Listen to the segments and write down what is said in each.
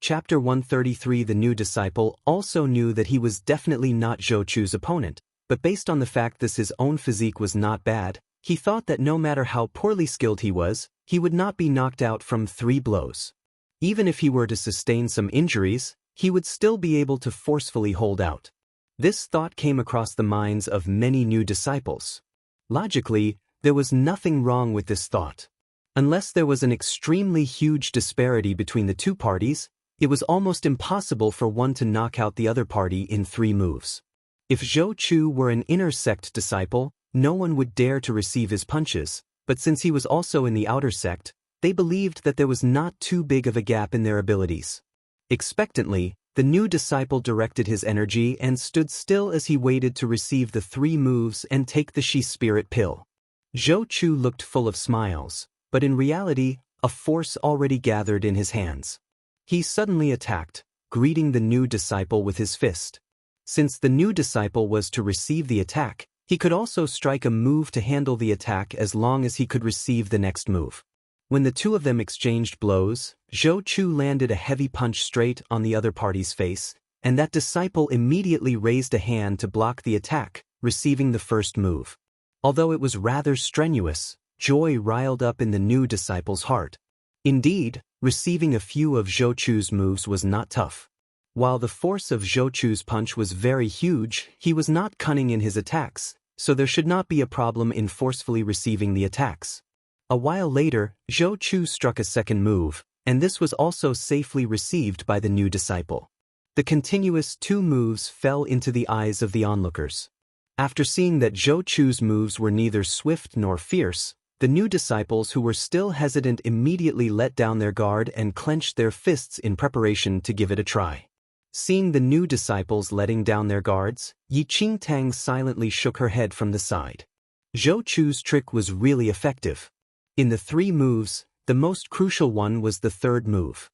Chapter 133. The new disciple also knew that he was definitely not Zhou Chu's opponent, but based on the fact that his own physique was not bad, he thought that no matter how poorly skilled he was, he would not be knocked out from 3 blows. Even if he were to sustain some injuries, he would still be able to forcefully hold out. This thought came across the minds of many new disciples. Logically, there was nothing wrong with this thought. Unless there was an extremely huge disparity between the two parties, it was almost impossible for one to knock out the other party in 3 moves. If Zhou Chu were an inner sect disciple, no one would dare to receive his punches, but since he was also in the outer sect, they believed that there was not too big of a gap in their abilities. Expectantly, the new disciple directed his energy and stood still as he waited to receive the 3 moves and take the She Spirit pill. Zhou Chu looked full of smiles, but in reality, a force already gathered in his hands. He suddenly attacked, greeting the new disciple with his fist. Since the new disciple was to receive the attack, he could also strike a move to handle the attack as long as he could receive the next move. When the two of them exchanged blows, Zhou Chu landed a heavy punch straight on the other party's face, and that disciple immediately raised a hand to block the attack, receiving the first move. Although it was rather strenuous, joy riled up in the new disciple's heart. Indeed, receiving a few of Zhou Chu's moves was not tough. While the force of Zhou Chu's punch was very huge, he was not cunning in his attacks, so there should not be a problem in forcefully receiving the attacks. A while later, Zhou Chu struck a second move, and this was also safely received by the new disciple. The continuous 2 moves fell into the eyes of the onlookers. After seeing that Zhou Chu's moves were neither swift nor fierce, the new disciples who were still hesitant immediately let down their guard and clenched their fists in preparation to give it a try. Seeing the new disciples letting down their guards, Yi Qingtang silently shook her head from the side. Zhou Chu's trick was really effective. In the 3 moves, the most crucial one was the 3rd move.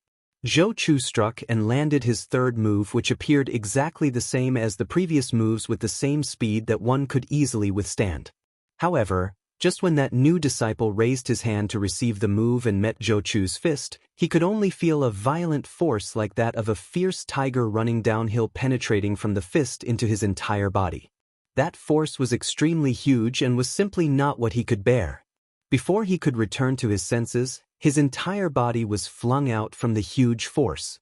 Zhou Chu struck and landed his 3rd move, which appeared exactly the same as the previous moves with the same speed that one could easily withstand. However, just when that new disciple raised his hand to receive the move and met Zhou Chu's fist, he could only feel a violent force like that of a fierce tiger running downhill, penetrating from the fist into his entire body. That force was extremely huge and was simply not what he could bear. Before he could return to his senses, his entire body was flung out from the huge force.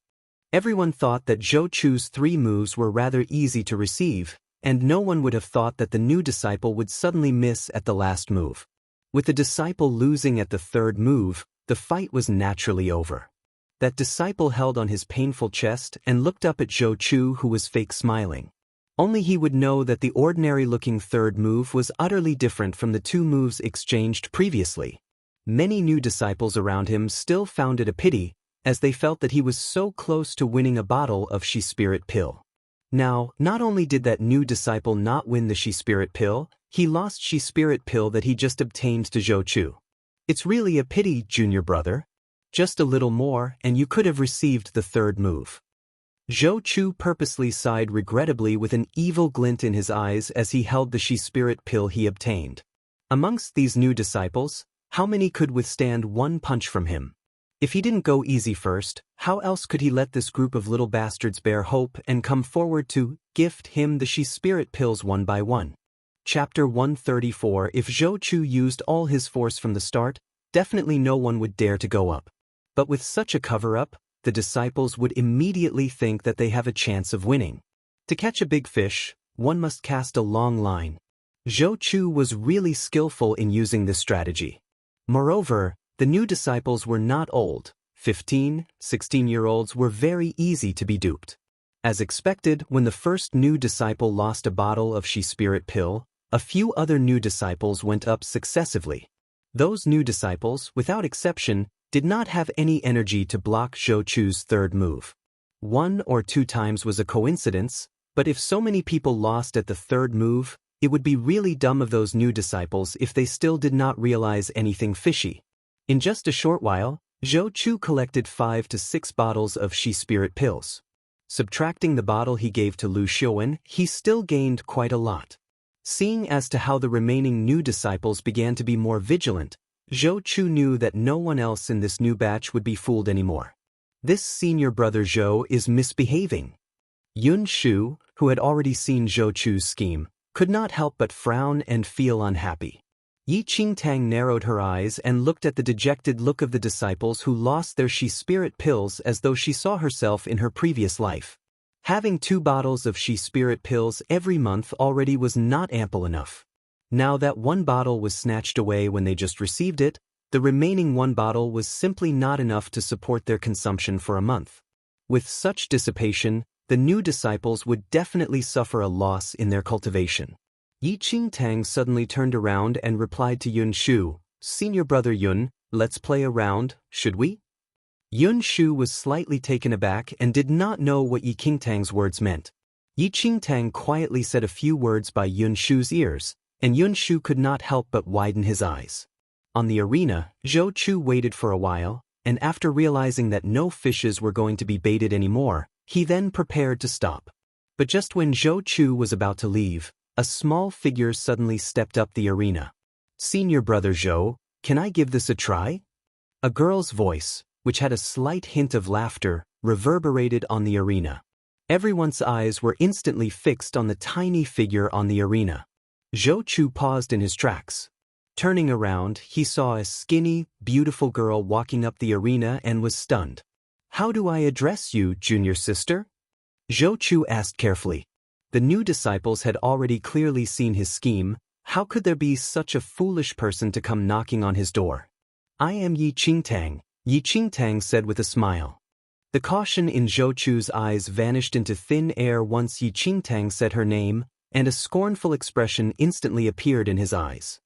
Everyone thought that Zhou Chu's 3 moves were rather easy to receive, and no one would have thought that the new disciple would suddenly miss at the last move. With the disciple losing at the 3rd move, the fight was naturally over. That disciple held on his painful chest and looked up at Zhou Chu, who was fake smiling. Only he would know that the ordinary-looking 3rd move was utterly different from the 2 moves exchanged previously. Many new disciples around him still found it a pity, as they felt that he was so close to winning a bottle of She Spirit pill. Now, not only did that new disciple not win the She Spirit pill, he lost She Spirit pill that he just obtained to Zhou Chu. It's really a pity, junior brother. Just a little more, and you could have received the 3rd move. Zhou Chu purposely sighed regrettably with an evil glint in his eyes as he held the She Spirit pill he obtained. Amongst these new disciples, how many could withstand 1 punch from him? If he didn't go easy first, how else could he let this group of little bastards bear hope and come forward to gift him the She Spirit pills one by one? Chapter 134. If Zhou Chu used all his force from the start, definitely no one would dare to go up. But with such a cover-up, the disciples would immediately think that they have a chance of winning. To catch a big fish, one must cast a long line. Zhou Chu was really skillful in using this strategy. Moreover, the new disciples were not old. 15, 16-year-olds were very easy to be duped. As expected, when the first new disciple lost a bottle of She Spirit pill, a few other new disciples went up successively. Those new disciples, without exception, did not have any energy to block Zhou Chu's 3rd move. 1 or 2 times was a coincidence, but if so many people lost at the 3rd move, it would be really dumb of those new disciples if they still did not realize anything fishy. In just a short while, Zhou Chu collected 5 to 6 bottles of She Spirit pills. Subtracting the bottle he gave to Lu Xiuwen, he still gained quite a lot. Seeing as to how the remaining new disciples began to be more vigilant, Zhou Chu knew that no one else in this new batch would be fooled anymore. This senior brother Zhou is misbehaving. Yun Shu, who had already seen Zhou Chu's scheme, could not help but frown and feel unhappy. Yi Qingtang narrowed her eyes and looked at the dejected look of the disciples who lost their she spirit pills as though she saw herself in her previous life. Having 2 bottles of she spirit pills every month already was not ample enough. Now that 1 bottle was snatched away when they just received it, the remaining 1 bottle was simply not enough to support their consumption for a month. With such dissipation, the new disciples would definitely suffer a loss in their cultivation. Yi Qingtang suddenly turned around and replied to Yun Shu, "Senior brother Yun, let's play a round, should we?" Yun Shu was slightly taken aback and did not know what Yi Qingtang's words meant. Yi Qingtang quietly said a few words by Yun Shu's ears, and Yun Shu could not help but widen his eyes. On the arena, Zhou Chu waited for a while, and after realizing that no fishes were going to be baited anymore, he then prepared to stop. But just when Zhou Chu was about to leave, a small figure suddenly stepped up the arena. "Senior brother Zhou, can I give this a try?" A girl's voice, which had a slight hint of laughter, reverberated on the arena. Everyone's eyes were instantly fixed on the tiny figure on the arena. Zhou Chu paused in his tracks. Turning around, he saw a skinny, beautiful girl walking up the arena and was stunned. "How do I address you, junior sister?" Zhou Chu asked carefully. The new disciples had already clearly seen his scheme. How could there be such a foolish person to come knocking on his door? "I am Yi Qingtang," Yi Qingtang said with a smile. The caution in Zhou Chu's eyes vanished into thin air once Yi Qingtang said her name, and a scornful expression instantly appeared in his eyes.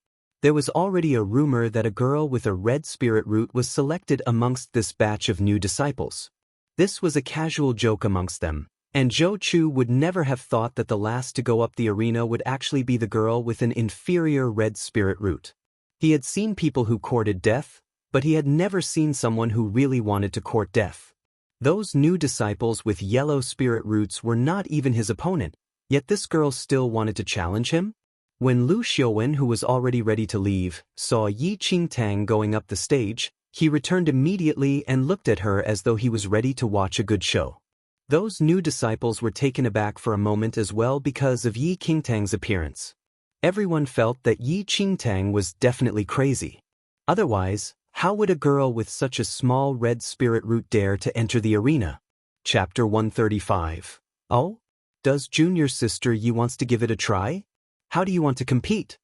There was already a rumor that a girl with a red spirit root was selected amongst this batch of new disciples. This was a casual joke amongst them, and Zhou Chu would never have thought that the last to go up the arena would actually be the girl with an inferior red spirit root. He had seen people who courted death, but he had never seen someone who really wanted to court death. Those new disciples with yellow spirit roots were not even his opponent, yet this girl still wanted to challenge him? When Lu Xiuwen, who was already ready to leave, saw Yi Qingtang going up the stage, he returned immediately and looked at her as though he was ready to watch a good show. Those new disciples were taken aback for a moment as well because of Yi Qingtang's appearance. Everyone felt that Yi Qingtang was definitely crazy. Otherwise, how would a girl with such a small red spirit root dare to enter the arena? Chapter 135. Oh? Does junior sister Yi wants to give it a try? How do you want to compete?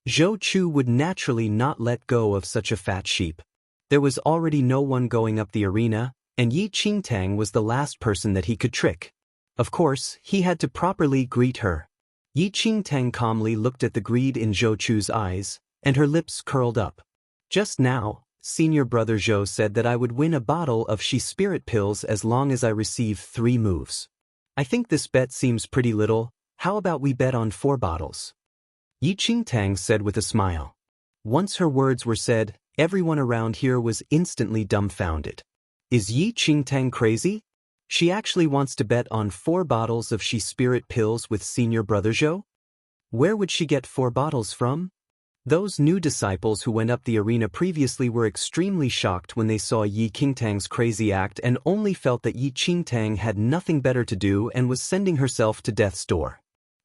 Zhou Chu would naturally not let go of such a fat sheep. There was already no one going up the arena, and Yi Qingtang was the last person that he could trick. Of course, he had to properly greet her. Yi Qingtang calmly looked at the greed in Zhou Chu's eyes, and her lips curled up. "Just now, senior brother Zhou said that I would win a bottle of she spirit pills as long as I receive 3 moves. I think this bet seems pretty little. How about we bet on 4 bottles? Yi Qingtang said with a smile. Once her words were said, everyone around here was instantly dumbfounded. Is Yi Qingtang crazy? She actually wants to bet on 4 bottles of she spirit pills with senior brother Zhou? Where would she get 4 bottles from? Those new disciples who went up the arena previously were extremely shocked when they saw Yi Qingtang's crazy act and only felt that Yi Qingtang had nothing better to do and was sending herself to death's door.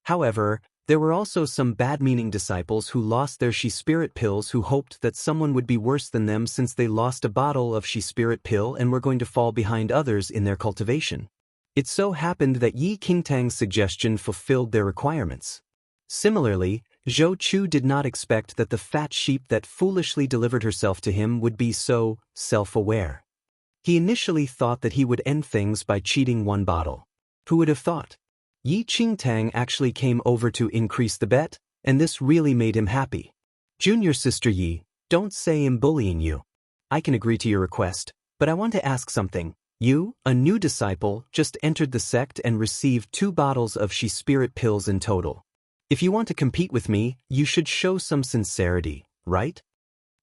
However, there were also some bad-meaning disciples who lost their she spirit pills who hoped that someone would be worse than them since they lost a bottle of she spirit pill and were going to fall behind others in their cultivation. It so happened that Yi Qingtang's suggestion fulfilled their requirements. Similarly, Zhou Chu did not expect that the fat sheep that foolishly delivered herself to him would be so self-aware. He initially thought that he would end things by cheating 1 bottle. Who would have thought? Yi Qingtang actually came over to increase the bet, and this really made him happy. Junior sister Yi, don't say I'm bullying you. I can agree to your request, but I want to ask something. You, a new disciple, just entered the sect and received 2 bottles of she spirit pills in total. If you want to compete with me, you should show some sincerity, right?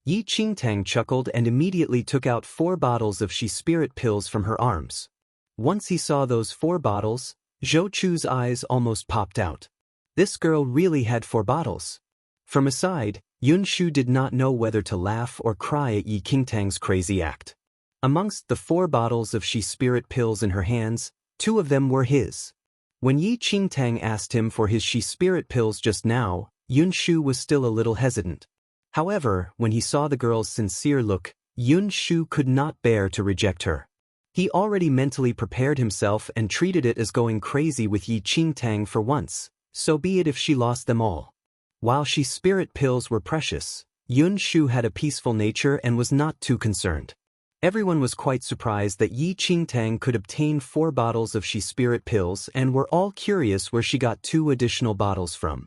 Yi Qingtang chuckled and immediately took out 4 bottles of she spirit pills from her arms. Once he saw those 4 bottles, Zhou Chu's eyes almost popped out. This girl really had 4 bottles. From aside, Yun Shu did not know whether to laugh or cry at Yi Qingtang's crazy act. Amongst the 4 bottles of she spirit pills in her hands, 2 of them were his. When Yi Qingtang asked him for his she spirit pills just now, Yun Shu was still a little hesitant. However, when he saw the girl's sincere look, Yun Shu could not bear to reject her. He already mentally prepared himself and treated it as going crazy with Yi Qingtang for once, so be it if she lost them all. While she spirit pills were precious, Yun Shu had a peaceful nature and was not too concerned. Everyone was quite surprised that Yi Qingtang could obtain 4 bottles of she spirit pills and were all curious where she got 2 additional bottles from.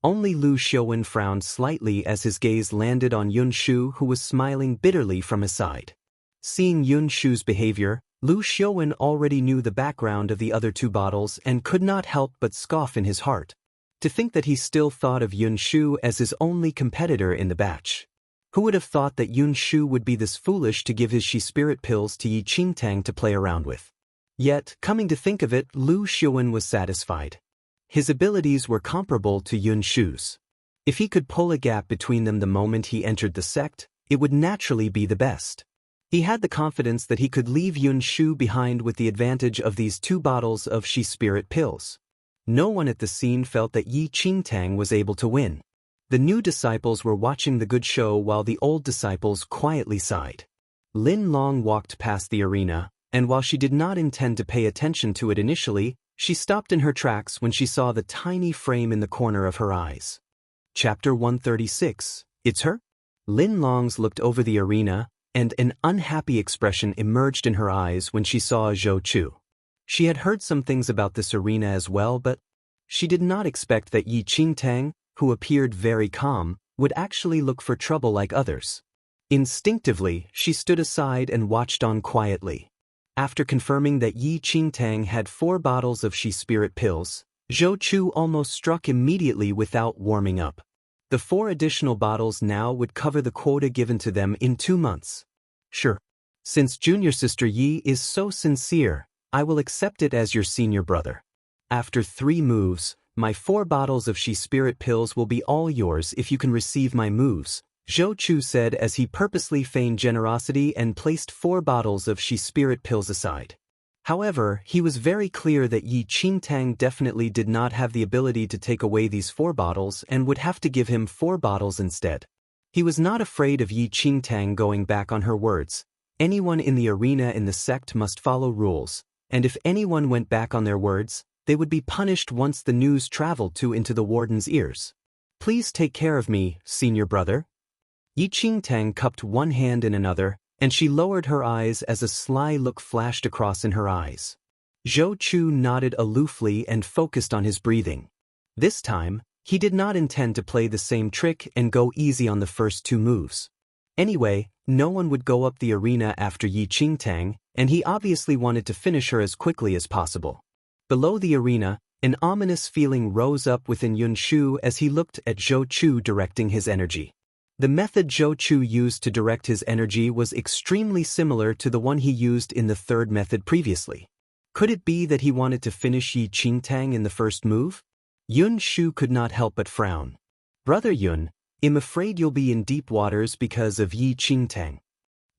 Only Lu Xiaowen frowned slightly as his gaze landed on Yun Shu, who was smiling bitterly from his side. Seeing Yun Shu's behavior, Lu Xiaowen already knew the background of the other 2 bottles and could not help but scoff in his heart. To think that he still thought of Yun Shu as his only competitor in the batch. Who would have thought that Yun Shu would be this foolish to give his she spirit pills to Yi Qingtang to play around with? Yet, coming to think of it, Lu Xiaowen was satisfied. His abilities were comparable to Yun Shu's. If he could pull a gap between them the moment he entered the sect, it would naturally be the best. He had the confidence that he could leave Yun Shu behind with the advantage of these 2 bottles of she spirit pills. No one at the scene felt that Yi Qingtang was able to win. The new disciples were watching the good show while the old disciples quietly sighed. Lin Long walked past the arena, and while she did not intend to pay attention to it initially, she stopped in her tracks when she saw the tiny frame in the corner of her eyes. Chapter 136. It's her? Lin Long's looked over the arena, and an unhappy expression emerged in her eyes when she saw Zhou Chu. She had heard some things about this arena as well, but she did not expect that Yi Qingtang, who appeared very calm, would actually look for trouble like others. Instinctively, she stood aside and watched on quietly. After confirming that Yi Qingtang had 4 bottles of she spirit pills, Zhou Chu almost struck immediately without warming up. The 4 additional bottles now would cover the quota given to them in 2 months. Sure. Since junior sister Yi is so sincere, I will accept it as your senior brother. After 3 moves, my 4 bottles of she spirit pills will be all yours if you can receive my moves, Zhou Chu said as he purposely feigned generosity and placed 4 bottles of she spirit pills aside. However, he was very clear that Yi Qingtang definitely did not have the ability to take away these 4 bottles and would have to give him 4 bottles instead. He was not afraid of Yi Qingtang going back on her words. Anyone in the arena in the sect must follow rules, and if anyone went back on their words, they would be punished once the news traveled into the warden's ears. Please take care of me, senior brother. Yi Qingtang cupped one hand in another, and she lowered her eyes as a sly look flashed across in her eyes. Zhou Chu nodded aloofly and focused on his breathing. This time, he did not intend to play the same trick and go easy on the first 2 moves. Anyway, no one would go up the arena after Yi Qingtang, and he obviously wanted to finish her as quickly as possible. Below the arena, an ominous feeling rose up within Yun Shu as he looked at Zhou Chu directing his energy. The method Zhou Chu used to direct his energy was extremely similar to the one he used in the 3rd method previously. Could it be that he wanted to finish Yi Qingtang in the first move? Yun Shu could not help but frown. Brother Yun, I'm afraid you'll be in deep waters because of Yi Qingtang.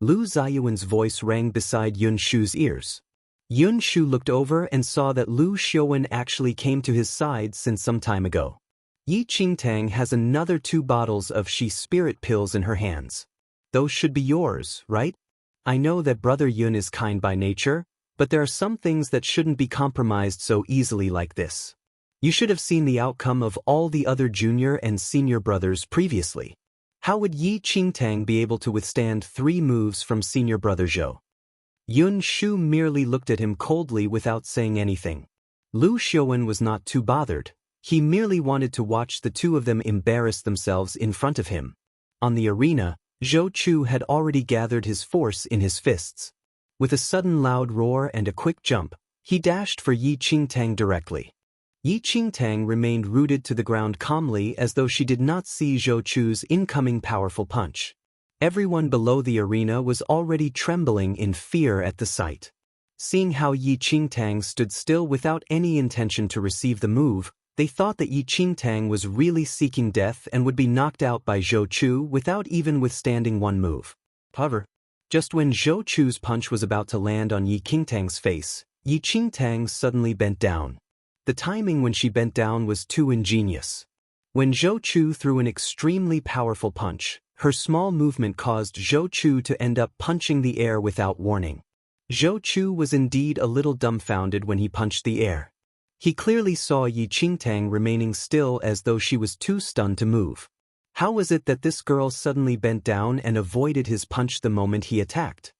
Lu Ziyuan's voice rang beside Yun Shu's ears. Yun Shu looked over and saw that Lu Xiaowen actually came to his side since some time ago. Yi Qingtang has another 2 bottles of she spirit pills in her hands. Those should be yours, right? I know that Brother Yun is kind by nature, but there are some things that shouldn't be compromised so easily like this. You should have seen the outcome of all the other junior and senior brothers previously. How would Yi Qingtang be able to withstand 3 moves from senior brother Zhou? Yun Shu merely looked at him coldly without saying anything. Lu Xiaowen was not too bothered. He merely wanted to watch the 2 of them embarrass themselves in front of him. On the arena, Zhou Chu had already gathered his force in his fists. With a sudden loud roar and a quick jump, he dashed for Yi Qingtang directly. Yi Qingtang remained rooted to the ground calmly as though she did not see Zhou Chu's incoming powerful punch. Everyone below the arena was already trembling in fear at the sight. Seeing how Yi Qingtang stood still without any intention to receive the move, they thought that Yi Qingtang was really seeking death and would be knocked out by Zhou Chu without even withstanding 1 move. However, Just when Zhou Chu's punch was about to land on Yi Qingtang's face, Yi Qingtang suddenly bent down. The timing when she bent down was too ingenious. When Zhou Chu threw an extremely powerful punch, her small movement caused Zhou Chu to end up punching the air without warning. Zhou Chu was indeed a little dumbfounded when he punched the air. He clearly saw Yi Qingtang remaining still as though she was too stunned to move. How was it that this girl suddenly bent down and avoided his punch the moment he attacked?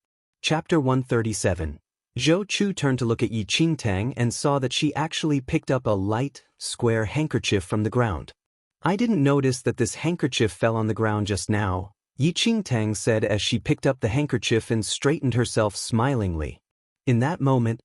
Chapter 137. Zhou Chu turned to look at Yi Qingtang and saw that she actually picked up a light, square handkerchief from the ground. I didn't notice that this handkerchief fell on the ground just now, Yi Qingtang said as she picked up the handkerchief and straightened herself smilingly. In that moment,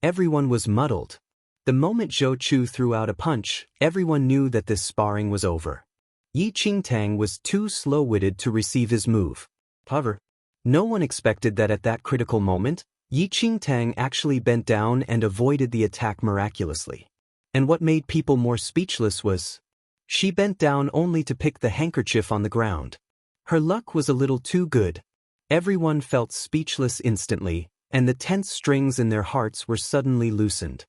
everyone was muddled. The moment Zhou Chu threw out a punch, everyone knew that this sparring was over. Yi Qingtang was too slow-witted to receive his move. However, no one expected that at that critical moment, Yi Qingtang actually bent down and avoided the attack miraculously. And what made people more speechless was, she bent down only to pick the handkerchief on the ground. Her luck was a little too good. Everyone felt speechless instantly, and the tense strings in their hearts were suddenly loosened.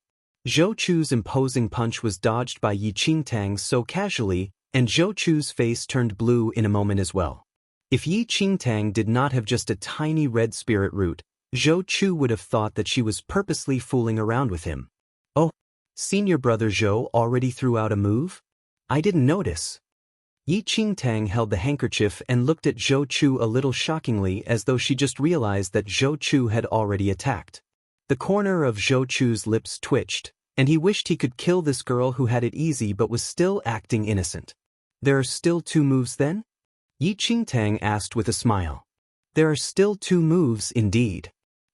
Zhou Chu's imposing punch was dodged by Yi Qingtang so casually, and Zhou Chu's face turned blue in a moment as well. If Yi Qingtang did not have just a tiny red spirit root, Zhou Chu would have thought that she was purposely fooling around with him. Oh, senior brother Zhou already threw out a move? I didn't notice. Yi Qingtang held the handkerchief and looked at Zhou Chu a little shockingly as though she just realized that Zhou Chu had already attacked. The corner of Zhou Chu's lips twitched, and he wished he could kill this girl who had it easy but was still acting innocent. There are still 2 moves then? Yi Qingtang asked with a smile. There are still 2 moves indeed.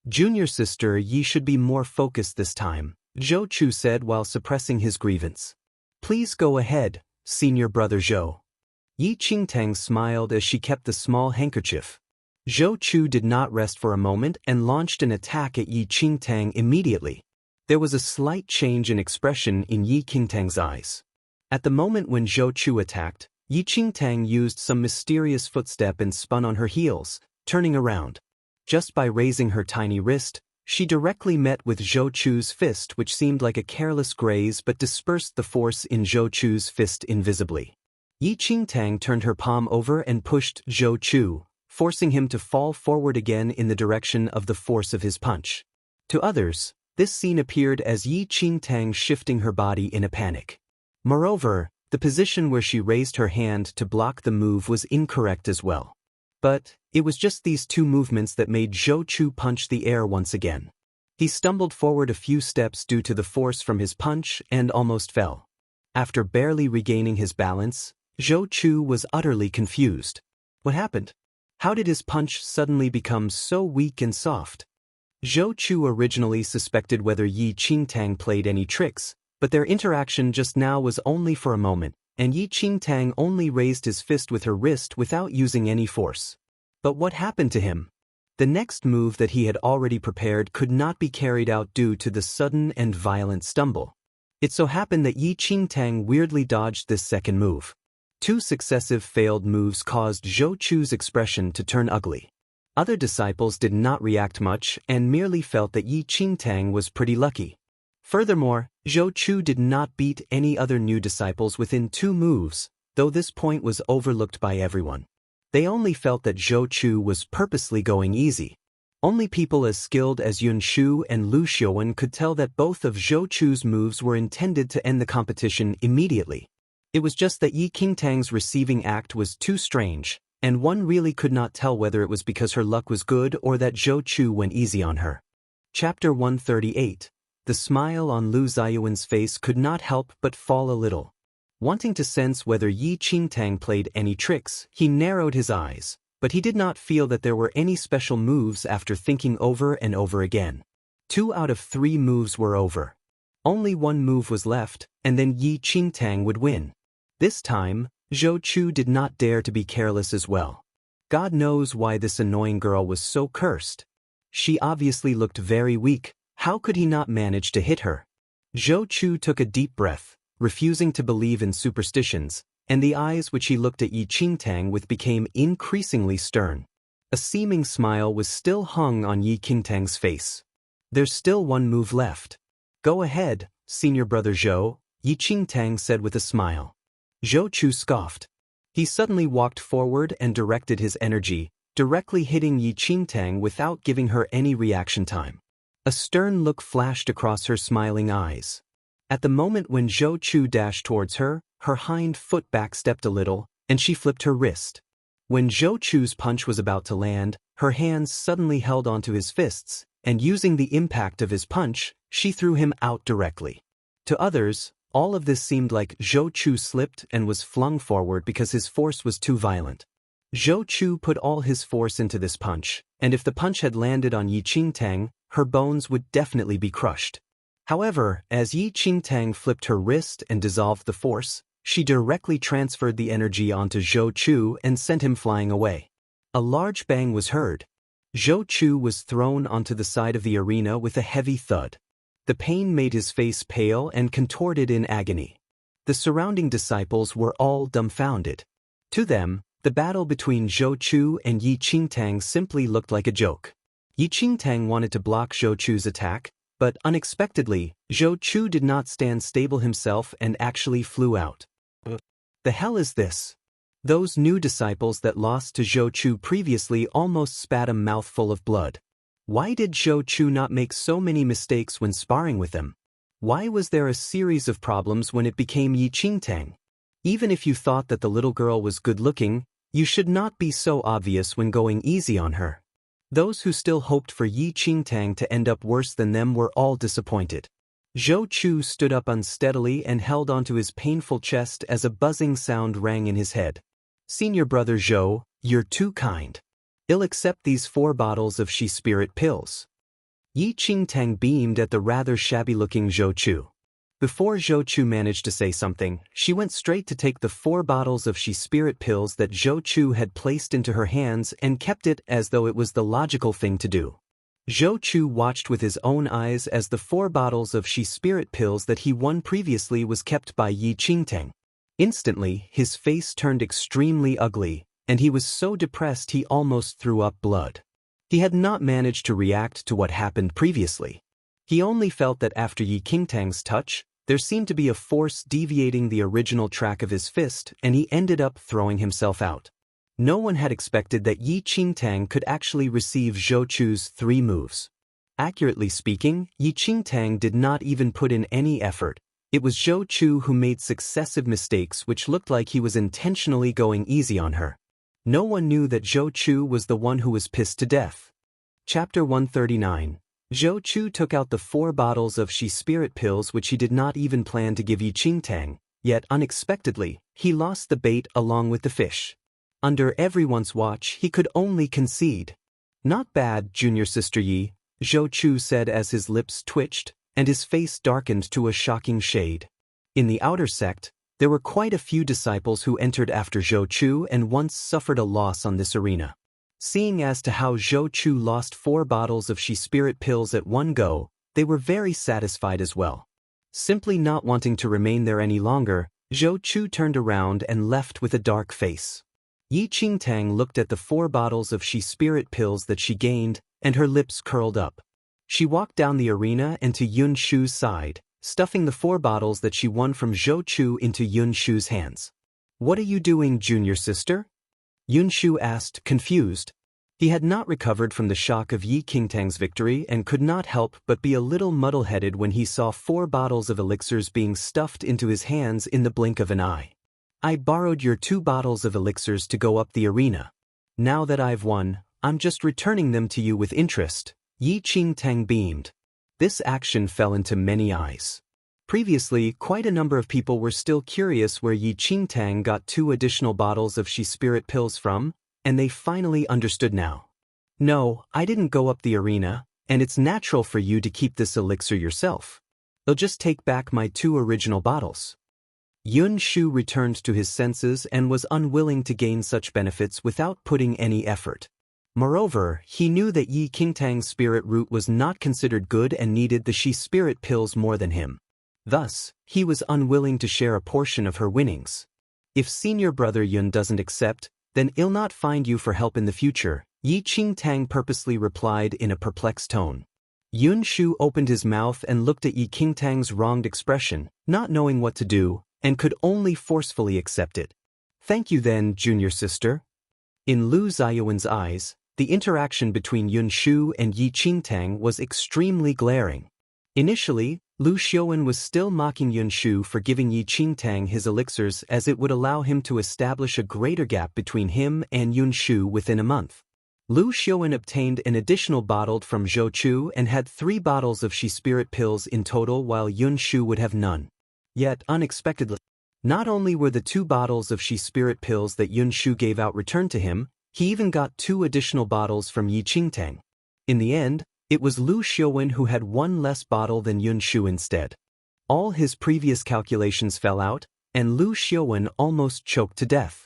Junior sister Yi should be more focused this time, Zhou Chu said while suppressing his grievance. Please go ahead, senior brother Zhou. Yi Qingtang smiled as she kept the small handkerchief. Zhou Chu did not rest for a moment and launched an attack at Yi Qingtang immediately. There was a slight change in expression in Yi Qingtang's eyes. At the moment when Zhou Chu attacked, Yi Qingtang used some mysterious footstep and spun on her heels, turning around. Just by raising her tiny wrist, she directly met with Zhou Chu's fist, which seemed like a careless graze but dispersed the force in Zhou Chu's fist invisibly. Yi Qingtang turned her palm over and pushed Zhou Chu, forcing him to fall forward again in the direction of the force of his punch. To others, this scene appeared as Yi Qingtang shifting her body in a panic. Moreover, the position where she raised her hand to block the move was incorrect as well. But it was just these 2 movements that made Zhou Chu punch the air once again. He stumbled forward a few steps due to the force from his punch and almost fell. After barely regaining his balance, Zhou Chu was utterly confused. What happened? How did his punch suddenly become so weak and soft? Zhou Chu originally suspected whether Yi Qingtang played any tricks, but their interaction just now was only for a moment, and Yi Qingtang only raised his fist with her wrist without using any force. But what happened to him? The next move that he had already prepared could not be carried out due to the sudden and violent stumble. It so happened that Yi Qingtang weirdly dodged this second move. 2 successive failed moves caused Zhou Chu's expression to turn ugly. Other disciples did not react much and merely felt that Yi Qingtang was pretty lucky. Furthermore, Zhou Chu did not beat any other new disciples within 2 moves, though this point was overlooked by everyone. They only felt that Zhou Chu was purposely going easy. Only people as skilled as Yun Shu and Lu Xiuwen could tell that both of Zhou Chu's moves were intended to end the competition immediately. It was just that Yi Qingtang's receiving act was too strange, and one really could not tell whether it was because her luck was good or that Zhou Chu went easy on her. Chapter 138. The smile on Lu Ziyuan's face could not help but fall a little. Wanting to sense whether Yi Qingtang played any tricks, he narrowed his eyes, but he did not feel that there were any special moves after thinking over and over again. 2 out of 3 moves were over. Only 1 move was left, and then Yi Qingtang would win. This time, Zhou Chu did not dare to be careless as well. God knows why this annoying girl was so cursed. She obviously looked very weak. How could he not manage to hit her? Zhou Chu took a deep breath, refusing to believe in superstitions, and the eyes which he looked at Yi Qingtang with became increasingly stern. A seeming smile was still hung on Yi Qingtang's face. There's still one move left. Go ahead, senior brother Zhou, Yi Qingtang said with a smile. Zhou Chu scoffed. He suddenly walked forward and directed his energy, directly hitting Yi Qingtang without giving her any reaction time. A stern look flashed across her smiling eyes. At the moment when Zhou Chu dashed towards her, her hind foot backstepped a little, and she flipped her wrist. When Zhou Chu's punch was about to land, her hands suddenly held onto his fists, and using the impact of his punch, she threw him out directly. To others, all of this seemed like Zhou Chu slipped and was flung forward because his force was too violent. Zhou Chu put all his force into this punch, and if the punch had landed on Yi Qingtang, her bones would definitely be crushed. However, as Yi Qingtang flipped her wrist and dissolved the force, she directly transferred the energy onto Zhou Chu and sent him flying away. A large bang was heard. Zhou Chu was thrown onto the side of the arena with a heavy thud. The pain made his face pale and contorted in agony. The surrounding disciples were all dumbfounded. To them, the battle between Zhou Chu and Yi Qingtang simply looked like a joke. Yi Qingtang wanted to block Zhou Chu's attack, but unexpectedly, Zhou Chu did not stand stable himself and actually flew out. The hell is this? Those new disciples that lost to Zhou Chu previously almost spat a mouthful of blood. Why did Zhou Chu not make so many mistakes when sparring with them? Why was there a series of problems when it became Yi Qingtang? Even if you thought that the little girl was good-looking, you should not be so obvious when going easy on her. Those who still hoped for Yi Qingtang to end up worse than them were all disappointed. Zhou Chu stood up unsteadily and held onto his painful chest as a buzzing sound rang in his head. Senior brother Zhou, you're too kind. I'll accept these 4 bottles of She Spirit pills. Yi Qingtang beamed at the rather shabby-looking Zhou Chu. Before Zhou Chu managed to say something, she went straight to take the 4 bottles of She Spirit pills that Zhou Chu had placed into her hands and kept it as though it was the logical thing to do. Zhou Chu watched with his own eyes as the 4 bottles of She Spirit pills that he won previously was kept by Yi Qingtang. Instantly, his face turned extremely ugly, and he was so depressed he almost threw up blood. He had not managed to react to what happened previously. He only felt that after Yi Qingtang's touch, there seemed to be a force deviating the original track of his fist, and he ended up throwing himself out. No one had expected that Yi Qingtang could actually receive Zhou Chu's 3 moves. Accurately speaking, Yi Qingtang did not even put in any effort. It was Zhou Chu who made successive mistakes which looked like he was intentionally going easy on her. No one knew that Zhou Chu was the one who was pissed to death. Chapter 139. Zhou Chu took out the 4 bottles of She Spirit pills which he did not even plan to give Yi Qingtang, yet unexpectedly, he lost the bait along with the fish. Under everyone's watch, he could only concede. Not bad, junior sister Yi, Zhou Chu said as his lips twitched, and his face darkened to a shocking shade. In the outer sect, there were quite a few disciples who entered after Zhou Chu and once suffered a loss on this arena. Seeing as to how Zhou Chu lost 4 bottles of She Spirit pills at one go, they were very satisfied as well. Simply not wanting to remain there any longer, Zhou Chu turned around and left with a dark face. Yi Qingtang looked at the 4 bottles of She Spirit pills that she gained, and her lips curled up. She walked down the arena and to Yun Shu's side, stuffing the 4 bottles that she won from Zhou Chu into Yun Shu's hands. What are you doing, junior sister? Yun Shu asked, confused. He had not recovered from the shock of Yi Qingtang's victory and could not help but be a little muddle-headed when he saw 4 bottles of elixirs being stuffed into his hands in the blink of an eye. I borrowed your 2 bottles of elixirs to go up the arena. Now that I've won, I'm just returning them to you with interest. Yi Qingtang beamed. This action fell into many eyes. Previously, quite a number of people were still curious where Yi Qingtang got 2 additional bottles of She Spirit pills from, and they finally understood now. No, I didn't go up the arena, and it's natural for you to keep this elixir yourself. I'll just take back my 2 original bottles. Yun Shu returned to his senses and was unwilling to gain such benefits without putting any effort. Moreover, he knew that Yi Qingtang's spirit root was not considered good and needed the She Spirit pills more than him. Thus, he was unwilling to share a portion of her winnings. If senior brother Yun doesn't accept, then I'll not find you for help in the future, Yi Qingtang purposely replied in a perplexed tone. Yun Shu opened his mouth and looked at Yi Qingtang's wronged expression, not knowing what to do, and could only forcefully accept it. Thank you then, junior sister. In Lu Ziyuan's eyes, the interaction between Yun Shu and Yi Qingtang was extremely glaring. Initially, Lu Xiuan was still mocking Yun Shu for giving Yi Qingtang his elixirs as it would allow him to establish a greater gap between him and Yun Shu within a month. Lu Xiuan obtained an additional bottle from Zhou Chu and had 3 bottles of She Spirit pills in total while Yun Shu would have none. Yet, unexpectedly, not only were the 2 bottles of She Spirit pills that Yun Shu gave out returned to him, he even got 2 additional bottles from Yi Qingtang. In the end, it was Lu Xiuan who had 1 less bottle than Yun Shu instead. All his previous calculations fell out, and Lu Xiuan almost choked to death.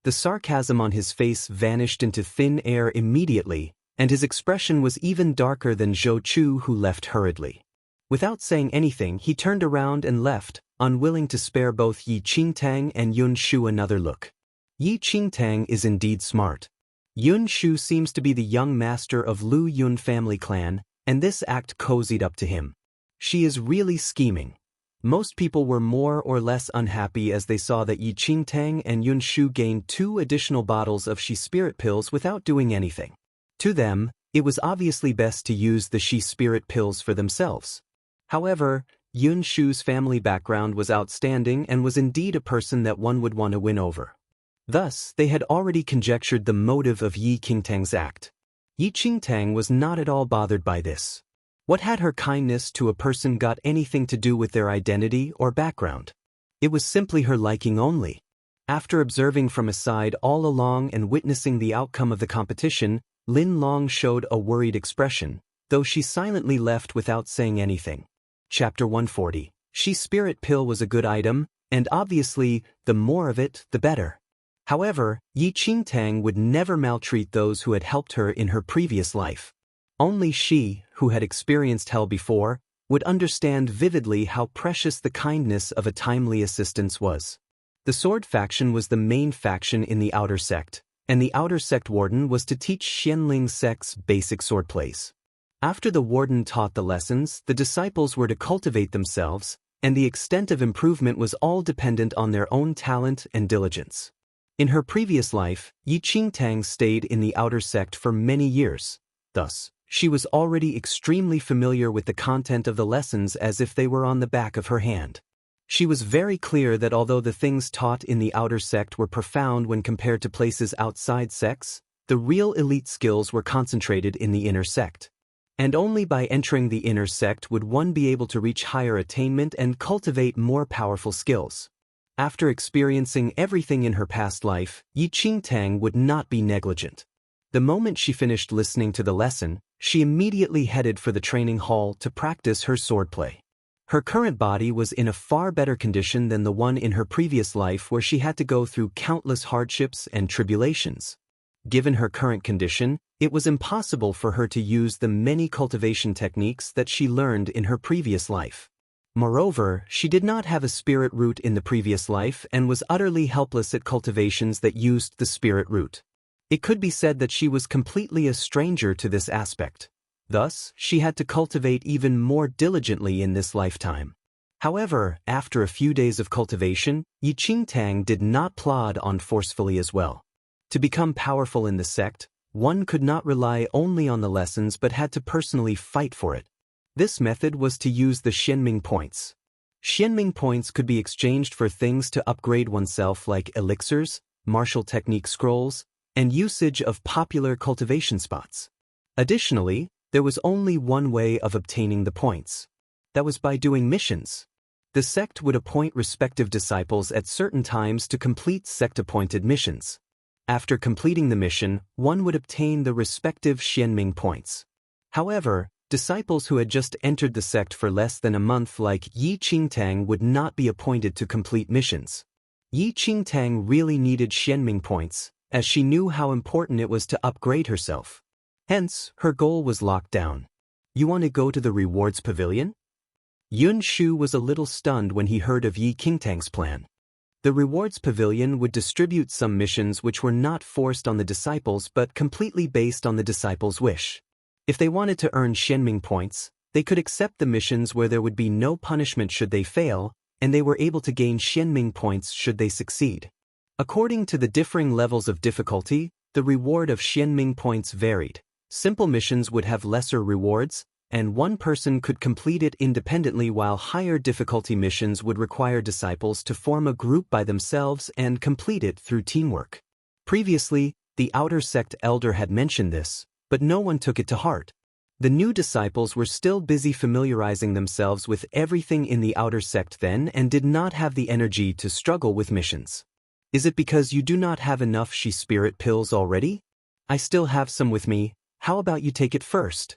The sarcasm on his face vanished into thin air immediately, and his expression was even darker than Zhou Chu, who left hurriedly. Without saying anything, he turned around and left, unwilling to spare both Yi Qingtang and Yun Shu another look. Yi Qingtang is indeed smart. Yun Shu seems to be the young master of Lu Yun family clan, and this act cozied up to him. She is really scheming. Most people were more or less unhappy as they saw that Yi Qingtang and Yun Shu gained 2 additional bottles of She Spirit pills without doing anything. To them, it was obviously best to use the She Spirit pills for themselves. However, Yun Shu's family background was outstanding and was indeed a person that one would want to win over. Thus, they had already conjectured the motive of Yi Qingtang's act. Yi Qingtang was not at all bothered by this. What had her kindness to a person got anything to do with their identity or background? It was simply her liking only. After observing from aside all along and witnessing the outcome of the competition, Lin Long showed a worried expression, though she silently left without saying anything. Chapter 140. She Spirit pill was a good item, and obviously, the more of it, the better. However, Yi Qingtang would never maltreat those who had helped her in her previous life. Only she, who had experienced hell before, would understand vividly how precious the kindness of a timely assistance was. The sword faction was the main faction in the outer sect, and the outer sect warden was to teach Xianling sect's basic swordplays. After the warden taught the lessons, the disciples were to cultivate themselves, and the extent of improvement was all dependent on their own talent and diligence. In her previous life, Yi Qingtang stayed in the outer sect for many years. Thus, she was already extremely familiar with the content of the lessons as if they were on the back of her hand. She was very clear that although the things taught in the outer sect were profound when compared to places outside sects, the real elite skills were concentrated in the inner sect. And only by entering the inner sect would one be able to reach higher attainment and cultivate more powerful skills. After experiencing everything in her past life, Yi Qingtang would not be negligent. The moment she finished listening to the lesson, she immediately headed for the training hall to practice her swordplay. Her current body was in a far better condition than the one in her previous life where she had to go through countless hardships and tribulations. Given her current condition, it was impossible for her to use the many cultivation techniques that she learned in her previous life. Moreover, she did not have a spirit root in the previous life and was utterly helpless at cultivations that used the spirit root. It could be said that she was completely a stranger to this aspect. Thus, she had to cultivate even more diligently in this lifetime. However, after a few days of cultivation, Yi Qingtang did not plod on forcefully as well. To become powerful in the sect, one could not rely only on the lessons but had to personally fight for it. This method was to use the Xianming points. Xianming points could be exchanged for things to upgrade oneself like elixirs, martial technique scrolls, and usage of popular cultivation spots. Additionally, there was only one way of obtaining the points. That was by doing missions. The sect would appoint respective disciples at certain times to complete sect-appointed missions. After completing the mission, one would obtain the respective Xianming points. However, disciples who had just entered the sect for less than a month like Yi Qingtang would not be appointed to complete missions. Yi Qingtang really needed Xianming points, as she knew how important it was to upgrade herself. Hence, her goal was locked down. You want to go to the rewards pavilion? Yun Shu was a little stunned when he heard of Yi Qingtang's plan. The rewards pavilion would distribute some missions which were not forced on the disciples but completely based on the disciples' wish. If they wanted to earn Xianming points, they could accept the missions where there would be no punishment should they fail, and they were able to gain Xianming points should they succeed. According to the differing levels of difficulty, the reward of Xianming points varied. Simple missions would have lesser rewards, and one person could complete it independently, while higher difficulty missions would require disciples to form a group by themselves and complete it through teamwork. Previously, the outer sect elder had mentioned this, but no one took it to heart. The new disciples were still busy familiarizing themselves with everything in the outer sect then and did not have the energy to struggle with missions. Is it because you do not have enough Shi spirit pills already? I still have some with me, how about you take it first?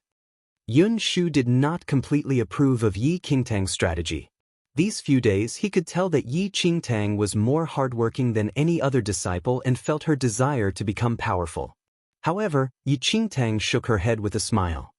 Yun Shu did not completely approve of Yi Qingtang's strategy. These few days he could tell that Yi Qingtang was more hardworking than any other disciple and felt her desire to become powerful. However, Yi Qingtang shook her head with a smile.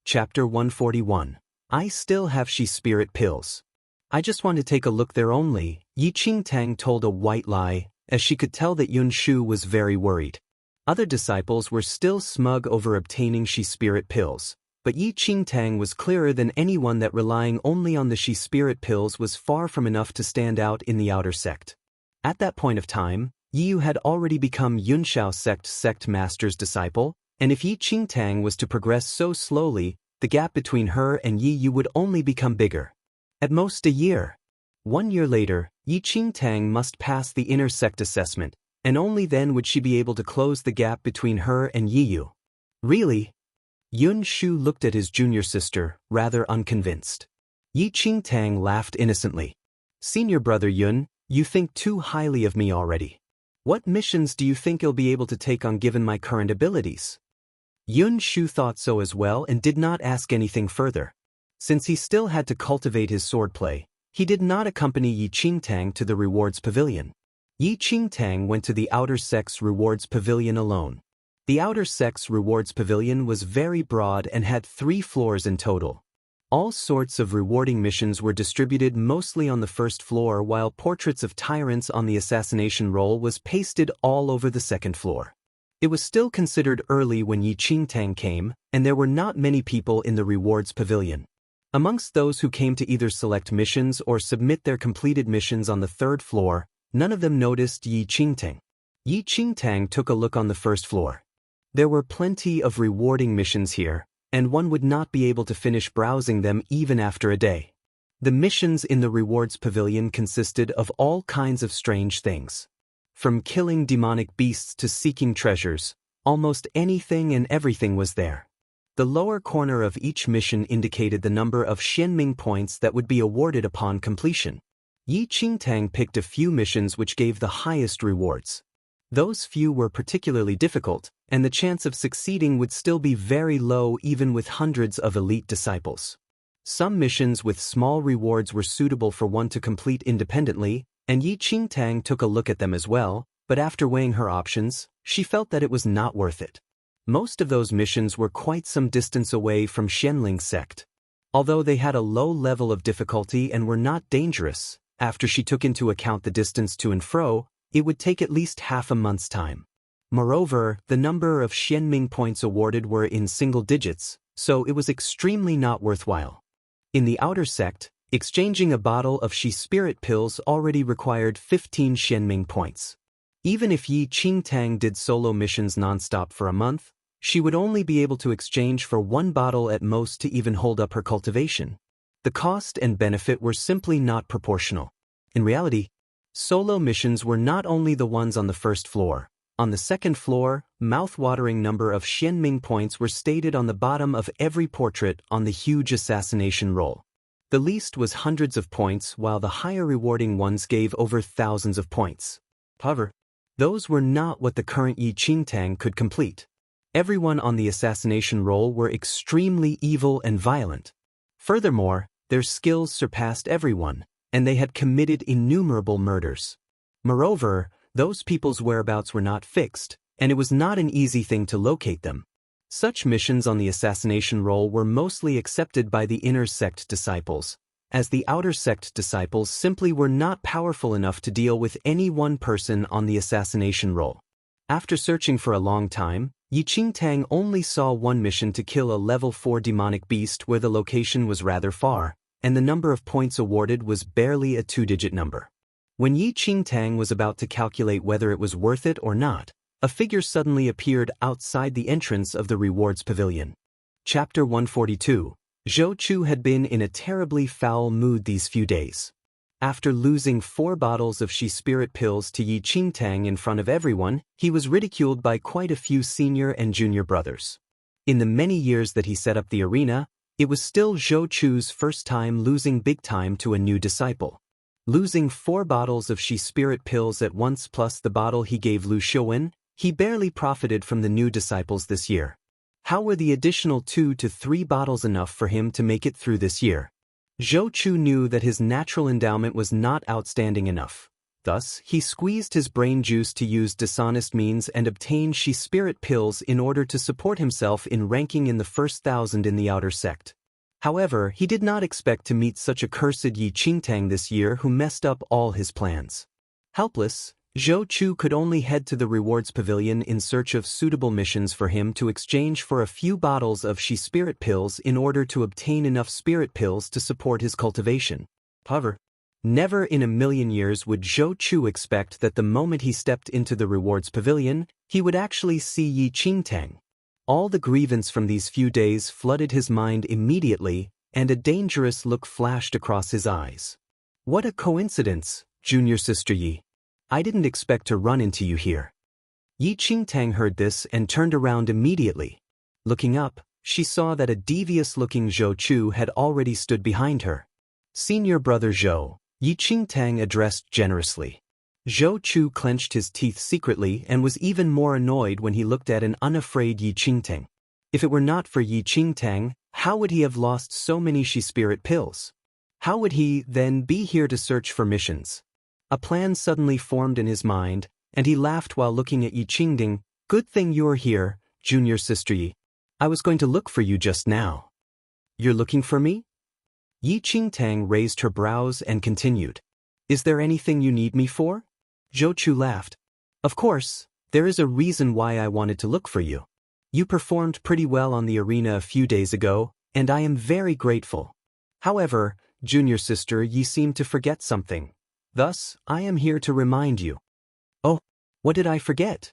Chapter 141. I still have Shi spirit pills. I just want to take a look there only, Yi Qingtang told a white lie, as she could tell that Yun Shu was very worried. Other disciples were still smug over obtaining Shi spirit pills, but Yi Qingtang was clearer than anyone that relying only on the Shi spirit pills was far from enough to stand out in the outer sect. At that point of time, Yi Yu had already become Yunshao sect master's disciple, and if Yi Qingtang was to progress so slowly, the gap between her and Yi Yu would only become bigger. At most a year. 1 year later, Yi Qingtang must pass the inner sect assessment, and only then would she be able to close the gap between her and Yi Yu. Really? Yun Shu looked at his junior sister, rather unconvinced. Yi Qingtang laughed innocently. Senior brother Yun, you think too highly of me already. What missions do you think you'll be able to take on given my current abilities? Yun Shu thought so as well and did not ask anything further. Since he still had to cultivate his swordplay, he did not accompany Yi Qingtang to the rewards pavilion. Yi Qingtang went to the outer sect's rewards pavilion alone. The outer sect's rewards pavilion was very broad and had 3 floors in total. All sorts of rewarding missions were distributed mostly on the first floor, while portraits of tyrants on the assassination roll was pasted all over the second floor. It was still considered early when Yi Qingtang came, and there were not many people in the rewards pavilion. Amongst those who came to either select missions or submit their completed missions on the 3rd floor, none of them noticed Yi Qingtang. Yi Qingtang took a look on the first floor. There were plenty of rewarding missions here, and one would not be able to finish browsing them even after a day. The missions in the rewards pavilion consisted of all kinds of strange things. From killing demonic beasts to seeking treasures, almost anything and everything was there. The lower corner of each mission indicated the number of Xianming points that would be awarded upon completion. Yi Qingtang picked a few missions which gave the highest rewards. Those few were particularly difficult, and the chance of succeeding would still be very low even with hundreds of elite disciples. Some missions with small rewards were suitable for one to complete independently, and Yi Qingtang took a look at them as well, but after weighing her options, she felt that it was not worth it. Most of those missions were quite some distance away from Xianling sect. Although they had a low level of difficulty and were not dangerous, after she took into account the distance to and fro, it would take at least half a month's time. Moreover, the number of Xianming points awarded were in single digits, so it was extremely not worthwhile. In the outer sect, exchanging a bottle of Shi spirit pills already required 15 Xianming points. Even if Yi Qingtang did solo missions non-stop for a month, she would only be able to exchange for 1 bottle at most to even hold up her cultivation. The cost and benefit were simply not proportional. In reality, solo missions were not only the ones on the first floor. On the second floor, mouth-watering number of Xianming points were stated on the bottom of every portrait on the huge assassination roll. The least was hundreds of points, while the higher rewarding ones gave over thousands of points. However, those were not what the current Yi Qingtang could complete. Everyone on the assassination roll were extremely evil and violent. Furthermore, their skills surpassed everyone, and they had committed innumerable murders. Moreover, those people's whereabouts were not fixed, and it was not an easy thing to locate them. Such missions on the assassination roll were mostly accepted by the inner sect disciples, as the outer sect disciples simply were not powerful enough to deal with any one person on the assassination roll. After searching for a long time, Yi Qingtang only saw one mission to kill a level 4 demonic beast where the location was rather far, and the number of points awarded was barely a 2-digit number. When Yi Qingtang was about to calculate whether it was worth it or not, a figure suddenly appeared outside the entrance of the rewards pavilion. Chapter 142. Zhou Chu had been in a terribly foul mood these few days. After losing 4 bottles of Shi spirit pills to Yi Qingtang in front of everyone, he was ridiculed by quite a few senior and junior brothers. In the many years that he set up the arena, it was still Zhou Chu's first time losing big time to a new disciple. Losing 4 bottles of Shi spirit pills at once plus the bottle he gave Lu Xiuwen, he barely profited from the new disciples this year. How were the additional 2 to 3 bottles enough for him to make it through this year? Zhou Chu knew that his natural endowment was not outstanding enough. Thus, he squeezed his brain juice to use dishonest means and obtain Shi spirit pills in order to support himself in ranking in the first 1,000 in the outer sect. However, he did not expect to meet such a cursed Yi Qingtang this year who messed up all his plans. Helpless, Zhou Chu could only head to the rewards pavilion in search of suitable missions for him to exchange for a few bottles of Shi spirit pills in order to obtain enough spirit pills to support his cultivation. However, never in a million years would Zhou Chu expect that the moment he stepped into the rewards pavilion, he would actually see Yi Qingtang. All the grievance from these few days flooded his mind immediately, and a dangerous look flashed across his eyes. What a coincidence, junior sister Yi. I didn't expect to run into you here. Yi Qingtang heard this and turned around immediately. Looking up, she saw that a devious-looking Zhou Chu had already stood behind her. Senior brother Zhou, Yi Qingtang addressed generously. Zhou Chu clenched his teeth secretly and was even more annoyed when he looked at an unafraid Yi Qingtang. If it were not for Yi Qingtang, how would he have lost so many Shi spirit pills? How would he, then, be here to search for missions? A plan suddenly formed in his mind, and he laughed while looking at Yi Qingtang. Good thing you're here, junior sister Yi. I was going to look for you just now. You're looking for me? Yi Qingtang raised her brows and continued. Is there anything you need me for? Zhou Chu laughed. Of course, there is a reason why I wanted to look for you. You performed pretty well on the arena a few days ago, and I am very grateful. However, junior sister Yi seemed to forget something. Thus, I am here to remind you. Oh, what did I forget?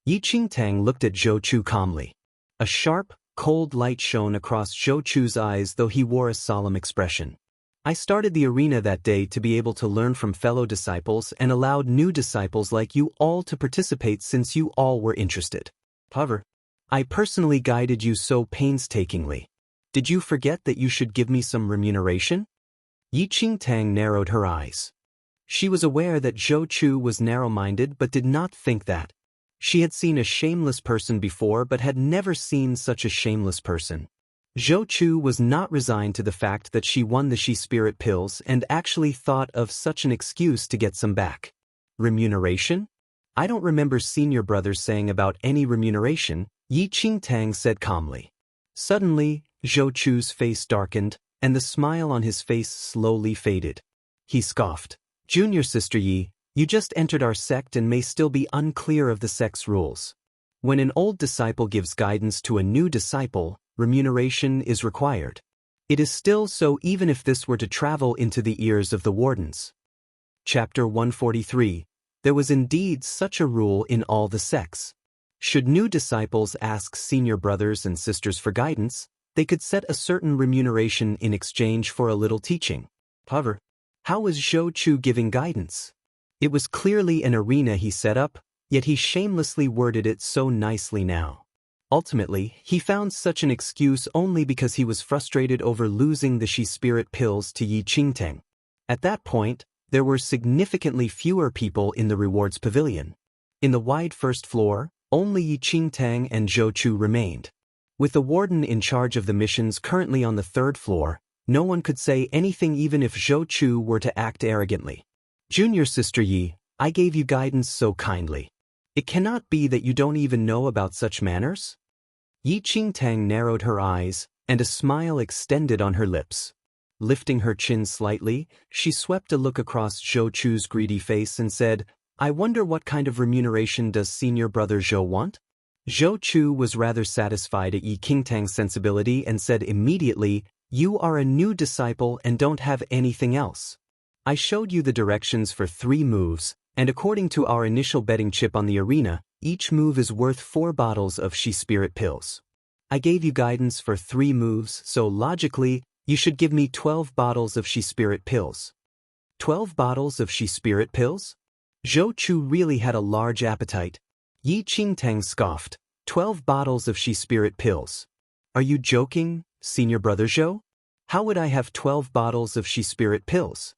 Yi Qingtang looked at Zhou Chu calmly. A sharp, cold light shone across Zhou Chu's eyes though he wore a solemn expression. I started the arena that day to be able to learn from fellow disciples and allowed new disciples like you all to participate since you all were interested. However, I personally guided you so painstakingly. Did you forget that you should give me some remuneration? Yi Qingtang narrowed her eyes. She was aware that Zhou Chu was narrow-minded but did not think that. She had seen a shameless person before but had never seen such a shameless person. Zhou Chu was not resigned to the fact that she won the Shi spirit pills and actually thought of such an excuse to get some back. Remuneration? I don't remember senior brothers saying about any remuneration, Yi Qingtang said calmly. Suddenly, Zhou Chu's face darkened, and the smile on his face slowly faded. He scoffed. Junior sister Yi, you just entered our sect and may still be unclear of the sect's rules. When an old disciple gives guidance to a new disciple, remuneration is required. It is still so even if this were to travel into the ears of the wardens. Chapter 143. There was indeed such a rule in all the sects. Should new disciples ask senior brothers and sisters for guidance, they could set a certain remuneration in exchange for a little teaching. However, how was Zhou Chu giving guidance? It was clearly an arena he set up, yet he shamelessly worded it so nicely now. Ultimately, he found such an excuse only because he was frustrated over losing the Shi spirit pills to Yi Qingtang. At that point, there were significantly fewer people in the rewards pavilion. In the wide first floor, only Yi Qingtang and Zhou Chu remained. With the warden in charge of the missions currently on the third floor, no one could say anything even if Zhou Chu were to act arrogantly. Junior sister Yi, I gave you guidance so kindly. It cannot be that you don't even know about such manners? Yi Qingtang narrowed her eyes, and a smile extended on her lips. Lifting her chin slightly, she swept a look across Zhou Chu's greedy face and said, "I wonder what kind of remuneration does senior brother Zhou want?" Zhou Chu was rather satisfied at Yi Qingtang's sensibility and said immediately, "You are a new disciple and don't have anything else. I showed you the directions for 3 moves, and according to our initial betting chip on the arena, each move is worth 4 bottles of She Spirit pills. I gave you guidance for 3 moves, so logically, you should give me 12 bottles of She Spirit pills." 12 bottles of She Spirit pills? Zhou Chu really had a large appetite. Yi Qingtang scoffed, 12 bottles of She Spirit pills. Are you joking, senior brother Zhou? How would I have 12 bottles of She Spirit pills?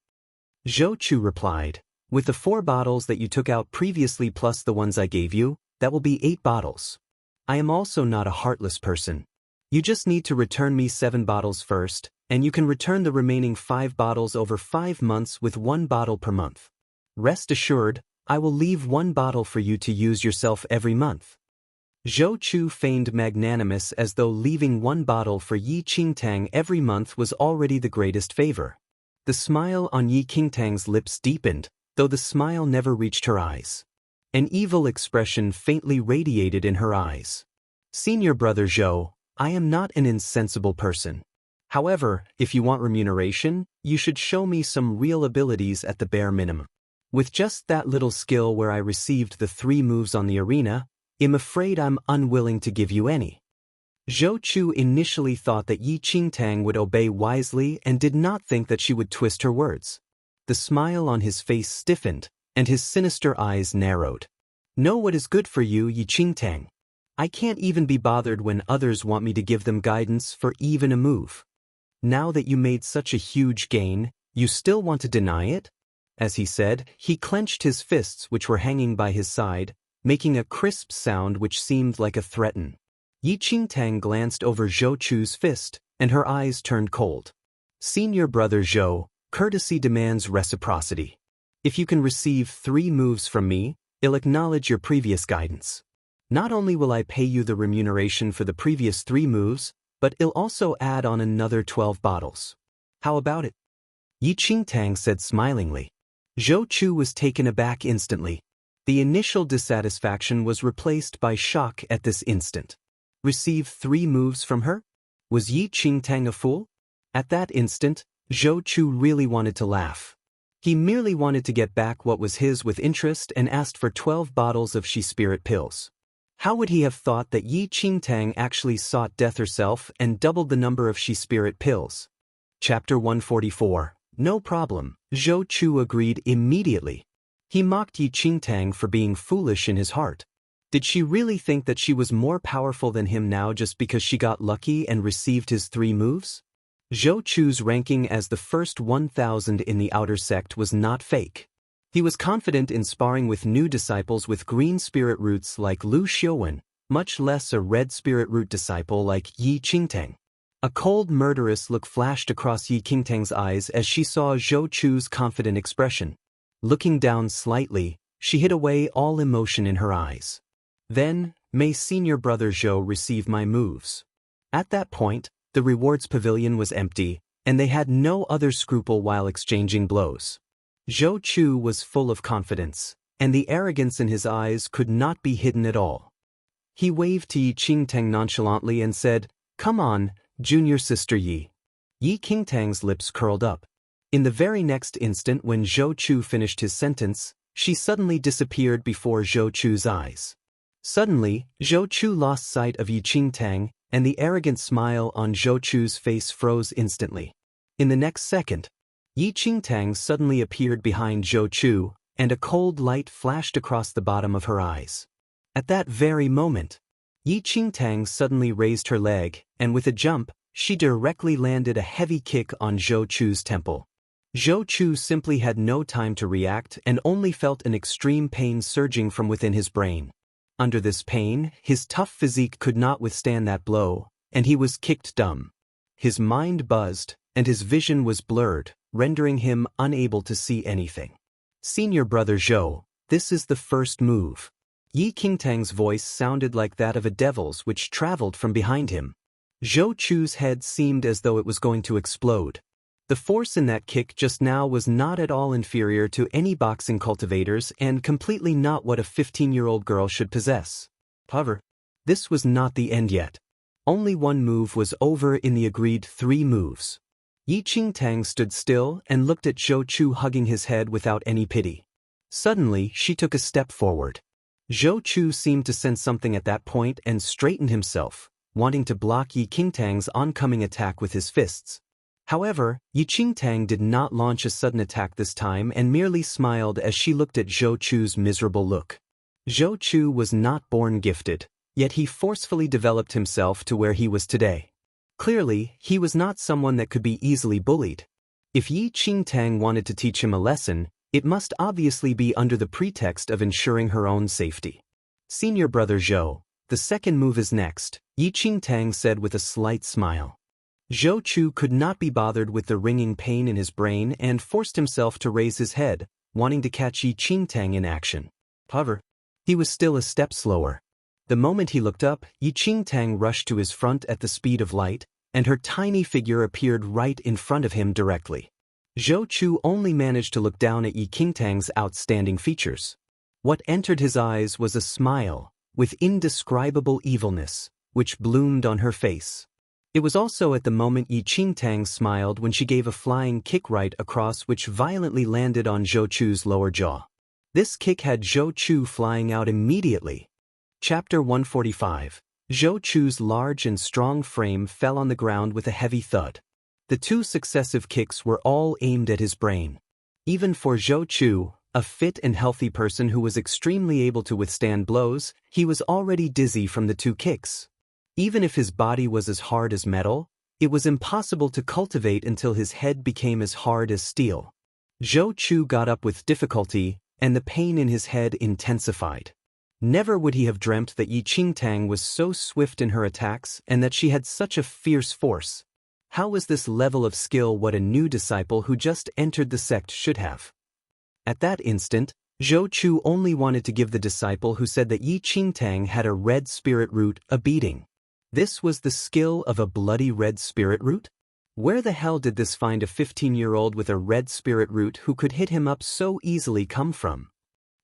Zhou Chu replied, with the 4 bottles that you took out previously plus the ones I gave you, that will be 8 bottles. I am also not a heartless person. You just need to return me 7 bottles first, and you can return the remaining 5 bottles over 5 months with 1 bottle per month. Rest assured, I will leave 1 bottle for you to use yourself every month. Zhou Chu feigned magnanimous as though leaving 1 bottle for Yi Qingtang every month was already the greatest favor. The smile on Yi Qingtang's lips deepened, though the smile never reached her eyes. An evil expression faintly radiated in her eyes. Senior brother Zhou, I am not an insensible person. However, if you want remuneration, you should show me some real abilities at the bare minimum. With just that little skill where I received the 3 moves on the arena, I'm afraid I'm unwilling to give you any. Zhou Chu initially thought that Yi Qingtang would obey wisely and did not think that she would twist her words. The smile on his face stiffened, and his sinister eyes narrowed. Know what is good for you, Yi Qingtang. I can't even be bothered when others want me to give them guidance for even a move. Now that you made such a huge gain, you still want to deny it? As he said, he clenched his fists which were hanging by his side, making a crisp sound which seemed like a threaten. Yi Qingtang glanced over Zhou Chu's fist, and her eyes turned cold. Senior brother Zhou, courtesy demands reciprocity. If you can receive 3 moves from me, I'll acknowledge your previous guidance. Not only will I pay you the remuneration for the previous 3 moves, but I'll also add on another 12 bottles. How about it? Yi Qingtang said smilingly. Zhou Chu was taken aback instantly. The initial dissatisfaction was replaced by shock at this instant. Receive 3 moves from her? Was Yi Qingtang a fool? At that instant, Zhou Chu really wanted to laugh. He merely wanted to get back what was his with interest and asked for 12 bottles of She Spirit pills. How would he have thought that Yi Qingtang actually sought death herself and doubled the number of She Spirit pills? Chapter 144. No problem, Zhou Chu agreed immediately. He mocked Yi Qingtang for being foolish in his heart. Did she really think that she was more powerful than him now just because she got lucky and received his 3 moves? Zhou Chu's ranking as the first 1,000 in the outer sect was not fake. He was confident in sparring with new disciples with green spirit roots like Lu Xiuwen, much less a red spirit root disciple like Yi Qingtang. A cold murderous look flashed across Yi Qingtang's eyes as she saw Zhou Chu's confident expression. Looking down slightly, she hid away all emotion in her eyes. Then, may senior brother Zhou receive my moves. At that point, the rewards pavilion was empty, and they had no other scruple while exchanging blows. Zhou Chu was full of confidence, and the arrogance in his eyes could not be hidden at all. He waved to Yi Qingtang nonchalantly and said, "Come on, junior sister Yi." Yi Qingtang's lips curled up. In the very next instant when Zhou Chu finished his sentence, she suddenly disappeared before Zhou Chu's eyes. Suddenly, Zhou Chu lost sight of Yi Qingtang, and the arrogant smile on Zhou Chu's face froze instantly. In the next second, Yi Qingtang suddenly appeared behind Zhou Chu, and a cold light flashed across the bottom of her eyes. At that very moment, Yi Qingtang suddenly raised her leg, and with a jump, she directly landed a heavy kick on Zhou Chu's temple. Zhou Chu simply had no time to react and only felt an extreme pain surging from within his brain. Under this pain, his tough physique could not withstand that blow, and he was kicked dumb. His mind buzzed, and his vision was blurred, rendering him unable to see anything. Senior brother Zhou, this is the first move. Yi Qingtang's voice sounded like that of a devil's which traveled from behind him. Zhou Chu's head seemed as though it was going to explode. The force in that kick just now was not at all inferior to any boxing cultivators and completely not what a 15-year-old girl should possess. However, this was not the end yet. Only one move was over in the agreed 3 moves. Yi Qingtang stood still and looked at Zhou Chu hugging his head without any pity. Suddenly, she took a step forward. Zhou Chu seemed to sense something at that point and straightened himself, wanting to block Yi Qingtang's oncoming attack with his fists. However, Yi Qingtang did not launch a sudden attack this time and merely smiled as she looked at Zhou Chu's miserable look. Zhou Chu was not born gifted, yet he forcefully developed himself to where he was today. Clearly, he was not someone that could be easily bullied. If Yi Qingtang wanted to teach him a lesson, it must obviously be under the pretext of ensuring her own safety. Senior brother Zhou, the second move is next, Yi Qingtang said with a slight smile. Zhou Chu could not be bothered with the ringing pain in his brain and forced himself to raise his head, wanting to catch Yi Qingtang in action. However, he was still a step slower. The moment he looked up, Yi Qingtang rushed to his front at the speed of light, and her tiny figure appeared right in front of him directly. Zhou Chu only managed to look down at Yi Qingtang's outstanding features. What entered his eyes was a smile, with indescribable evilness, which bloomed on her face. It was also at the moment Yi Qingtang smiled when she gave a flying kick right across which violently landed on Zhou Chu's lower jaw. This kick had Zhou Chu flying out immediately. Chapter 145. Zhou Chu's large and strong frame fell on the ground with a heavy thud. The 2 successive kicks were all aimed at his brain. Even for Zhou Chu, a fit and healthy person who was extremely able to withstand blows, he was already dizzy from the 2 kicks. Even if his body was as hard as metal, it was impossible to cultivate until his head became as hard as steel. Zhou Chu got up with difficulty, and the pain in his head intensified. Never would he have dreamt that Yi Qingtang was so swift in her attacks and that she had such a fierce force. How was this level of skill what a new disciple who just entered the sect should have? At that instant, Zhou Chu only wanted to give the disciple who said that Yi Qingtang had a red spirit root a beating. This was the skill of a bloody red spirit root? Where the hell did this find a 15-year-old with a red spirit root who could hit him up so easily come from?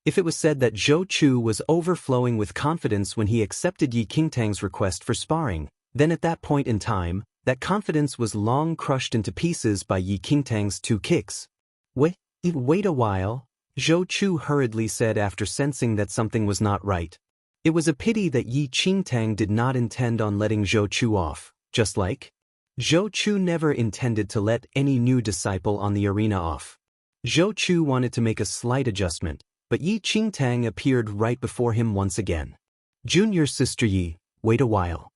If it was said that Zhou Chu was overflowing with confidence when he accepted Yi Qingtang's request for sparring, then at that point in time, that confidence was long crushed into pieces by Yi Qingtang's 2 kicks. Wait a while, Zhou Chu hurriedly said after sensing that something was not right. It was a pity that Yi Qingtang did not intend on letting Zhou Chu off, just like Zhou Chu never intended to let any new disciple on the arena off. Zhou Chu wanted to make a slight adjustment, but Yi Qingtang appeared right before him once again. Junior sister Yi, wait a while.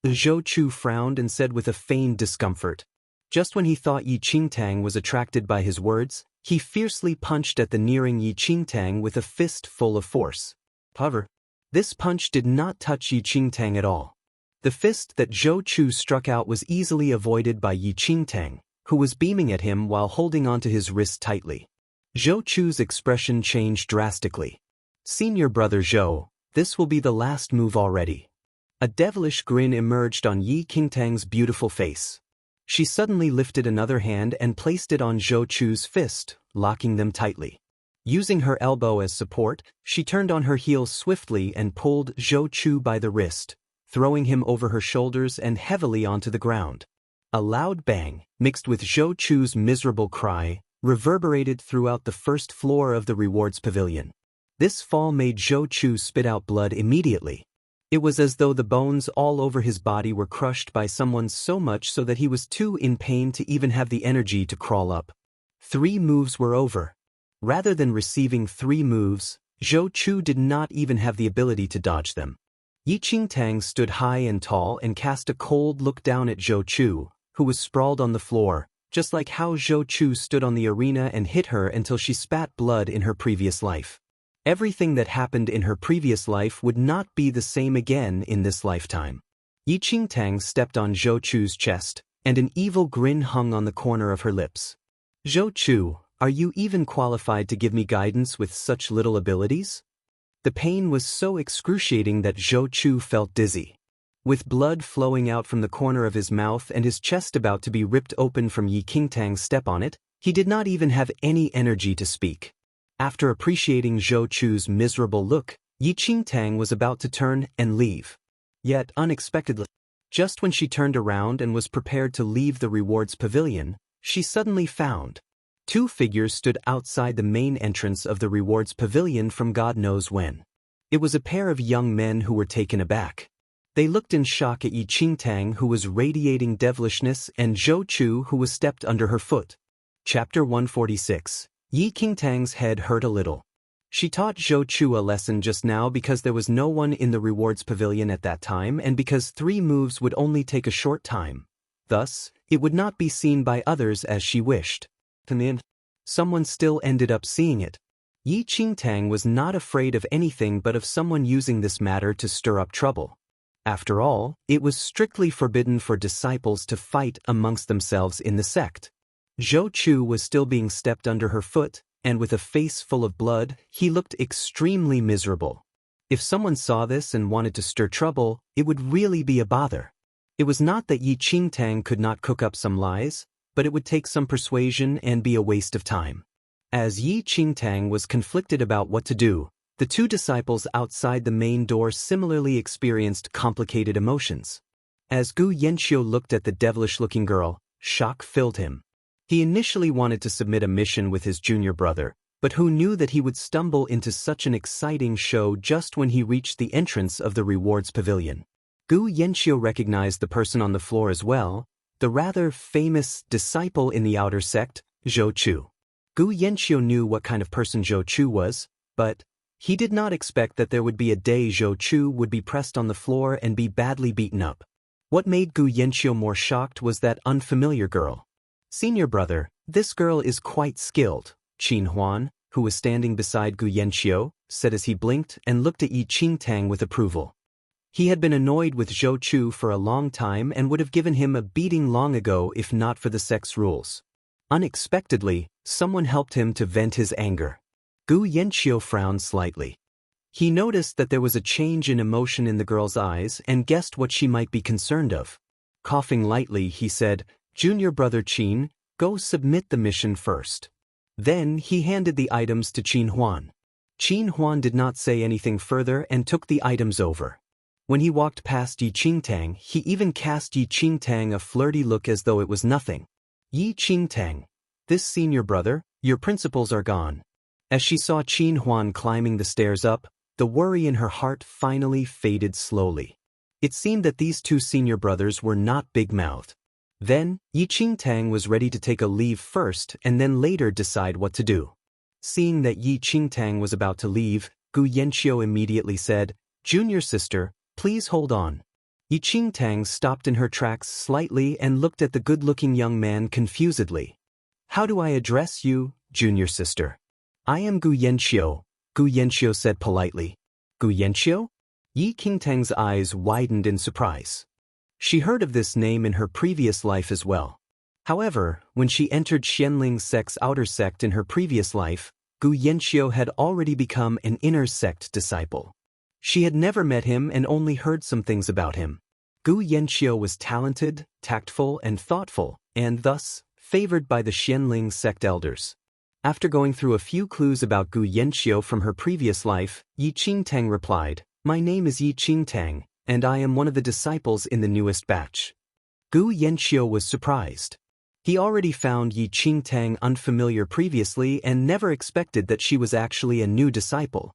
Zhou Chu frowned and said with a feigned discomfort. Just when he thought Yi Qingtang was attracted by his words, he fiercely punched at the nearing Yi Qingtang with a fist full of force. However, this punch did not touch Yi Qingtang at all. The fist that Zhou Chu struck out was easily avoided by Yi Qingtang, who was beaming at him while holding onto his wrist tightly. Zhou Chu's expression changed drastically. Senior brother Zhou, this will be the last move already. A devilish grin emerged on Yi Qingtang's beautiful face. She suddenly lifted another hand and placed it on Zhou Chu's fist, locking them tightly. Using her elbow as support, she turned on her heel swiftly and pulled Zhou Chu by the wrist, throwing him over her shoulders and heavily onto the ground. A loud bang, mixed with Zhou Chu's miserable cry, reverberated throughout the first floor of the rewards pavilion. This fall made Zhou Chu spit out blood immediately. It was as though the bones all over his body were crushed by someone so much so that he was too in pain to even have the energy to crawl up. 3 moves were over. Rather than receiving 3 moves, Zhou Chu did not even have the ability to dodge them. Yi Qingtang stood high and tall and cast a cold look down at Zhou Chu, who was sprawled on the floor, just like how Zhou Chu stood on the arena and hit her until she spat blood in her previous life. Everything that happened in her previous life would not be the same again in this lifetime. Yi Qingtang stepped on Zhou Chu's chest, and an evil grin hung on the corner of her lips. Zhou Chu, are you even qualified to give me guidance with such little abilities? The pain was so excruciating that Zhou Chu felt dizzy. With blood flowing out from the corner of his mouth and his chest about to be ripped open from Yi Qingtang's step on it, he did not even have any energy to speak. After appreciating Zhou Chu's miserable look, Yi Qingtang was about to turn and leave. Yet, unexpectedly, just when she turned around and was prepared to leave the rewards pavilion, she suddenly found two figures stood outside the main entrance of the rewards pavilion from God knows when. It was a pair of young men who were taken aback. They looked in shock at Yi Qingtang, who was radiating devilishness, and Zhou Chu, who was stepped under her foot. Chapter 146. Yi Qingtang's head hurt a little. She taught Zhou Chu a lesson just now because there was no one in the rewards pavilion at that time and because 3 moves would only take a short time. Thus, it would not be seen by others as she wished. Then, someone still ended up seeing it. Yi Qingtang was not afraid of anything but of someone using this matter to stir up trouble. After all, it was strictly forbidden for disciples to fight amongst themselves in the sect. Zhou Chu was still being stepped under her foot, and with a face full of blood, he looked extremely miserable. If someone saw this and wanted to stir trouble, it would really be a bother. It was not that Yi Qingtang could not cook up some lies, but it would take some persuasion and be a waste of time. As Yi Qingtang was conflicted about what to do, the 2 disciples outside the main door similarly experienced complicated emotions. As Gu Yanxiu looked at the devilish-looking girl, shock filled him. He initially wanted to submit a mission with his junior brother, but who knew that he would stumble into such an exciting show just when he reached the entrance of the rewards pavilion. Gu Yanxiu recognized the person on the floor as well, the rather famous disciple in the outer sect, Zhou Chu. Gu Yanxiu knew what kind of person Zhou Chu was, but he did not expect that there would be a day Zhou Chu would be pressed on the floor and be badly beaten up. What made Gu Yanxiu more shocked was that unfamiliar girl. "Senior brother, this girl is quite skilled," Qin Huan, who was standing beside Gu Yanxiu, said as he blinked and looked at Yi Qingtang with approval. He had been annoyed with Zhou Chu for a long time and would have given him a beating long ago if not for the sect's rules. Unexpectedly, someone helped him to vent his anger. Gu Yanxiu frowned slightly. He noticed that there was a change in emotion in the girl's eyes and guessed what she might be concerned of. Coughing lightly, he said, "Junior brother Qin, go submit the mission first." Then he handed the items to Qin Huan. Qin Huan did not say anything further and took the items over. When he walked past Yi Qingtang, he even cast Yi Qingtang a flirty look as though it was nothing. "Yi Qingtang, this senior brother, your principles are gone." As she saw Qin Huan climbing the stairs up, the worry in her heart finally faded slowly. It seemed that these 2 senior brothers were not big-mouthed. Then, Yi Qingtang was ready to take a leave first and then later decide what to do. Seeing that Yi Qingtang was about to leave, Gu Yanxiu immediately said, "Junior sister, please hold on." Yi Qingtang stopped in her tracks slightly and looked at the good-looking young man confusedly. "How do I address you, junior sister?" "I am Gu Yanxiu," Gu Yanxiu said politely. "Gu Yanxiu?" Yi Qingtang's eyes widened in surprise. She heard of this name in her previous life as well. However, when she entered Xianling sect's outer sect in her previous life, Gu Yanxiu had already become an inner sect disciple. She had never met him and only heard some things about him. Gu Yanxiu was talented, tactful, and thoughtful, and thus favored by the Xianling sect elders. After going through a few clues about Gu Yanxiu from her previous life, Yi Qingtang replied, "My name is Yi Qingtang, and I am one of the disciples in the newest batch." Gu Yanxiu was surprised. He already found Yi Qingtang unfamiliar previously and never expected that she was actually a new disciple.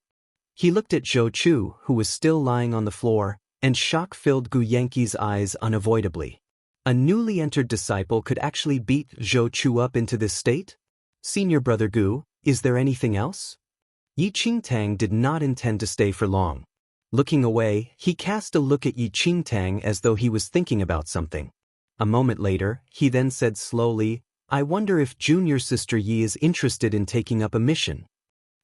He looked at Zhou Chu, who was still lying on the floor, and shock filled Gu Yanqi's eyes unavoidably. A newly entered disciple could actually beat Zhou Chu up into this state? "Senior brother Gu, is there anything else?" Yi Qingtang did not intend to stay for long. Looking away, he cast a look at Yi Qingtang as though he was thinking about something. A moment later, he then said slowly, "I wonder if junior sister Yi is interested in taking up a mission."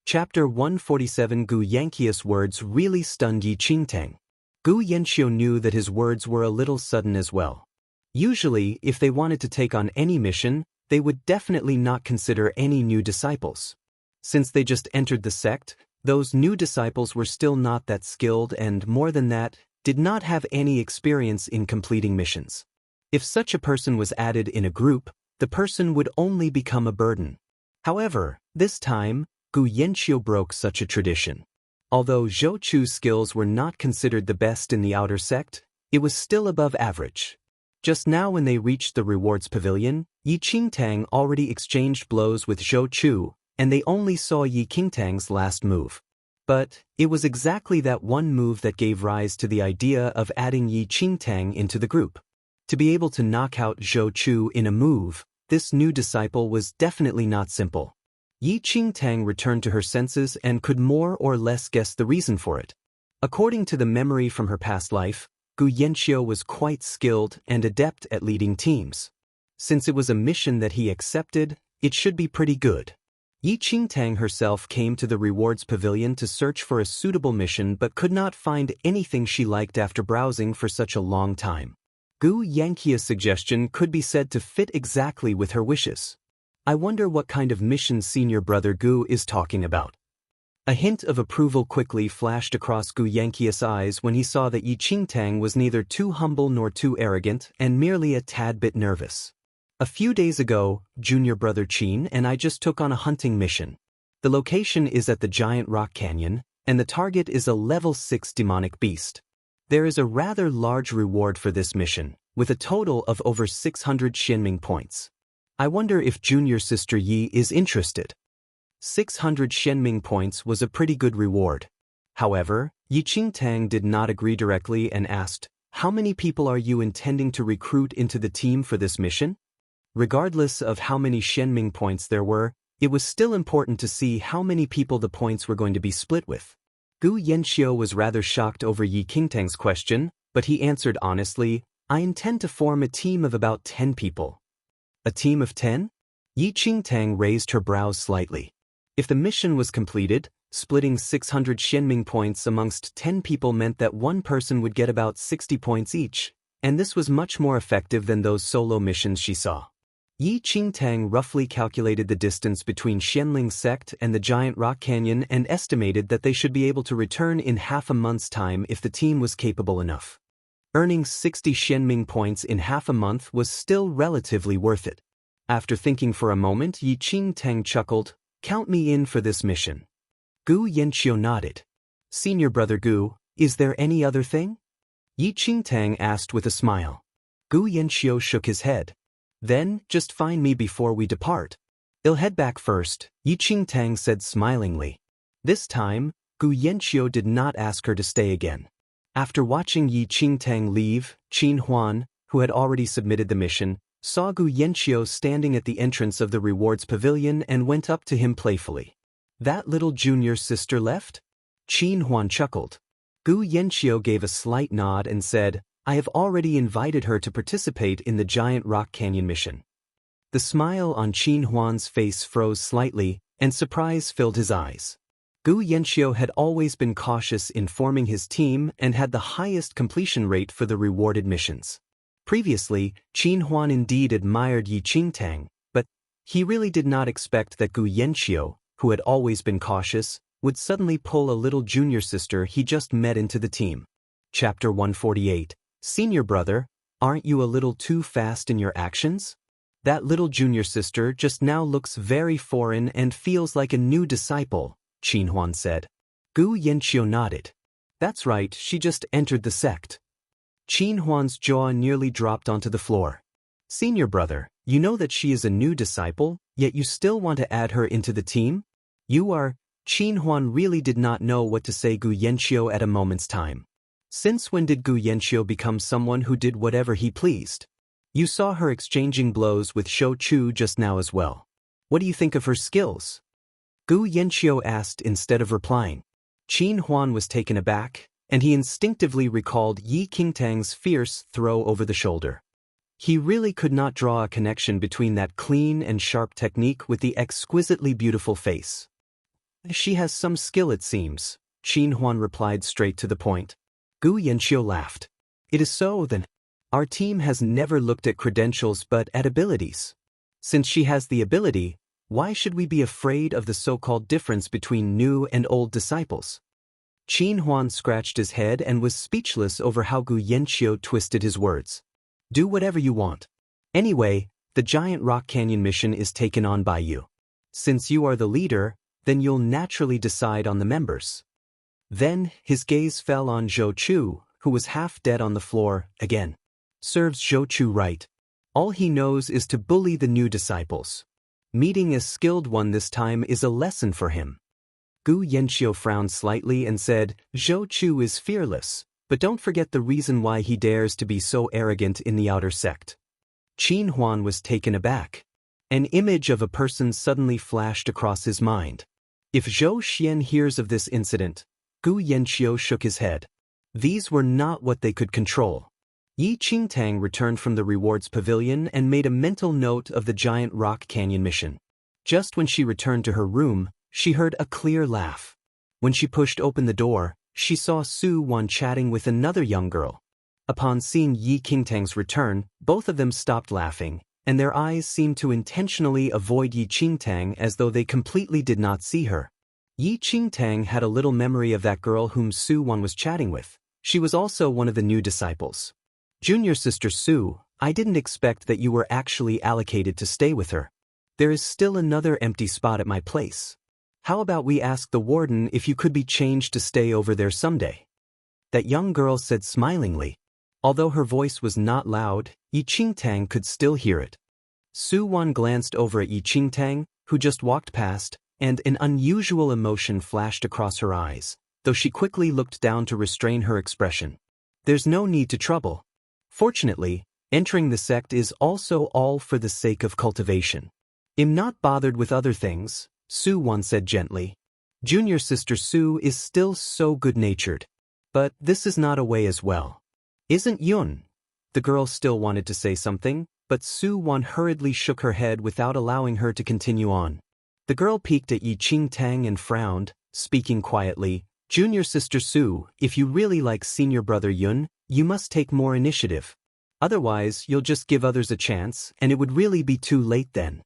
Chapter 147. Gu Yanqi's words really stunned Yi Qingtang. Gu Yanxiu knew that his words were a little sudden as well. Usually, if they wanted to take on any mission, they would definitely not consider any new disciples. Since they just entered the sect, those new disciples were still not that skilled and more than that, did not have any experience in completing missions. If such a person was added in a group, the person would only become a burden. However, this time, Gu Yanqiu broke such a tradition. Although Zhou Chu's skills were not considered the best in the outer sect, it was still above average. Just now when they reached the rewards pavilion, Yi Qingtang already exchanged blows with Zhou Chu, and they only saw Yi Qingtang's last move. But it was exactly that one move that gave rise to the idea of adding Yi Qingtang into the group. To be able to knock out Zhou Chu in a move, this new disciple was definitely not simple. Yi Qingtang returned to her senses and could more or less guess the reason for it. According to the memory from her past life, Gu Yanqiu was quite skilled and adept at leading teams. Since it was a mission that he accepted, it should be pretty good. Yi Qingtang herself came to the rewards pavilion to search for a suitable mission but could not find anything she liked after browsing for such a long time. Gu Yanqiu's suggestion could be said to fit exactly with her wishes. I wonder what kind of mission senior brother Gu is talking about. A hint of approval quickly flashed across Gu Yanqiu's eyes when he saw that Yi Qingtang was neither too humble nor too arrogant and merely a tad bit nervous. A few days ago, junior brother Qin and I just took on a hunting mission. The location is at the giant rock canyon, and the target is a level 6 demonic beast. There is a rather large reward for this mission, with a total of over 600 Xianming points. I wonder if junior sister Yi is interested. 600 Xianming points was a pretty good reward. However, Yi Qingtang did not agree directly and asked, "How many people are you intending to recruit into the team for this mission?" Regardless of how many Xianming points there were, it was still important to see how many people the points were going to be split with. Gu Yanqiu was rather shocked over Yi Qingtang's question, but he answered honestly, "I intend to form a team of about 10 people." A team of 10? Yi Qingtang raised her brows slightly. If the mission was completed, splitting 600 Xianming points amongst 10 people meant that one person would get about 60 points each, and this was much more effective than those solo missions she saw. Yi Qingtang roughly calculated the distance between Xianling sect and the giant rock canyon and estimated that they should be able to return in half a month's time if the team was capable enough. Earning 60 Xianming points in half a month was still relatively worth it. After thinking for a moment, Yi Qingtang chuckled, "Count me in for this mission." Gu Yanqiu nodded. "Senior brother Gu, is there any other thing?" Yi Qingtang asked with a smile. Gu Yanqiu shook his head. "Then, just find me before we depart." "I'll head back first," Yi Qingtang said smilingly. This time, Gu Yanqiu did not ask her to stay again. After watching Yi Qingtang leave, Qin Huan, who had already submitted the mission, saw Gu Yanqiu standing at the entrance of the rewards pavilion and went up to him playfully. "That little junior sister left?" Qin Huan chuckled. Gu Yanqiu gave a slight nod and said, "I have already invited her to participate in the giant rock canyon mission." The smile on Qin Huan's face froze slightly, and surprise filled his eyes. Gu Yanqiu had always been cautious in forming his team and had the highest completion rate for the rewarded missions. Previously, Qin Huan indeed admired Yi Qingtang, but he really did not expect that Gu Yanqiu, who had always been cautious, would suddenly pull a little junior sister he just met into the team. Chapter 148. Senior brother, aren't you a little too fast in your actions? That little junior sister just now looks very foreign and feels like a new disciple, Qin Huan said. Gu Yanqiu nodded. That's right, she just entered the sect. Qin Huan's jaw nearly dropped onto the floor. Senior brother, you know that she is a new disciple, yet you still want to add her into the team? You are... Qin Huan really did not know what to say Gu Yanqiu at a moment's time. Since when did Gu Yanqiu become someone who did whatever he pleased? You saw her exchanging blows with Zhou Chu just now as well. What do you think of her skills? Gu Yanqiu asked instead of replying. Qin Huan was taken aback, and he instinctively recalled Yi Qingtang's fierce throw over the shoulder. He really could not draw a connection between that clean and sharp technique with the exquisitely beautiful face. She has some skill, it seems, Qin Huan replied straight to the point. Gu Yanqiu laughed. It is so, then. Our team has never looked at credentials but at abilities. Since she has the ability, why should we be afraid of the so-called difference between new and old disciples? Qin Huan scratched his head and was speechless over how Gu Yanqiu twisted his words. Do whatever you want. Anyway, the giant rock canyon mission is taken on by you. Since you are the leader, then you'll naturally decide on the members. Then, his gaze fell on Zhou Chu, who was half dead on the floor, again. Serves Zhou Chu right. All he knows is to bully the new disciples. Meeting a skilled one this time is a lesson for him. Gu Yanqiu frowned slightly and said, Zhou Chu is fearless, but don't forget the reason why he dares to be so arrogant in the outer sect. Qin Huan was taken aback. An image of a person suddenly flashed across his mind. If Zhou Xian hears of this incident, Gu Yanqiu shook his head. These were not what they could control. Yi Qingtang returned from the rewards pavilion and made a mental note of the giant rock canyon mission. Just when she returned to her room, she heard a clear laugh. When she pushed open the door, she saw Su Wan chatting with another young girl. Upon seeing Yi Qingtang's return, both of them stopped laughing, and their eyes seemed to intentionally avoid Yi Qingtang as though they completely did not see her. Yi Qingtang had a little memory of that girl whom Su Wan was chatting with. She was also one of the new disciples. Junior sister Su, I didn't expect that you were actually allocated to stay with her. There is still another empty spot at my place. How about we ask the warden if you could be changed to stay over there someday? That young girl said smilingly. Although her voice was not loud, Yi Qingtang could still hear it. Su Wan glanced over at Yi Qingtang, who just walked past, and an unusual emotion flashed across her eyes, though she quickly looked down to restrain her expression. There's no need to trouble. Fortunately, entering the sect is also all for the sake of cultivation. I'm not bothered with other things, Su Wan said gently. Junior sister Su is still so good-natured. But this is not a way as well. Isn't Yun? The girl still wanted to say something, but Su Wan hurriedly shook her head without allowing her to continue on. The girl peeked at Yi Qingtang and frowned, speaking quietly. Junior sister Su, if you really like senior brother Yun, you must take more initiative. Otherwise, you'll just give others a chance, and it would really be too late then.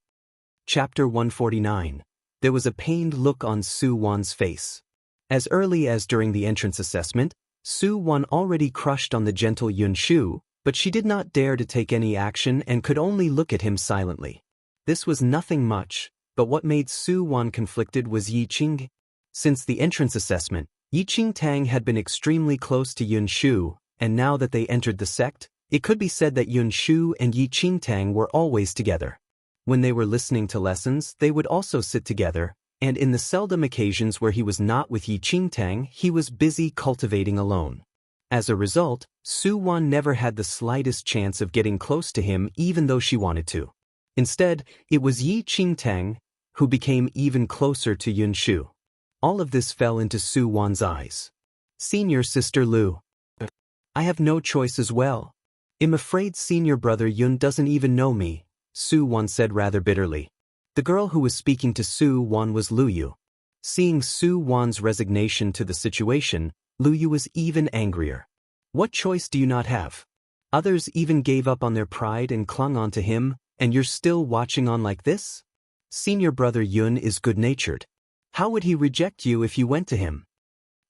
Chapter 149. There was a pained look on Su Wan's face. As early as during the entrance assessment, Su Wan already crushed on the gentle Yun Shu, but she did not dare to take any action and could only look at him silently. This was nothing much, but what made Su Wan conflicted was Yi Qing. Since the entrance assessment, Yi Qingtang had been extremely close to Yun Shu, and now that they entered the sect, it could be said that Yun Shu and Yi Qingtang were always together. When they were listening to lessons, they would also sit together, and in the seldom occasions where he was not with Yi Qingtang, he was busy cultivating alone. As a result, Su Wan never had the slightest chance of getting close to him even though she wanted to. Instead, it was Yi Qingtang who became even closer to Yun Shu. All of this fell into Su Wan's eyes. Senior sister Lu. I have no choice as well. I'm afraid senior brother Yun doesn't even know me, Su Wan said rather bitterly. The girl who was speaking to Su Wan was Lu Yu. Seeing Su Wan's resignation to the situation, Lu Yu was even angrier. What choice do you not have? Others even gave up on their pride and clung on to him, and you're still watching on like this? Senior brother Yun is good-natured. How would he reject you if you went to him?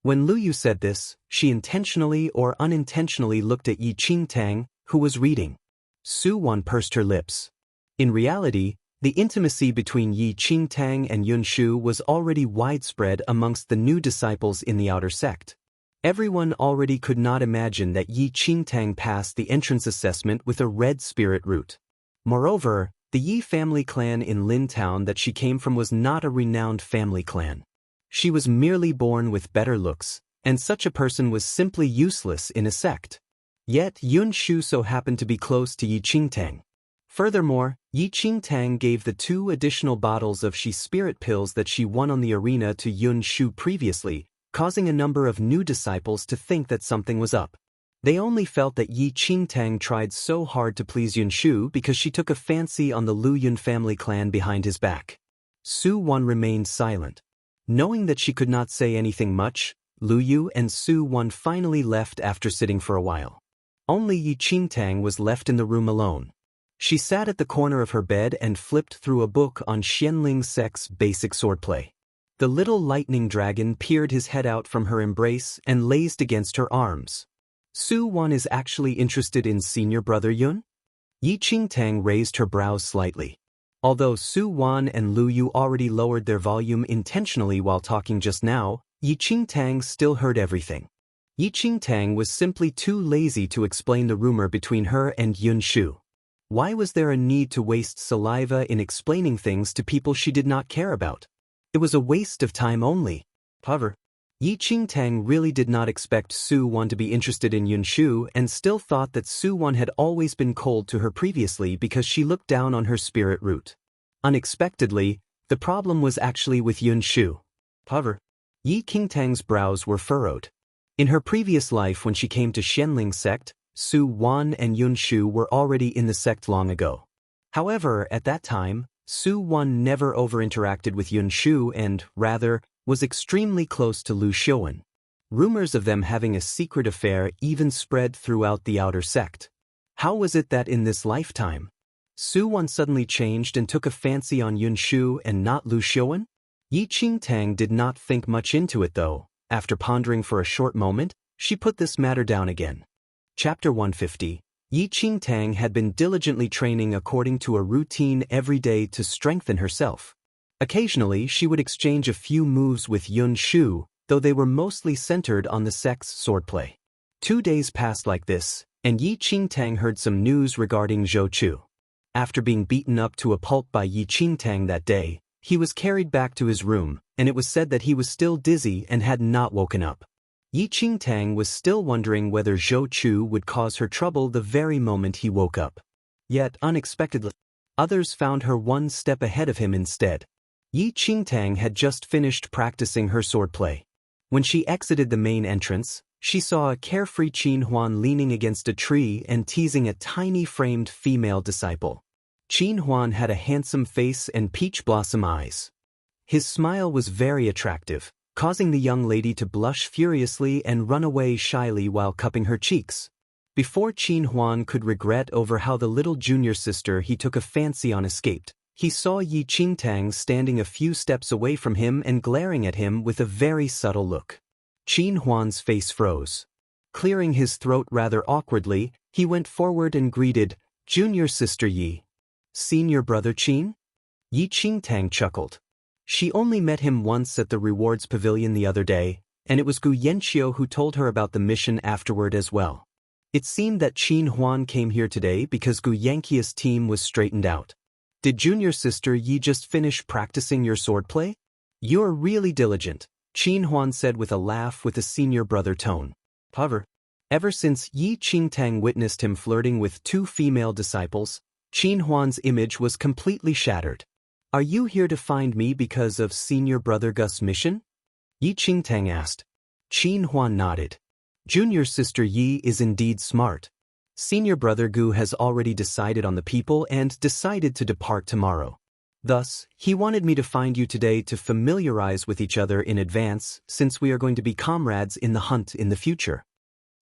When Lu Yu said this, she intentionally or unintentionally looked at Yi Qingtang, who was reading. Su Wan pursed her lips. In reality, the intimacy between Yi Qingtang and Yun Shu was already widespread amongst the new disciples in the outer sect. Everyone already could not imagine that Yi Qingtang passed the entrance assessment with a red spirit root. Moreover, the Yi family clan in Lin Town that she came from was not a renowned family clan. She was merely born with better looks, and such a person was simply useless in a sect. Yet Yun Shu so happened to be close to Yi Qingtang. Furthermore, Yi Qingtang gave the 2 additional bottles of Shi spirit pills that she won on the arena to Yun Shu previously, causing a number of new disciples to think that something was up. They only felt that Yi Qingtang tried so hard to please Yun Shu because she took a fancy on the Lu Yun family clan behind his back. Su Wan remained silent. Knowing that she could not say anything much, Lu Yu and Su Wan finally left after sitting for a while. Only Yi Qingtang was left in the room alone. She sat at the corner of her bed and flipped through a book on Xianling Sect's basic swordplay. The little lightning dragon peered his head out from her embrace and lazed against her arms. Su Wan is actually interested in senior brother Yun? Yi Qingtang raised her brows slightly. Although Su Wan and Lu Yu already lowered their volume intentionally while talking just now, Yi Qingtang still heard everything. Yi Qingtang was simply too lazy to explain the rumor between her and Yun Shu. Why was there a need to waste saliva in explaining things to people she did not care about? It was a waste of time only. However, Yi Qingtang really did not expect Su Wan to be interested in Yun Shu and still thought that Su Wan had always been cold to her previously because she looked down on her spirit root. Unexpectedly, the problem was actually with Yun Shu. However, Yi Qingtang's brows were furrowed. In her previous life when she came to Xianling sect, Su Wan and Yun Shu were already in the sect long ago. However, at that time, Su Wan never over-interacted with Yun Shu and, rather, was extremely close to Lu Xiuan. Rumors of them having a secret affair even spread throughout the outer sect. How was it that in this lifetime, Su Wan suddenly changed and took a fancy on Yun Shu and not Lu Xiuan? Yi Qingtang did not think much into it though. After pondering for a short moment, she put this matter down again. Chapter 150. Yi Qingtang had been diligently training according to a routine every day to strengthen herself. Occasionally, she would exchange a few moves with Yun Shu, though they were mostly centered on the sect's swordplay. 2 days passed like this, and Yi Qingtang heard some news regarding Zhou Chu. After being beaten up to a pulp by Yi Qingtang that day, he was carried back to his room, and it was said that he was still dizzy and had not woken up. Yi Qingtang was still wondering whether Zhou Chu would cause her trouble the very moment he woke up. Yet, unexpectedly, others found her one step ahead of him instead. Yi Qingtang had just finished practicing her swordplay. When she exited the main entrance, she saw a carefree Qin Huan leaning against a tree and teasing a tiny framed female disciple. Qin Huan had a handsome face and peach blossom eyes. His smile was very attractive, causing the young lady to blush furiously and run away shyly while cupping her cheeks. Before Qin Huan could regret over how the little junior sister he took a fancy on escaped, he saw Yi Qingtang standing a few steps away from him and glaring at him with a very subtle look. Qin Huan's face froze. Clearing his throat rather awkwardly, he went forward and greeted, "Junior sister Yi." "Senior brother Qin?" Yi Qingtang chuckled. She only met him once at the rewards pavilion the other day, and it was Gu Yanqiu who told her about the mission afterward as well. It seemed that Qin Huan came here today because Gu Yanqiu's team was straightened out. "Did junior sister Yi just finish practicing your swordplay? You're really diligent," Qin Huan said with a laugh with a senior brother tone. However, ever since Yi Qingtang witnessed him flirting with 2 female disciples, Qin Huan's image was completely shattered. "Are you here to find me because of senior brother Gus' mission?" Yi Qingtang asked. Qin Huan nodded. "Junior sister Yi is indeed smart. Senior brother Gu has already decided on the people and decided to depart tomorrow. Thus, he wanted me to find you today to familiarize with each other in advance, since we are going to be comrades in the hunt in the future."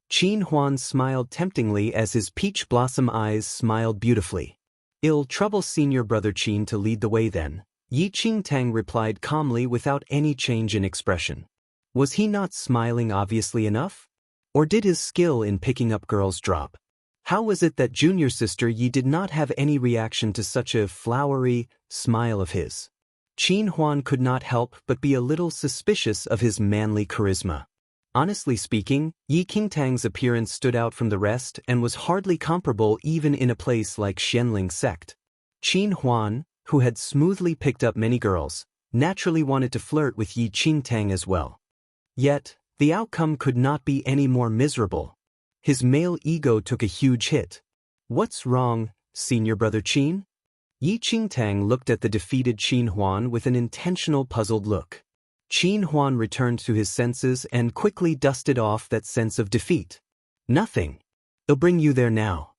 Qin Huan smiled temptingly as his peach blossom eyes smiled beautifully. "I'll trouble senior brother Qin to lead the way then," Yi Qingtang replied calmly without any change in expression. Was he not smiling obviously enough? Or did his skill in picking up girls drop? How was it that junior sister Yi did not have any reaction to such a flowery smile of his? Qin Huan could not help but be a little suspicious of his manly charisma. Honestly speaking, Yi Qingtang's appearance stood out from the rest and was hardly comparable even in a place like Xianling sect. Qin Huan, who had smoothly picked up many girls, naturally wanted to flirt with Yi Qingtang as well. Yet, the outcome could not be any more miserable. His male ego took a huge hit. "What's wrong, senior brother Qin?" Yi Qingtang looked at the defeated Qin Huan with an intentional puzzled look. Qin Huan returned to his senses and quickly dusted off that sense of defeat. "Nothing. I'll bring you there now."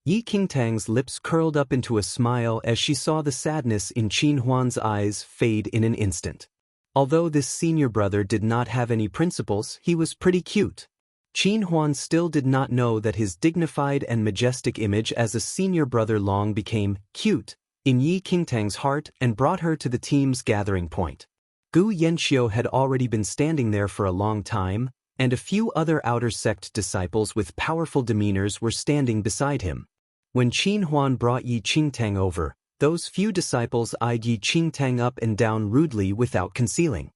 Yi Qingtang's lips curled up into a smile as she saw the sadness in Qin Huan's eyes fade in an instant. Although this senior brother did not have any principles, he was pretty cute. Qin Huan still did not know that his dignified and majestic image as a senior brother long became cute in Yi Qingtang's heart and brought her to the team's gathering point. Gu Yanxiu had already been standing there for a long time, and a few other outer sect disciples with powerful demeanors were standing beside him. When Qin Huan brought Yi Qingtang over, those few disciples eyed Yi Qingtang up and down rudely without concealing.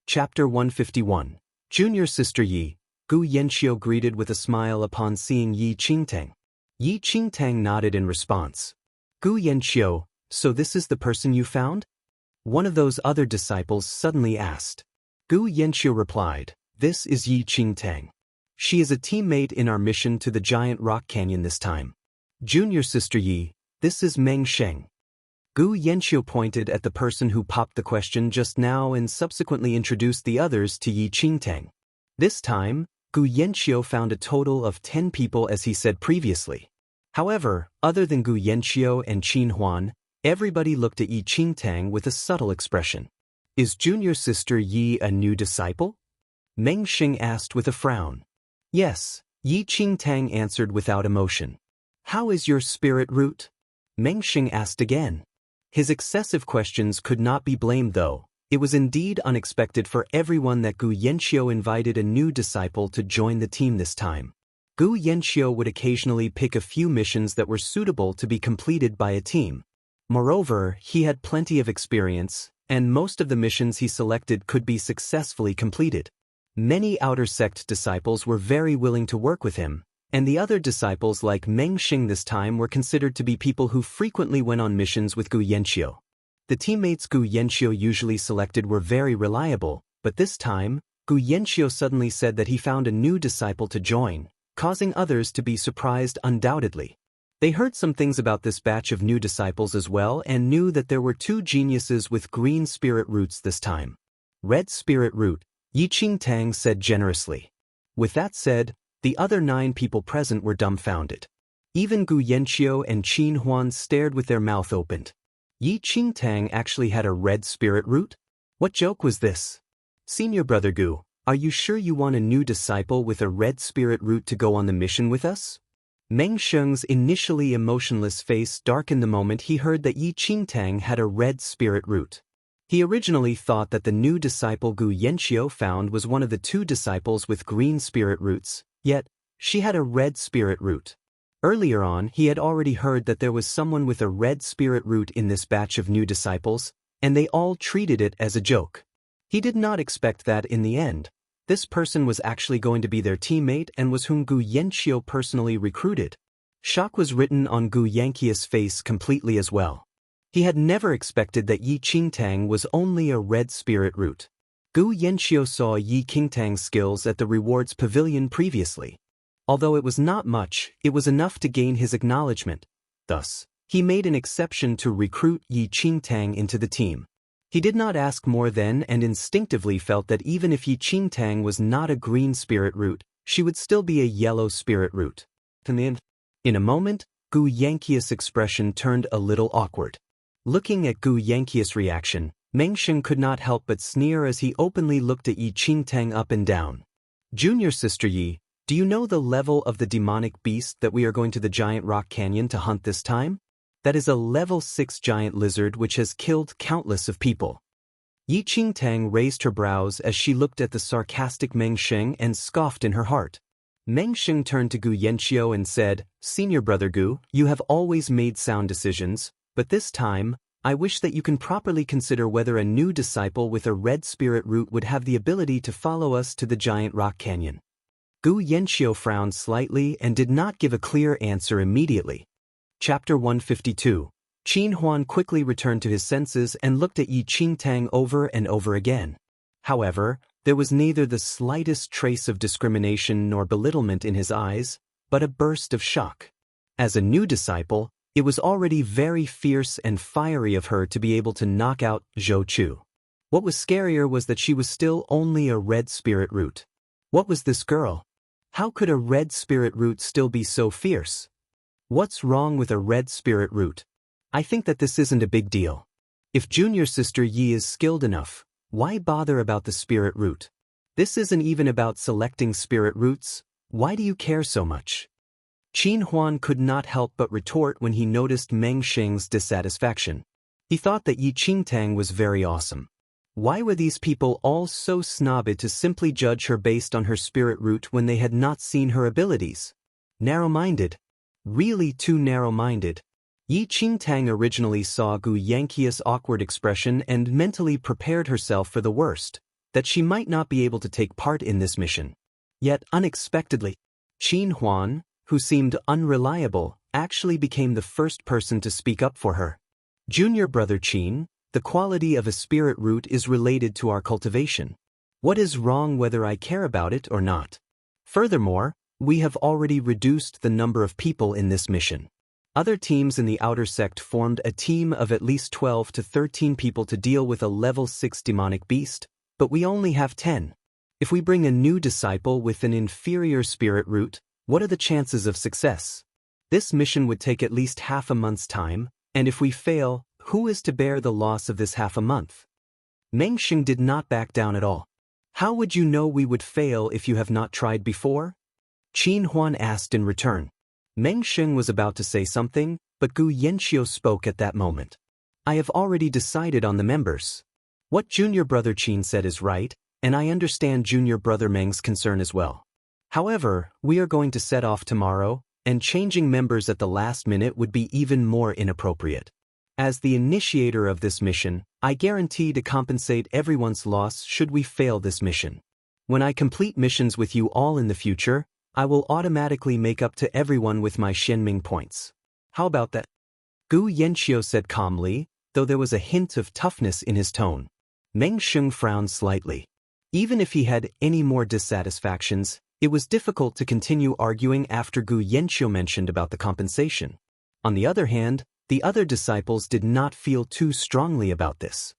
Chapter 151. Junior Sister Yi, Gu Yanxiu greeted with a smile upon seeing Yi Qingtang. Yi Qingtang nodded in response. Gu Yanxiu, so this is the person you found? One of those other disciples suddenly asked. Gu Yanxiu replied, this is Yi Qingtang. She is a teammate in our mission to the giant rock canyon this time. Junior Sister Yi, this is Meng Sheng. Gu Yanxiu pointed at the person who popped the question just now and subsequently introduced the others to Yi Qingtang. This time, Gu Yanxiu found a total of 10 people as he said previously. However, other than Gu Yanxiu and Qin Huan, everybody looked at Yi Qingtang with a subtle expression. Is Junior Sister Yi a new disciple? Meng Sheng asked with a frown. Yes, Yi Qingtang answered without emotion. How is your spirit root? Meng Sheng asked again. His excessive questions could not be blamed though. It was indeed unexpected for everyone that Gu Yanxiu invited a new disciple to join the team this time. Gu Yanxiu would occasionally pick a few missions that were suitable to be completed by a team. Moreover, he had plenty of experience, and most of the missions he selected could be successfully completed. Many outer sect disciples were very willing to work with him, and the other disciples like Meng Sheng this time were considered to be people who frequently went on missions with Gu Yanxiu. The teammates Gu Yanxiu usually selected were very reliable, but this time, Gu Yanxiu suddenly said that he found a new disciple to join, causing others to be surprised undoubtedly. They heard some things about this batch of new disciples as well and knew that there were 2 geniuses with green spirit roots this time. Red spirit root, Yi Qingtang said generously. With that said, the other 9 people present were dumbfounded. Even Gu Yanxiu and Qin Huan stared with their mouth opened. Yi Qingtang actually had a red spirit root? What joke was this? Senior Brother Gu, are you sure you want a new disciple with a red spirit root to go on the mission with us? Meng Sheng's initially emotionless face darkened the moment he heard that Yi Qingtang had a red spirit root. He originally thought that the new disciple Gu Yanxiu found was one of the 2 disciples with green spirit roots, yet, she had a red spirit root. Earlier on, he had already heard that there was someone with a red spirit root in this batch of new disciples, and they all treated it as a joke. He did not expect that in the end, this person was actually going to be their teammate and was whom Gu Yanxiu personally recruited. Shock was written on Gu Yanxiu's face completely as well. He had never expected that Yi Qingtang was only a red spirit root. Gu Yanxiu saw Yi Qingtang's skills at the rewards pavilion previously. Although it was not much, it was enough to gain his acknowledgement. Thus, he made an exception to recruit Yi Qingtang into the team. He did not ask more then and instinctively felt that even if Yi Qingtang was not a green spirit root, she would still be a yellow spirit root. In a moment, Gu Yanxiu's expression turned a little awkward. Looking at Gu Yanxiu's reaction, Meng Sheng could not help but sneer as he openly looked at Yi Qingtang up and down. Junior Sister Yi, do you know the level of the demonic beast that we are going to the giant rock canyon to hunt this time? That is a level 6 giant lizard which has killed countless of people. Yi Qingtang raised her brows as she looked at the sarcastic Meng Sheng and scoffed in her heart. Meng Sheng turned to Gu Yanxiu and said, Senior Brother Gu, you have always made sound decisions, but this time, I wish that you can properly consider whether a new disciple with a red spirit root would have the ability to follow us to the giant rock canyon. Gu Yanxiu frowned slightly and did not give a clear answer immediately. Chapter 152. Qin Huan quickly returned to his senses and looked at Yi Qingtang over and over again. However, there was neither the slightest trace of discrimination nor belittlement in his eyes, but a burst of shock. As a new disciple, it was already very fierce and fiery of her to be able to knock out Zhou Chu. What was scarier was that she was still only a red spirit root. What was this girl? How could a red spirit root still be so fierce? What's wrong with a red spirit root? I think that this isn't a big deal. If Junior Sister Yi is skilled enough, why bother about the spirit root? This isn't even about selecting spirit roots. Why do you care so much? Qin Huan could not help but retort when he noticed Meng Sheng's dissatisfaction. He thought that Yi Qingtang was very awesome. Why were these people all so snobby to simply judge her based on her spirit root when they had not seen her abilities? Narrow-minded. Really too narrow-minded. Yi Qingtang originally saw Gu Yanqia's awkward expression and mentally prepared herself for the worst, that she might not be able to take part in this mission. Yet, unexpectedly, Qin Huan, who seemed unreliable, actually became the first person to speak up for her. Junior brother Qin, the quality of a spirit root is related to our cultivation. What is wrong whether I care about it or not? Furthermore, we have already reduced the number of people in this mission. Other teams in the outer sect formed a team of at least 12 to 13 people to deal with a level 6 demonic beast, but we only have 10. If we bring a new disciple with an inferior spirit root, what are the chances of success? This mission would take at least half a month's time, and if we fail, who is to bear the loss of this half a month? Meng Xing did not back down at all. How would you know we would fail if you have not tried before? Qin Huan asked in return. Meng Xing was about to say something, but Gu Yanqiu spoke at that moment. I have already decided on the members. What junior brother Qin said is right, and I understand junior brother Meng's concern as well. However, we are going to set off tomorrow, and changing members at the last minute would be even more inappropriate. As the initiator of this mission, I guarantee to compensate everyone's loss should we fail this mission. When I complete missions with you all in the future, I will automatically make up to everyone with my Xianming points. How about that? Gu Yanqiu said calmly, though there was a hint of toughness in his tone. Meng Xing frowned slightly. Even if he had any more dissatisfactions, it was difficult to continue arguing after Gu Yanqiu mentioned about the compensation. On the other hand, the other disciples did not feel too strongly about this.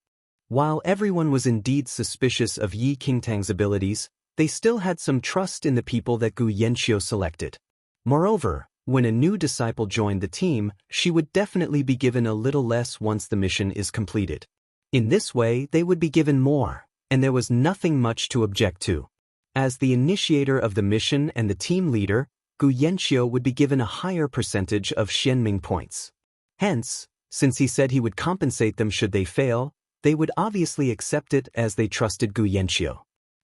While everyone was indeed suspicious of Yi Qingtang's abilities, they still had some trust in the people that Gu Yanqiu selected. Moreover, when a new disciple joined the team, she would definitely be given a little less once the mission is completed. In this way, they would be given more, and there was nothing much to object to. As the initiator of the mission and the team leader, Gu Yanqiu would be given a higher percentage of Xianming points. Hence, since he said he would compensate them should they fail, they would obviously accept it as they trusted Gu Yanqiu.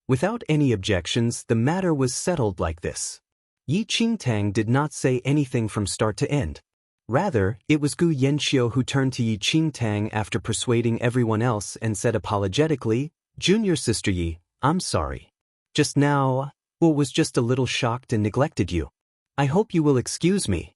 Without any objections, the matter was settled like this. Yi Qingtang did not say anything from start to end. Rather, it was Gu Yanqiu who turned to Yi Qingtang after persuading everyone else and said apologetically, Junior Sister Yi, I'm sorry. Just now, was just a little shocked and neglected you. I hope you will excuse me.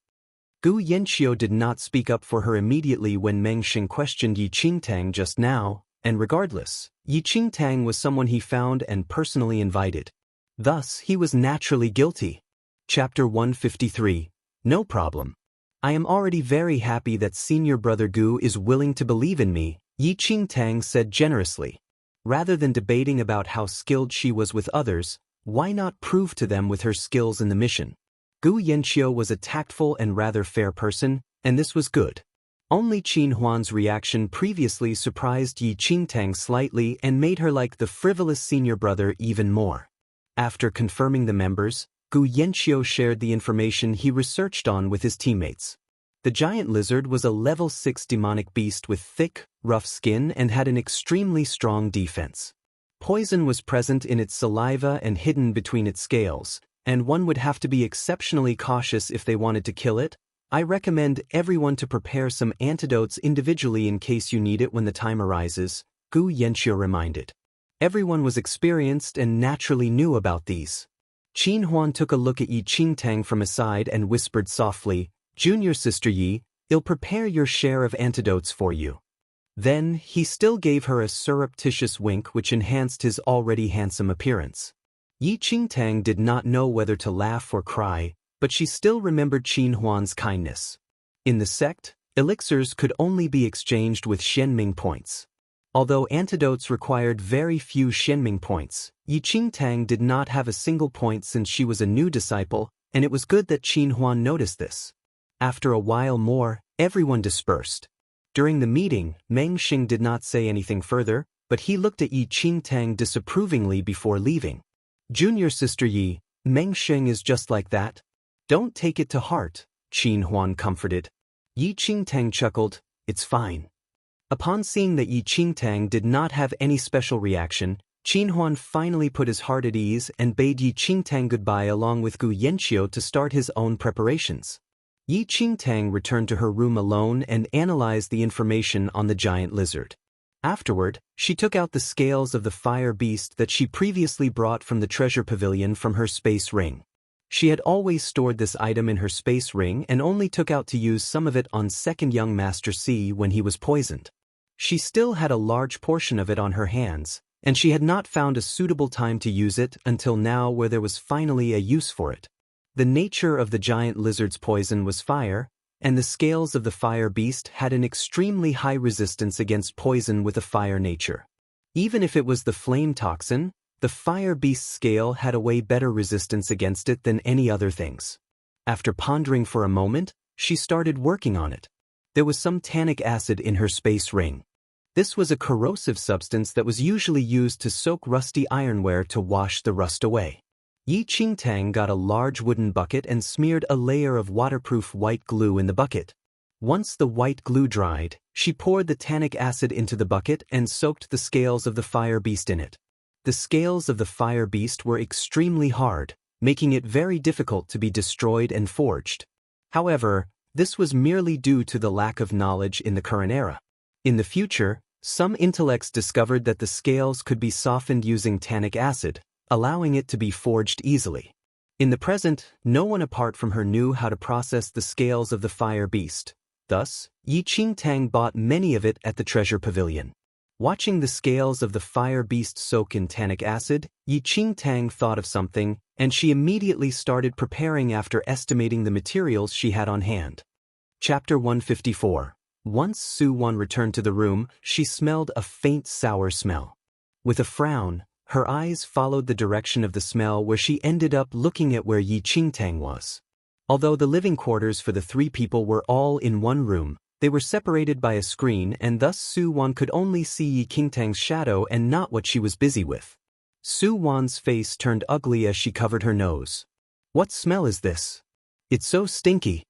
Gu Yanqiu did not speak up for her immediately when Meng Xing questioned Yi Qingtang just now, and regardless, Yi Qingtang was someone he found and personally invited. Thus, he was naturally guilty. Chapter 153. No problem. I am already very happy that senior brother Gu is willing to believe in me, Yi Qingtang said generously. Rather than debating about how skilled she was with others, why not prove to them with her skills in the mission? Gu Yanqiu was a tactful and rather fair person, and this was good. Only Qin Huan's reaction previously surprised Yi Qingtang slightly and made her like the frivolous senior brother even more. After confirming the members, Gu Yanqiu shared the information he researched on with his teammates. The giant lizard was a level 6 demonic beast with thick, rough skin and had an extremely strong defense. Poison was present in its saliva and hidden between its scales, and one would have to be exceptionally cautious if they wanted to kill it. I recommend everyone to prepare some antidotes individually in case you need it when the time arises, Gu Yanqiu reminded. Everyone was experienced and naturally knew about these. Qin Huan took a look at Yi Qingtang from aside and whispered softly, Junior Sister Yi, I'll prepare your share of antidotes for you. Then, he still gave her a surreptitious wink which enhanced his already handsome appearance. Yi Qingtang did not know whether to laugh or cry, but she still remembered Qin Huan's kindness. In the sect, elixirs could only be exchanged with Xianming points. Although antidotes required very few Xianming points, Yi Qingtang did not have a single point since she was a new disciple, and it was good that Qin Huan noticed this. After a while more, everyone dispersed. During the meeting, Meng Xing did not say anything further, but he looked at Yi Qingtang disapprovingly before leaving. Junior Sister Yi, Meng Xing is just like that. Don't take it to heart, Qin Huan comforted. Yi Qingtang chuckled, it's fine. Upon seeing that Yi Qingtang did not have any special reaction, Qin Huan finally put his heart at ease and bade Yi Qingtang goodbye along with Gu Yanqiu to start his own preparations. Yi Qingtang returned to her room alone and analyzed the information on the giant lizard. Afterward, she took out the scales of the fire beast that she previously brought from the treasure pavilion from her space ring. She had always stored this item in her space ring and only took out to use some of it on second young Master C when he was poisoned. She still had a large portion of it on her hands, and she had not found a suitable time to use it until now where there was finally a use for it. The nature of the giant lizard's poison was fire, and the scales of the fire beast had an extremely high resistance against poison with a fire nature. Even if it was the flame toxin, the fire beast's scale had a way better resistance against it than any other things. After pondering for a moment, she started working on it. There was some tannic acid in her space ring. This was a corrosive substance that was usually used to soak rusty ironware to wash the rust away. Yi Qingtang got a large wooden bucket and smeared a layer of waterproof white glue in the bucket. Once the white glue dried, she poured the tannic acid into the bucket and soaked the scales of the fire beast in it. The scales of the fire beast were extremely hard, making it very difficult to be destroyed and forged. However, this was merely due to the lack of knowledge in the current era. In the future, some intellects discovered that the scales could be softened using tannic acid, allowing it to be forged easily. In the present, no one apart from her knew how to process the scales of the fire beast. Thus, Yi Qingtang bought many of it at the treasure pavilion. Watching the scales of the fire beast soak in tannic acid, Yi Qingtang thought of something, and she immediately started preparing after estimating the materials she had on hand. Chapter 154. Once Su Wan returned to the room, she smelled a faint sour smell. With a frown, her eyes followed the direction of the smell where she ended up looking at where Yi Qingtang was. Although the living quarters for the three people were all in one room, they were separated by a screen and thus Su Wan could only see Yi Qingtang's shadow and not what she was busy with. Su Wan's face turned ugly as she covered her nose. "What smell is this? It's so stinky."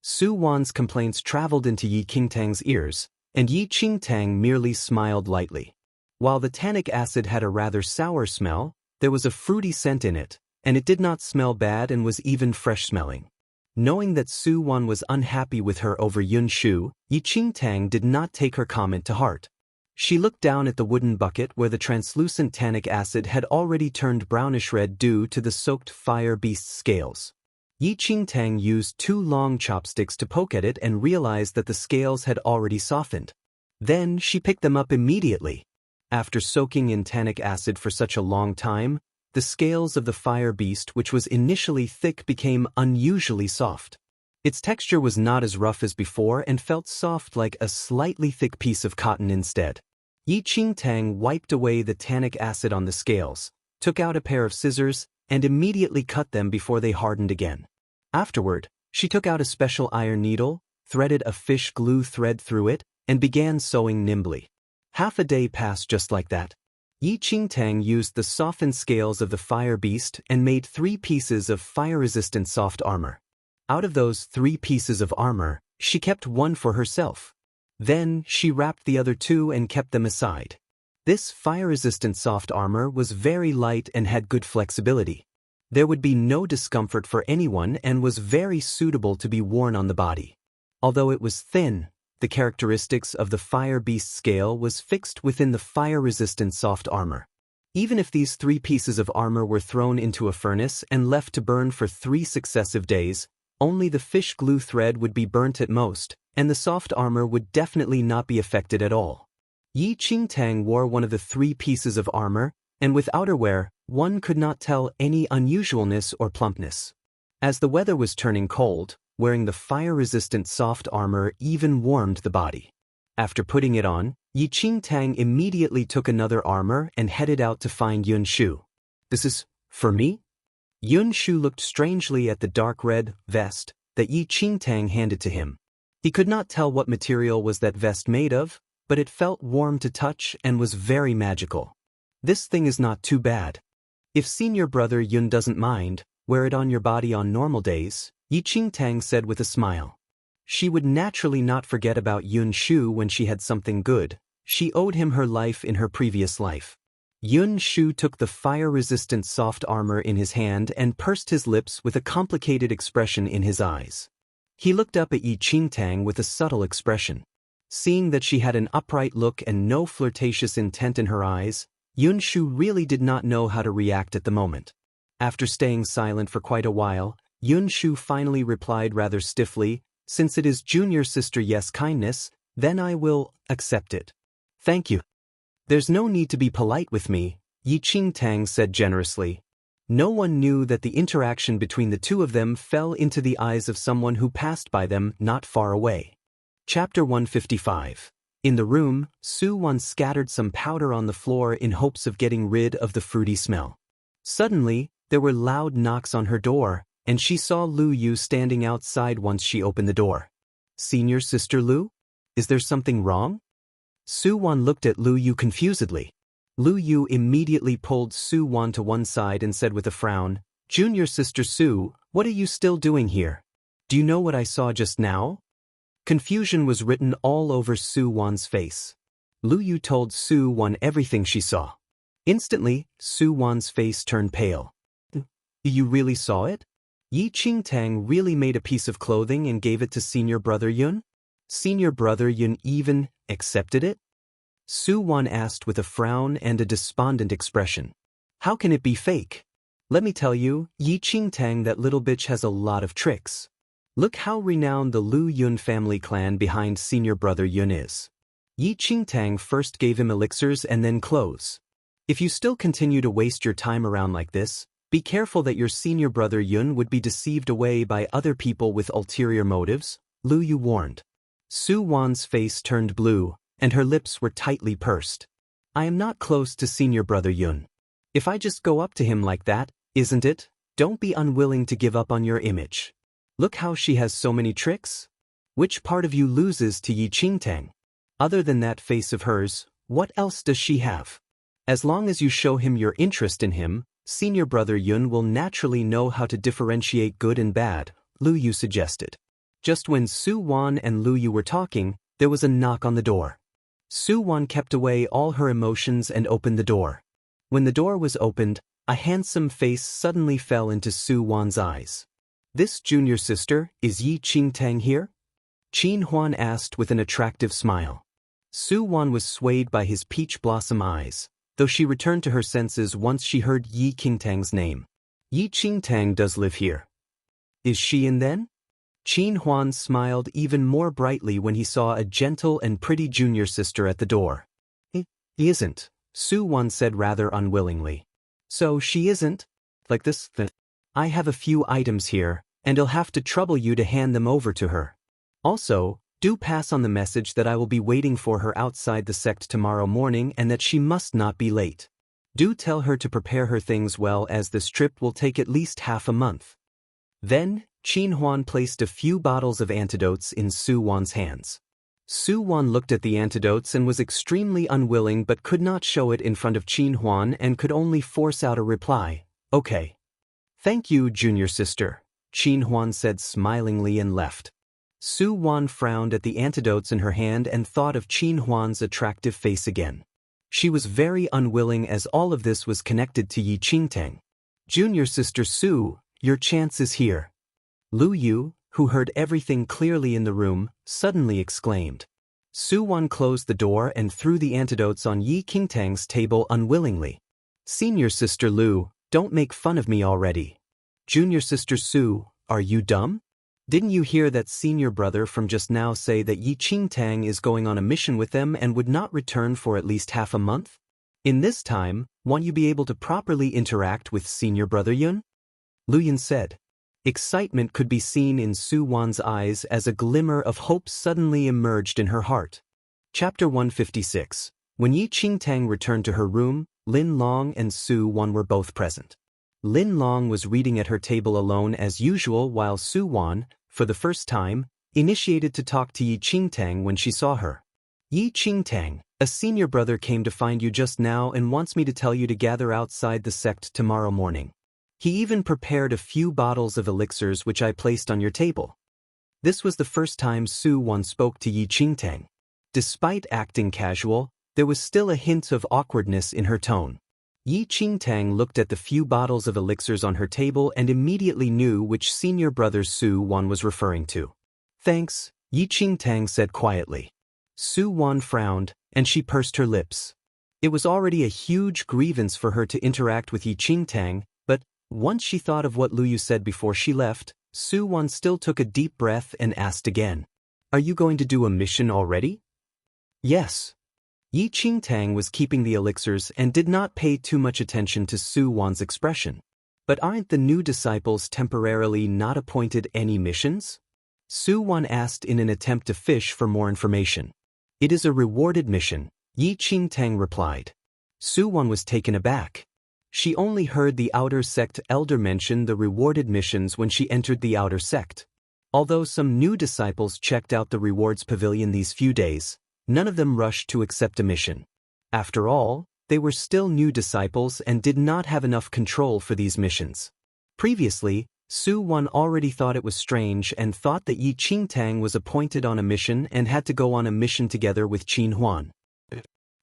Su Wan's complaints traveled into Yi Qingtang's ears, and Yi Qingtang merely smiled lightly. While the tannic acid had a rather sour smell, there was a fruity scent in it, and it did not smell bad and was even fresh-smelling. Knowing that Su Wan was unhappy with her over Yun Shu, Yi Qingtang did not take her comment to heart. She looked down at the wooden bucket where the translucent tannic acid had already turned brownish-red due to the soaked fire beast's scales. Yi Qingtang used 2 long chopsticks to poke at it and realized that the scales had already softened. Then she picked them up immediately. After soaking in tannic acid for such a long time, the scales of the fire beast, which was initially thick, became unusually soft. Its texture was not as rough as before and felt soft like a slightly thick piece of cotton instead. Yi Qingtang wiped away the tannic acid on the scales, took out a pair of scissors, and immediately cut them before they hardened again. Afterward, she took out a special iron needle, threaded a fish glue thread through it, and began sewing nimbly. Half a day passed just like that. Yi Qingtang used the softened scales of the fire beast and made 3 pieces of fire-resistant soft armor. Out of those 3 pieces of armor, she kept 1 for herself. Then she wrapped the other 2 and kept them aside. This fire-resistant soft armor was very light and had good flexibility. There would be no discomfort for anyone and was very suitable to be worn on the body. Although it was thin, the characteristics of the fire beast scale was fixed within the fire-resistant soft armor. Even if these 3 pieces of armor were thrown into a furnace and left to burn for 3 successive days, only the fish glue thread would be burnt at most, and the soft armor would definitely not be affected at all. Yi Qingtang wore one of the 3 pieces of armor, and with outerwear, one could not tell any unusualness or plumpness. As the weather was turning cold, wearing the fire-resistant soft armor even warmed the body. After putting it on, Yi Qingtang immediately took another armor and headed out to find Yun Shu. "This is for me?" Yun Shu looked strangely at the dark red vest that Yi Qingtang handed to him. He could not tell what material was that vest made of, but it felt warm to touch and was very magical. "This thing is not too bad. If senior brother Yun doesn't mind, wear it on your body on normal days," Yi Qingtang said with a smile. She would naturally not forget about Yun Shu when she had something good. She owed him her life in her previous life. Yun Shu took the fire-resistant soft armor in his hand and pursed his lips with a complicated expression in his eyes. He looked up at Yi Qingtang with a subtle expression. Seeing that she had an upright look and no flirtatious intent in her eyes, Yun Shu really did not know how to react at the moment. After staying silent for quite a while, Yun Shu finally replied rather stiffly, "Since it is junior sister yes kindness, then I will accept it. Thank you." "There's no need to be polite with me," Yi Qingtang said generously. No one knew that the interaction between the two of them fell into the eyes of someone who passed by them not far away. Chapter 155. In the room, Su Wan scattered some powder on the floor in hopes of getting rid of the fruity smell. Suddenly, there were loud knocks on her door, and she saw Lu Yu standing outside once she opened the door. "Senior sister Lu? Is there something wrong?" Su Wan looked at Lu Yu confusedly. Lu Yu immediately pulled Su Wan to one side and said with a frown, "Junior sister Su, what are you still doing here? Do you know what I saw just now?" Confusion was written all over Su Wan's face. Lu Yu told Su Wan everything she saw. Instantly, Su Wan's face turned pale. "You really saw it? Yi Qingtang really made a piece of clothing and gave it to senior brother Yun? Senior brother Yun even accepted it?" Su Wan asked with a frown and a despondent expression. "How can it be fake? Let me tell you, Yi Qingtang, that little bitch has a lot of tricks. Look how renowned the Lu Yun family clan behind senior brother Yun is. Yi Qingtang first gave him elixirs and then clothes. If you still continue to waste your time around like this, be careful that your senior brother Yun would be deceived away by other people with ulterior motives," Lu Yu warned. Su Wan's face turned blue, and her lips were tightly pursed. "I am not close to senior brother Yun. If I just go up to him like that, isn't it? Don't be unwilling to give up on your image. Look how she has so many tricks. Which part of you loses to Yi Qingtang? Other than that face of hers, what else does she have? As long as you show him your interest in him, senior brother Yun will naturally know how to differentiate good and bad," Lu Yu suggested. Just when Su Wan and Lu Yu were talking, there was a knock on the door. Su Wan kept away all her emotions and opened the door. When the door was opened, a handsome face suddenly fell into Su Wan's eyes. "This junior sister, is Yi Qingtang here?" Qin Huan asked with an attractive smile. Su Wan was swayed by his peach blossom eyes, though she returned to her senses once she heard Yi Qingtang's name. "Yi Qingtang does live here. Is she in then?" Qin Huan smiled even more brightly when he saw a gentle and pretty junior sister at the door. He isn't," Su Wan said rather unwillingly. "So she isn't? Like this? I have a few items here, and I'll have to trouble you to hand them over to her. Also, do pass on the message that I will be waiting for her outside the sect tomorrow morning and that she must not be late. Do tell her to prepare her things well, as this trip will take at least half a month." Then, Qin Huan placed a few bottles of antidotes in Su Wan's hands. Su Wan looked at the antidotes and was extremely unwilling but could not show it in front of Qin Huan and could only force out a reply, "Okay." "Thank you, junior sister," Qin Huan said smilingly and left. Su Wan frowned at the antidotes in her hand and thought of Qin Huan's attractive face again. She was very unwilling as all of this was connected to Yi Qingtang. "Junior sister Su, your chance is here." Lu Yu, who heard everything clearly in the room, suddenly exclaimed. Su Wan closed the door and threw the antidotes on Yi Qingtang's table unwillingly. "Senior sister Lu, don't make fun of me already. Junior sister Su, are you dumb? Didn't you hear that senior brother from just now say that Yi Qingtang is going on a mission with them and would not return for at least half a month? In this time, won't you be able to properly interact with senior brother Yun?" Lu Yun said. Excitement could be seen in Su Wan's eyes as a glimmer of hope suddenly emerged in her heart. Chapter 156. When Yi Qingtang returned to her room, Lin Long and Su Wan were both present. Lin Long was reading at her table alone as usual while Su Wan, for the first time, initiated to talk to Yi Qingtang when she saw her. "Yi Qingtang, a senior brother came to find you just now and wants me to tell you to gather outside the sect tomorrow morning. He even prepared a few bottles of elixirs which I placed on your table." This was the first time Su Wan spoke to Yi Qingtang. Despite acting casual, there was still a hint of awkwardness in her tone. Yi Qingtang looked at the few bottles of elixirs on her table and immediately knew which senior brother Su Wan was referring to. "Thanks," Yi Qingtang said quietly. Su Wan frowned, and she pursed her lips. It was already a huge grievance for her to interact with Yi Qingtang, but once she thought of what Lu Yu said before she left, Su Wan still took a deep breath and asked again, "Are you going to do a mission already?" "Yes." Yi Qingtang was keeping the elixirs and did not pay too much attention to Su Wan's expression. "But aren't the new disciples temporarily not appointed any missions?" Su Wan asked in an attempt to fish for more information. "It is a rewarded mission," Yi Qingtang replied. Su Wan was taken aback. She only heard the outer sect elder mention the rewarded missions when she entered the outer sect. Although some new disciples checked out the rewards pavilion these few days, none of them rushed to accept a mission. After all, they were still new disciples and did not have enough control for these missions. Previously, Su Wan already thought it was strange and thought that Yi Qingtang was appointed on a mission and had to go on a mission together with Qin Huan.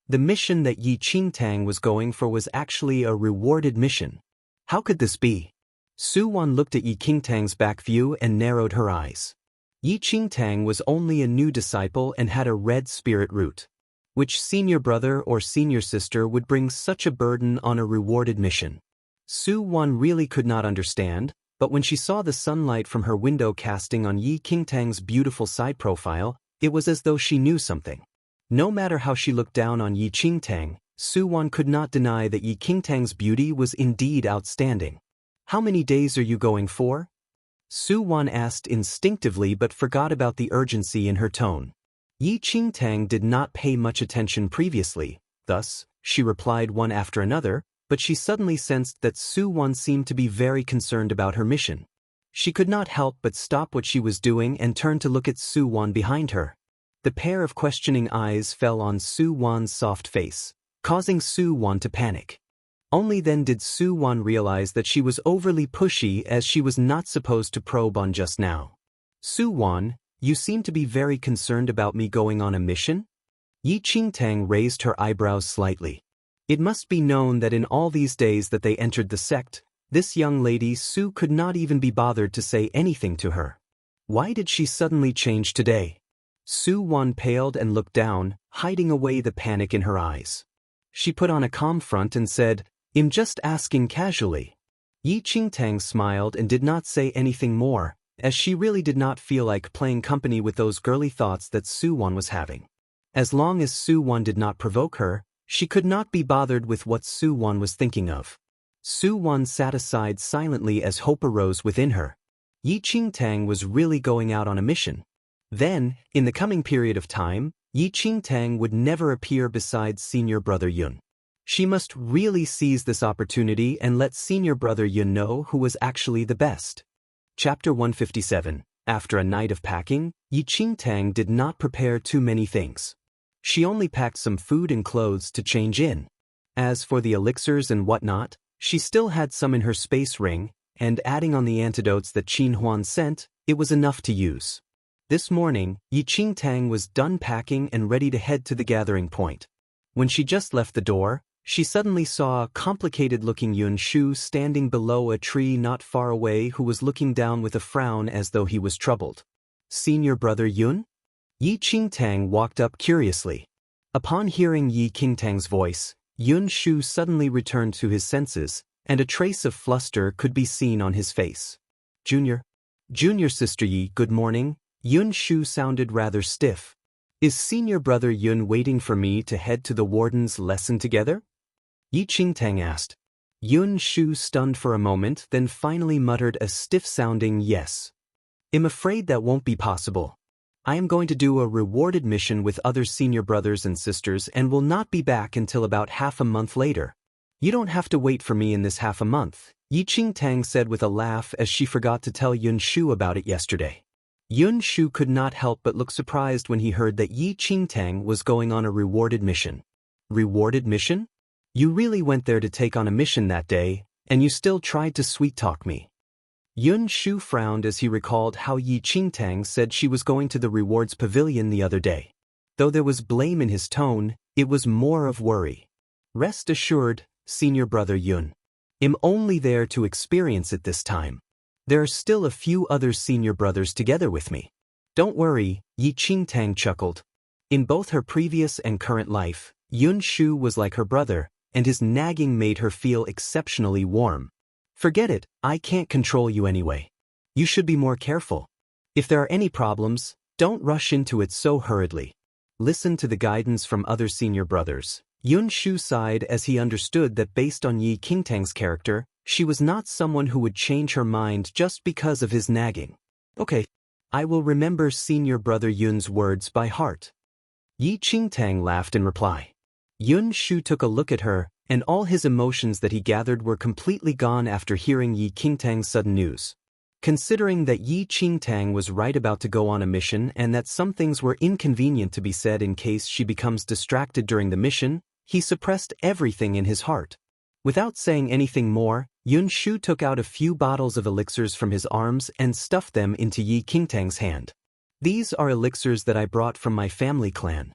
The mission that Yi Qingtang was going for was actually a rewarded mission. How could this be? Su Wan looked at Yi Qingtang's back view and narrowed her eyes. Yi Qingtang was only a new disciple and had a red spirit root. Which senior brother or senior sister would bring such a burden on a rewarded mission? Su Wan really could not understand, but when she saw the sunlight from her window casting on Yi Qingtang's beautiful side profile, it was as though she knew something. No matter how she looked down on Yi Qingtang, Su Wan could not deny that Yi Qingtang's beauty was indeed outstanding. "How many days are you going for?" Su Wan asked instinctively but forgot about the urgency in her tone. Yi Qingtang did not pay much attention previously, thus, she replied one after another, but she suddenly sensed that Su Wan seemed to be very concerned about her mission. She could not help but stop what she was doing and turn to look at Su Wan behind her. The pair of questioning eyes fell on Su Wan's soft face, causing Su Wan to panic. Only then did Su Wan realize that she was overly pushy as she was not supposed to probe on just now. "Su Wan, you seem to be very concerned about me going on a mission?" Yi Qingtang raised her eyebrows slightly. It must be known that in all these days that they entered the sect, this young lady Su could not even be bothered to say anything to her. Why did she suddenly change today? Su Wan paled and looked down, hiding away the panic in her eyes. She put on a calm front and said, "I'm just asking casually." Yi Qingtang smiled and did not say anything more, as she really did not feel like playing company with those girly thoughts that Su Wan was having. As long as Su Wan did not provoke her, she could not be bothered with what Su Wan was thinking of. Su Wan sat aside silently as hope arose within her. Yi Qingtang was really going out on a mission. Then, in the coming period of time, Yi Qingtang would never appear beside senior brother Yun. She must really seize this opportunity and let senior brother Yun know who was actually the best. Chapter 157. After a night of packing, Yi Qingtang did not prepare too many things. She only packed some food and clothes to change in. As for the elixirs and whatnot, she still had some in her space ring, and adding on the antidotes that Qin Huan sent, it was enough to use. This morning, Yi Qingtang was done packing and ready to head to the gathering point. When she just left the door, she suddenly saw a complicated-looking Yun Shu standing below a tree not far away who was looking down with a frown as though he was troubled. "Senior brother Yun?" Yi Qingtang walked up curiously. Upon hearing Yi Qingtang's voice, Yun Shu suddenly returned to his senses, and a trace of fluster could be seen on his face. Junior Sister Yi, good morning." Yun Shu sounded rather stiff. "Is senior brother Yun waiting for me to head to the warden's lesson together?" Yi Qingtang asked. Yun Shu stunned for a moment, then finally muttered a stiff-sounding yes. "I'm afraid that won't be possible. I am going to do a rewarded mission with other senior brothers and sisters and will not be back until about half a month later." "You don't have to wait for me in this half a month," Yi Qingtang said with a laugh as she forgot to tell Yun Shu about it yesterday. Yun Shu could not help but look surprised when he heard that Yi Qingtang was going on a rewarded mission. "Rewarded mission? You really went there to take on a mission that day, and you still tried to sweet-talk me." Yun Shu frowned as he recalled how Yi Qingtang said she was going to the rewards pavilion the other day. Though there was blame in his tone, it was more of worry. Rest assured, senior brother Yun. I'm only there to experience it this time. There are still a few other senior brothers together with me. Don't worry, Yi Qingtang chuckled. In both her previous and current life, Yun Shu was like her brother, and his nagging made her feel exceptionally warm. Forget it, I can't control you anyway. You should be more careful. If there are any problems, don't rush into it so hurriedly. Listen to the guidance from other senior brothers. Yun Shu sighed as he understood that based on Yi Qingtang's character, she was not someone who would change her mind just because of his nagging. Okay, I will remember senior brother Yun's words by heart. Yi Qingtang laughed in reply. Yun Shu took a look at her, and all his emotions that he gathered were completely gone after hearing Yi Qingtang's sudden news. Considering that Yi Qingtang was right about to go on a mission and that some things were inconvenient to be said in case she becomes distracted during the mission, he suppressed everything in his heart. Without saying anything more, Yun Shu took out a few bottles of elixirs from his arms and stuffed them into Yi Qingtang's hand. These are elixirs that I brought from my family clan.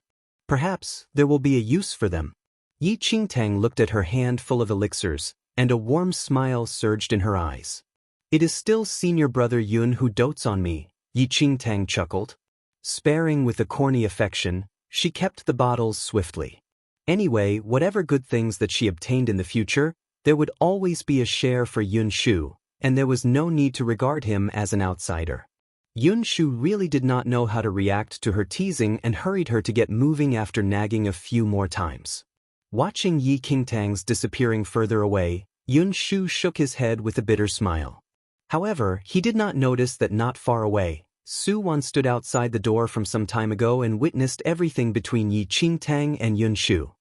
Perhaps there will be a use for them. Yi Qingtang looked at her hand full of elixirs, and a warm smile surged in her eyes. It is still senior brother Yun who dotes on me, Yi Qingtang chuckled. Sparing with a corny affection, she kept the bottles swiftly. Anyway, whatever good things that she obtained in the future, there would always be a share for Yun Shu, and there was no need to regard him as an outsider. Yun Shu really did not know how to react to her teasing and hurried her to get moving after nagging a few more times. Watching Yi Qingtang's disappearing further away, Yun Shu shook his head with a bitter smile. However, he did not notice that not far away, Su Wan stood outside the door from some time ago and witnessed everything between Yi Qingtang and Yun Shu.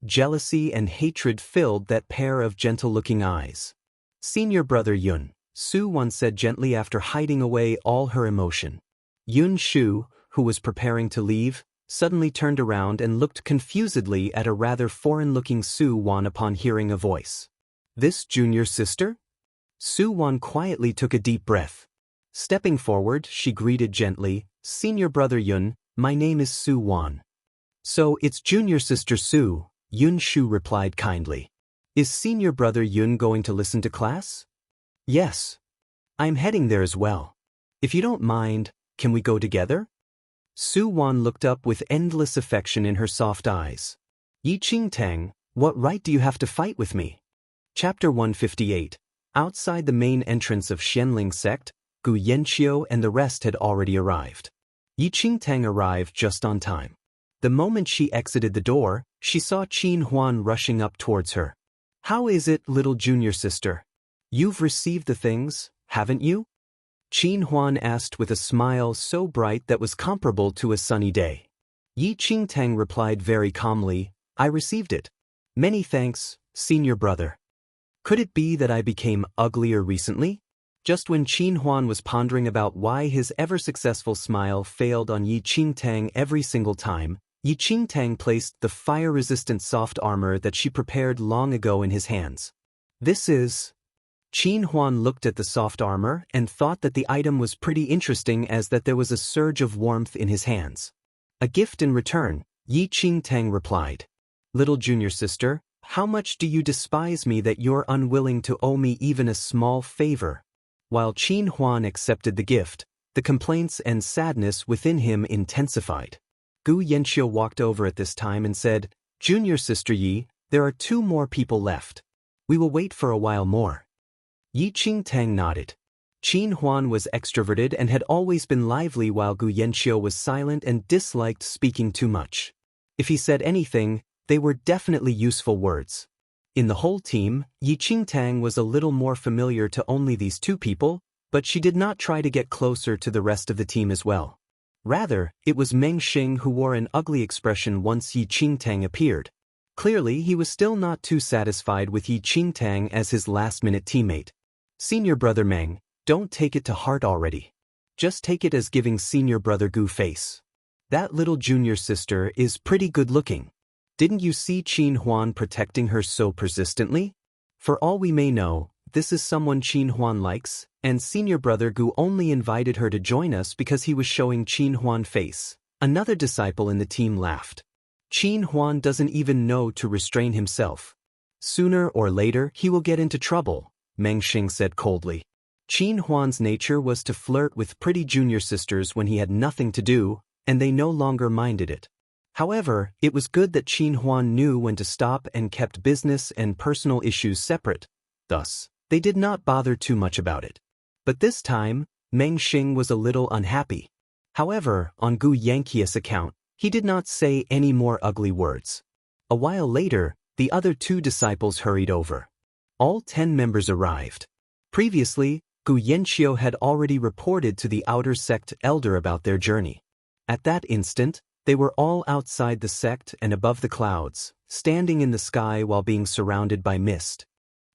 Jealousy and hatred filled that pair of gentle-looking eyes. Senior brother Yun, Su Wan said gently after hiding away all her emotion. Yun Shu, who was preparing to leave, suddenly turned around and looked confusedly at a rather foreign-looking Su Wan upon hearing a voice. This junior sister? Su Wan quietly took a deep breath. Stepping forward, she greeted gently, Senior brother Yun, my name is Su Wan. So it's junior sister Su, Yun Shu replied kindly. Is senior brother Yun going to listen to class? Yes. I'm heading there as well. If you don't mind, can we go together? Su Wan looked up with endless affection in her soft eyes. Yi Qingtang, what right do you have to fight with me? Chapter 158. Outside the main entrance of Xianling sect, Gu Yanqiu and the rest had already arrived. Yi Qingtang arrived just on time. The moment she exited the door, she saw Qin Huan rushing up towards her. How is it, little junior sister? You've received the things, haven't you? Qin Huan asked with a smile so bright that was comparable to a sunny day. Yi Qingtang replied very calmly, I received it. Many thanks, senior brother. Could it be that I became uglier recently? Just when Qin Huan was pondering about why his ever-successful smile failed on Yi Qingtang every single time, Yi Qingtang placed the fire-resistant soft armor that she prepared long ago in his hands. This is... Qin Huan looked at the soft armor and thought that the item was pretty interesting as that there was a surge of warmth in his hands. A gift in return, Yi Qingtang replied. Little junior sister, how much do you despise me that you're unwilling to owe me even a small favor? While Qin Huan accepted the gift, the complaints and sadness within him intensified. Gu Yanqiu walked over at this time and said, Junior sister Yi, there are 2 more people left. We will wait for a while more. Yi Qingtang nodded. Qin Huan was extroverted and had always been lively while Gu Yanqiu was silent and disliked speaking too much. If he said anything, they were definitely useful words. In the whole team, Yi Qingtang was a little more familiar to only these 2 people, but she did not try to get closer to the rest of the team as well. Rather, it was Meng Xing who wore an ugly expression once Yi Qingtang appeared. Clearly, he was still not too satisfied with Yi Qingtang as his last-minute teammate. Senior brother Meng, don't take it to heart already. Just take it as giving senior brother Gu face. That little junior sister is pretty good-looking. Didn't you see Qin Huan protecting her so persistently? For all we may know, this is someone Qin Huan likes, and senior brother Gu only invited her to join us because he was showing Qin Huan face. Another disciple in the team laughed. Qin Huan doesn't even know to restrain himself. Sooner or later he will get into trouble, Meng Xing said coldly. Qin Huan's nature was to flirt with pretty junior sisters when he had nothing to do, and they no longer minded it. However, it was good that Qin Huan knew when to stop and kept business and personal issues separate. Thus, they did not bother too much about it. But this time, Meng Xing was a little unhappy. However, on Gu Yanqia's account, he did not say any more ugly words. A while later, the other 2 disciples hurried over. All 10 members arrived. Previously, Gu Yanqiu had already reported to the outer sect elder about their journey. At that instant, they were all outside the sect and above the clouds, standing in the sky while being surrounded by mist.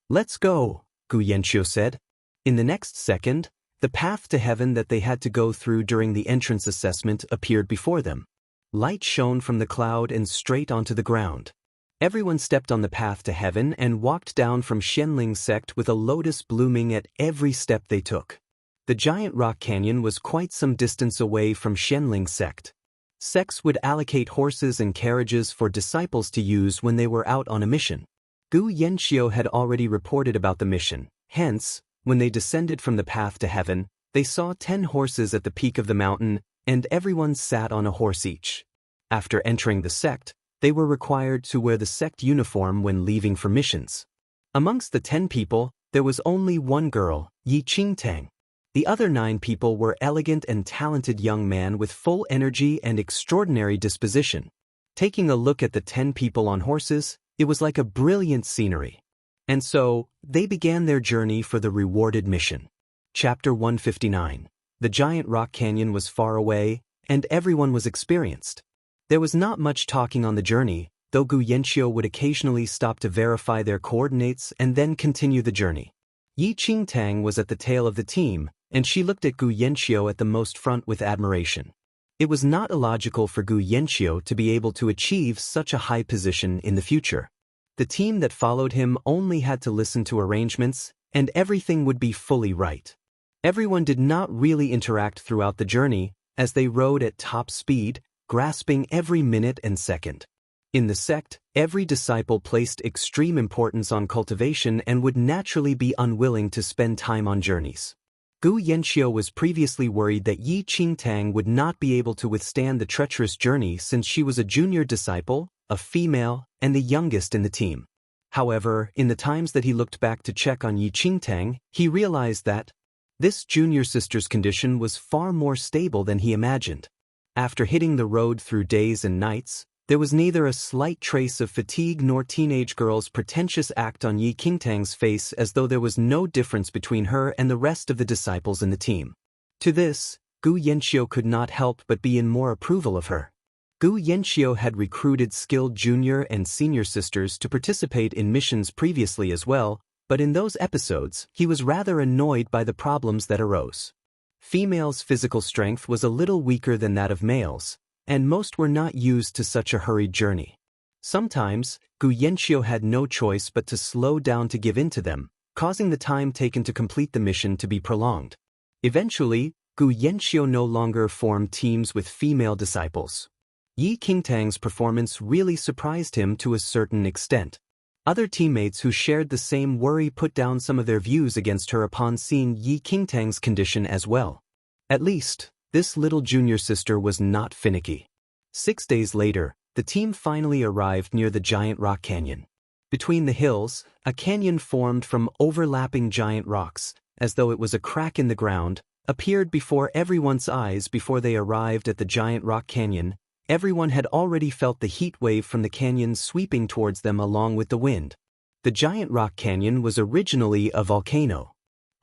"Let's go," Gu Yanqiu said. In the next second, the path to heaven that they had to go through during the entrance assessment appeared before them. Light shone from the cloud and straight onto the ground. Everyone stepped on the path to heaven and walked down from Xianling sect with a lotus blooming at every step they took. The giant rock canyon was quite some distance away from Xianling sect. Sects would allocate horses and carriages for disciples to use when they were out on a mission. Gu Yanqiu had already reported about the mission, hence, when they descended from the path to heaven, they saw 10 horses at the peak of the mountain, and everyone sat on a horse each. After entering the sect, they were required to wear the sect uniform when leaving for missions. Amongst the 10 people, there was only one girl, Yi Qingtang. The other 9 people were elegant and talented young men with full energy and extraordinary disposition. Taking a look at the 10 people on horses, it was like a brilliant scenery. And so, they began their journey for the rewarded mission. Chapter 159. The giant rock canyon was far away, and everyone was experienced. There was not much talking on the journey, though Gu Yanqiu would occasionally stop to verify their coordinates and then continue the journey. Yi Qingtang was at the tail of the team, and she looked at Gu Yanqiu at the most front with admiration. It was not illogical for Gu Yanqiu to be able to achieve such a high position in the future. The team that followed him only had to listen to arrangements, and everything would be fully right. Everyone did not really interact throughout the journey, as they rode at top speed, grasping every minute and second. In the sect, every disciple placed extreme importance on cultivation and would naturally be unwilling to spend time on journeys. Gu Yanqiu was previously worried that Yi Qingtang would not be able to withstand the treacherous journey since she was a junior disciple, a female, and the youngest in the team. However, in the times that he looked back to check on Yi Qingtang, he realized that this junior sister's condition was far more stable than he imagined. After hitting the road through days and nights, there was neither a slight trace of fatigue nor teenage girl's pretentious act on Yi Qingtang's face, as though there was no difference between her and the rest of the disciples in the team. To this, Gu Yanqiu could not help but be in more approval of her. Gu Yanqiu had recruited skilled junior and senior sisters to participate in missions previously as well, but in those episodes, he was rather annoyed by the problems that arose. Females' physical strength was a little weaker than that of males, and most were not used to such a hurried journey. Sometimes, Gu Yanqiu had no choice but to slow down to give in to them, causing the time taken to complete the mission to be prolonged. Eventually, Gu Yanqiu no longer formed teams with female disciples. Yi Qingtang's performance really surprised him to a certain extent. Other teammates who shared the same worry put down some of their views against her upon seeing Yi Qingtang's condition as well. At least, this little junior sister was not finicky. 6 days later, the team finally arrived near the giant rock canyon. Between the hills, a canyon formed from overlapping giant rocks, as though it was a crack in the ground, appeared before everyone's eyes. Before they arrived at the giant rock canyon, everyone had already felt the heat wave from the canyon sweeping towards them along with the wind. The giant rock canyon was originally a volcano.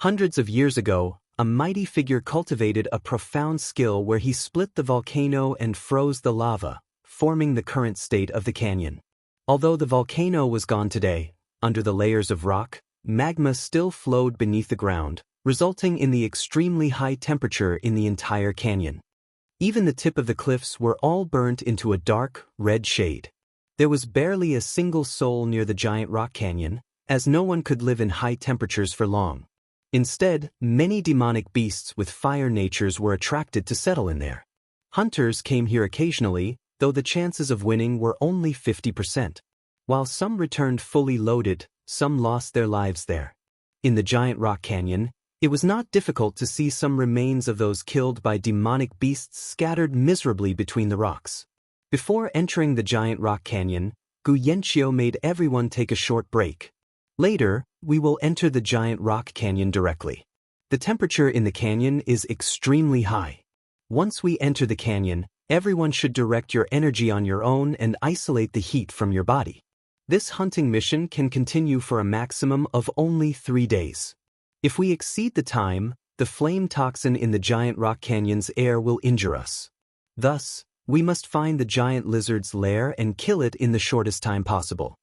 Hundreds of years ago, a mighty figure cultivated a profound skill where he split the volcano and froze the lava, forming the current state of the canyon. Although the volcano was gone today, under the layers of rock, magma still flowed beneath the ground, resulting in the extremely high temperature in the entire canyon. Even the tip of the cliffs were all burnt into a dark, red shade. There was barely a single soul near the giant rock canyon, as no one could live in high temperatures for long. Instead, many demonic beasts with fire natures were attracted to settle in there. Hunters came here occasionally, though the chances of winning were only 50%. While some returned fully loaded, some lost their lives there. In the giant rock canyon, it was not difficult to see some remains of those killed by demonic beasts scattered miserably between the rocks. Before entering the giant rock canyon, Gu Yanqiu made everyone take a short break. Later, we will enter the giant rock canyon directly. The temperature in the canyon is extremely high. Once we enter the canyon, everyone should direct your energy on your own and isolate the heat from your body. This hunting mission can continue for a maximum of only 3 days. If we exceed the time, the flame toxin in the giant rock canyon's air will injure us. Thus, we must find the giant lizard's lair and kill it in the shortest time possible.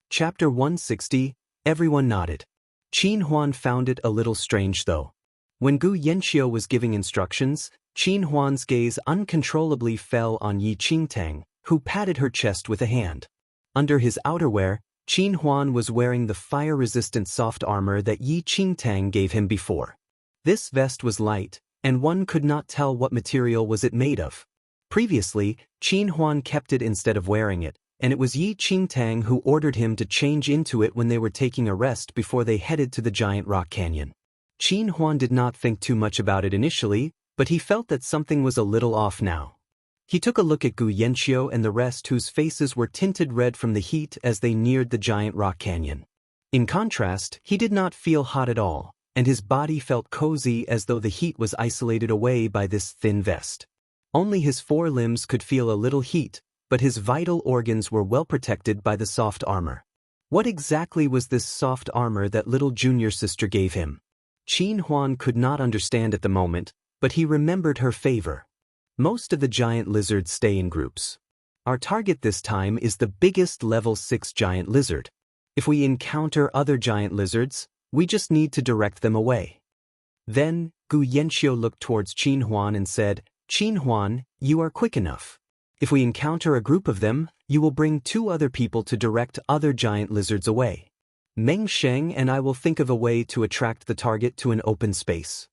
Chapter 160. Everyone nodded. Qin Huan found it a little strange though. When Gu Yanqiu was giving instructions, Qin Huan's gaze uncontrollably fell on Yi Qingtang, who patted her chest with a hand. Under his outerwear, Qin Huan was wearing the fire-resistant soft armor that Yi Qingtang gave him before. This vest was light, and one could not tell what material was it made of. Previously, Qin Huan kept it instead of wearing it, and it was Yi Qingtang who ordered him to change into it when they were taking a rest before they headed to the giant rock canyon. Qin Huan did not think too much about it initially, but he felt that something was a little off now. He took a look at Gu Yanqiu and the rest whose faces were tinted red from the heat as they neared the giant rock canyon. In contrast, he did not feel hot at all, and his body felt cozy as though the heat was isolated away by this thin vest. Only his forelimbs could feel a little heat, but his vital organs were well protected by the soft armor. What exactly was this soft armor that little junior sister gave him? Qin Huan could not understand at the moment, but he remembered her favor. Most of the giant lizards stay in groups. Our target this time is the biggest level 6 giant lizard. If we encounter other giant lizards, we just need to direct them away. Then, Gu Yanqiu looked towards Qin Huan and said, Qin Huan, you are quick enough. If we encounter a group of them, you will bring 2 other people to direct other giant lizards away. Meng Sheng and I will think of a way to attract the target to an open space.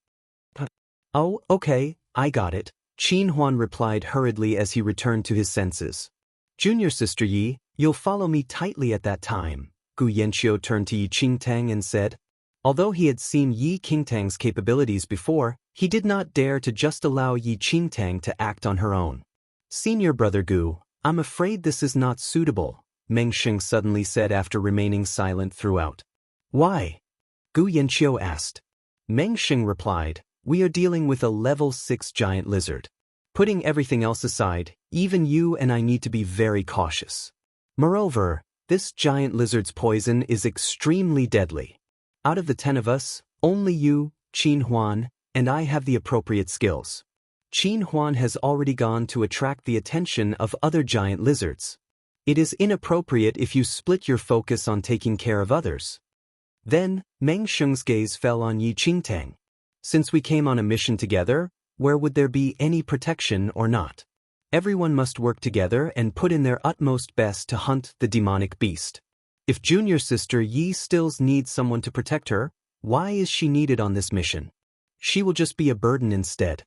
Oh, okay, I got it, Qin Huan replied hurriedly as he returned to his senses. Junior sister Yi, you'll follow me tightly at that time, Gu Yanqiu turned to Yi Qingtang and said. Although he had seen Yi Qingtang's capabilities before, he did not dare to just allow Yi Qingtang to act on her own. Senior brother Gu, I'm afraid this is not suitable, Meng Sheng suddenly said after remaining silent throughout. Why? Gu Yanqiu asked. Meng Sheng replied, we are dealing with a level 6 giant lizard. Putting everything else aside, even you and I need to be very cautious. Moreover, this giant lizard's poison is extremely deadly. Out of the 10 of us, only you, Qin Huan, and I have the appropriate skills. Qin Huan has already gone to attract the attention of other giant lizards. It is inappropriate if you split your focus on taking care of others. Then, Meng Sheng's gaze fell on Yi Qingtang. Since we came on a mission together, where would there be any protection or not? Everyone must work together and put in their utmost best to hunt the demonic beast. If junior sister Yi Stills needs someone to protect her, why is she needed on this mission? She will just be a burden instead.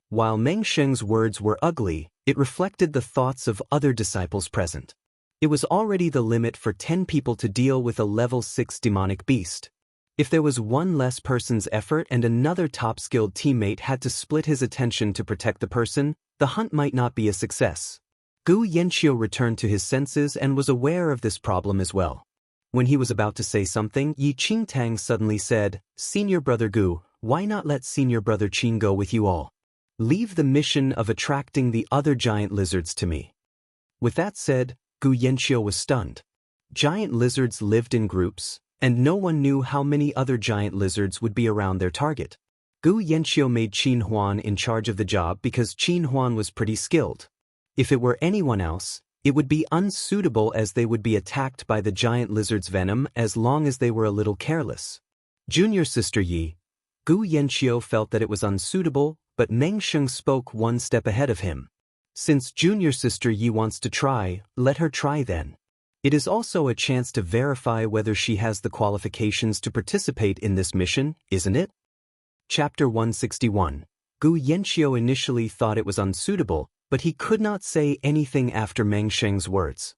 While Meng Sheng's words were ugly, it reflected the thoughts of other disciples present. It was already the limit for 10 people to deal with a level 6 demonic beast. If there was one less person's effort and another top-skilled teammate had to split his attention to protect the person, the hunt might not be a success. Gu Yanqiu returned to his senses and was aware of this problem as well. When he was about to say something, Yi Qingtang suddenly said, Senior brother Gu, why not let senior brother Qin go with you all? Leave the mission of attracting the other giant lizards to me. With that said, Gu Yanqiu was stunned. Giant lizards lived in groups, and no one knew how many other giant lizards would be around their target. Gu Yanqiu made Qin Huan in charge of the job because Qin Huan was pretty skilled. If it were anyone else, it would be unsuitable as they would be attacked by the giant lizard's venom as long as they were a little careless. Junior sister Yi, Gu Yanqiu felt that it was unsuitable, but Meng Sheng spoke one step ahead of him. Since junior sister Yi wants to try, let her try then. It is also a chance to verify whether she has the qualifications to participate in this mission, isn't it? Chapter 161. Gu Yanqiu initially thought it was unsuitable, but he could not say anything after Meng Sheng's words.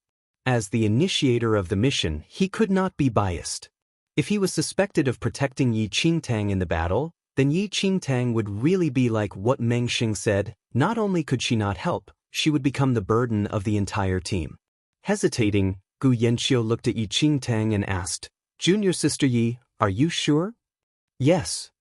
As the initiator of the mission, he could not be biased. If he was suspected of protecting Yi Qingtang in the battle, then Yi Qingtang would really be like what Meng Sheng said. Not only could she not help, she would become the burden of the entire team. Hesitating, Gu Yanqiu looked at Yi Qingtang and asked, "Junior sister Yi, are you sure?" "Yes."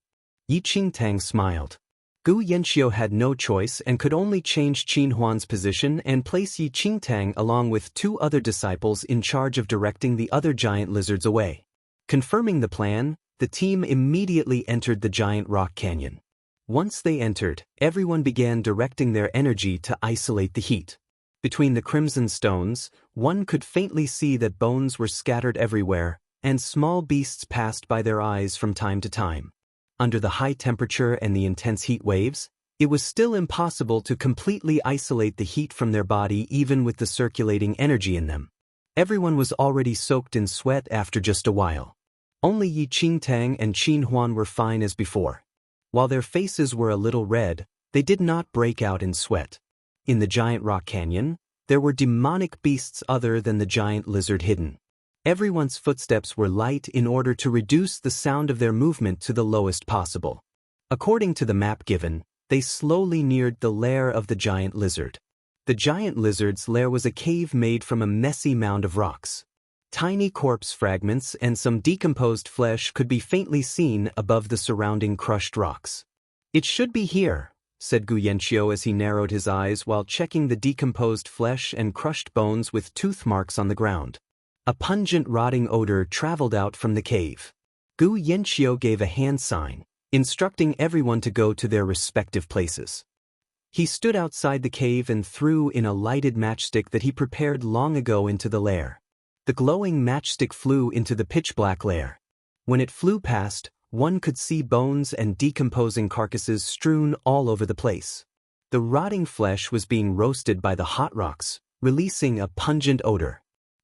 Yi Qingtang smiled. Gu Yanqiu had no choice and could only change Qin Huan's position and place Yi Qingtang along with 2 other disciples in charge of directing the other giant lizards away. Confirming the plan, the team immediately entered the giant rock canyon. Once they entered, everyone began directing their energy to isolate the heat. Between the crimson stones, one could faintly see that bones were scattered everywhere, and small beasts passed by their eyes from time to time. Under the high temperature and the intense heat waves, it was still impossible to completely isolate the heat from their body even with the circulating energy in them. Everyone was already soaked in sweat after just a while. Only Yi Qingtang and Qin Huan were fine as before. While their faces were a little red, they did not break out in sweat. In the giant rock canyon, there were demonic beasts other than the giant lizard hidden. Everyone's footsteps were light in order to reduce the sound of their movement to the lowest possible. According to the map given, they slowly neared the lair of the giant lizard. The giant lizard's lair was a cave made from a messy mound of rocks. Tiny corpse fragments and some decomposed flesh could be faintly seen above the surrounding crushed rocks. "It should be here," said Gu Yanqiu as he narrowed his eyes while checking the decomposed flesh and crushed bones with tooth marks on the ground. A pungent rotting odor traveled out from the cave. Gu Yanqiu gave a hand sign, instructing everyone to go to their respective places. He stood outside the cave and threw in a lighted matchstick that he prepared long ago into the lair. The glowing matchstick flew into the pitch-black lair. When it flew past, one could see bones and decomposing carcasses strewn all over the place. The rotting flesh was being roasted by the hot rocks, releasing a pungent odor.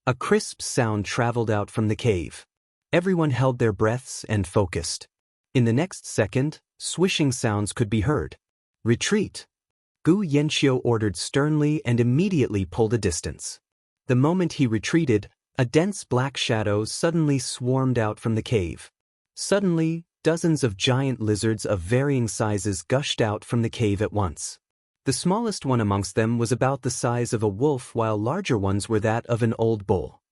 A crisp sound traveled out from the cave. Everyone held their breaths and focused. In the next second, swishing sounds could be heard. "Retreat!" Gu Yanqiu ordered sternly and immediately pulled a distance. The moment he retreated, a dense black shadow suddenly swarmed out from the cave. Suddenly, dozens of giant lizards of varying sizes gushed out from the cave at once. The smallest one amongst them was about the size of a wolf, while larger ones were that of an old bull.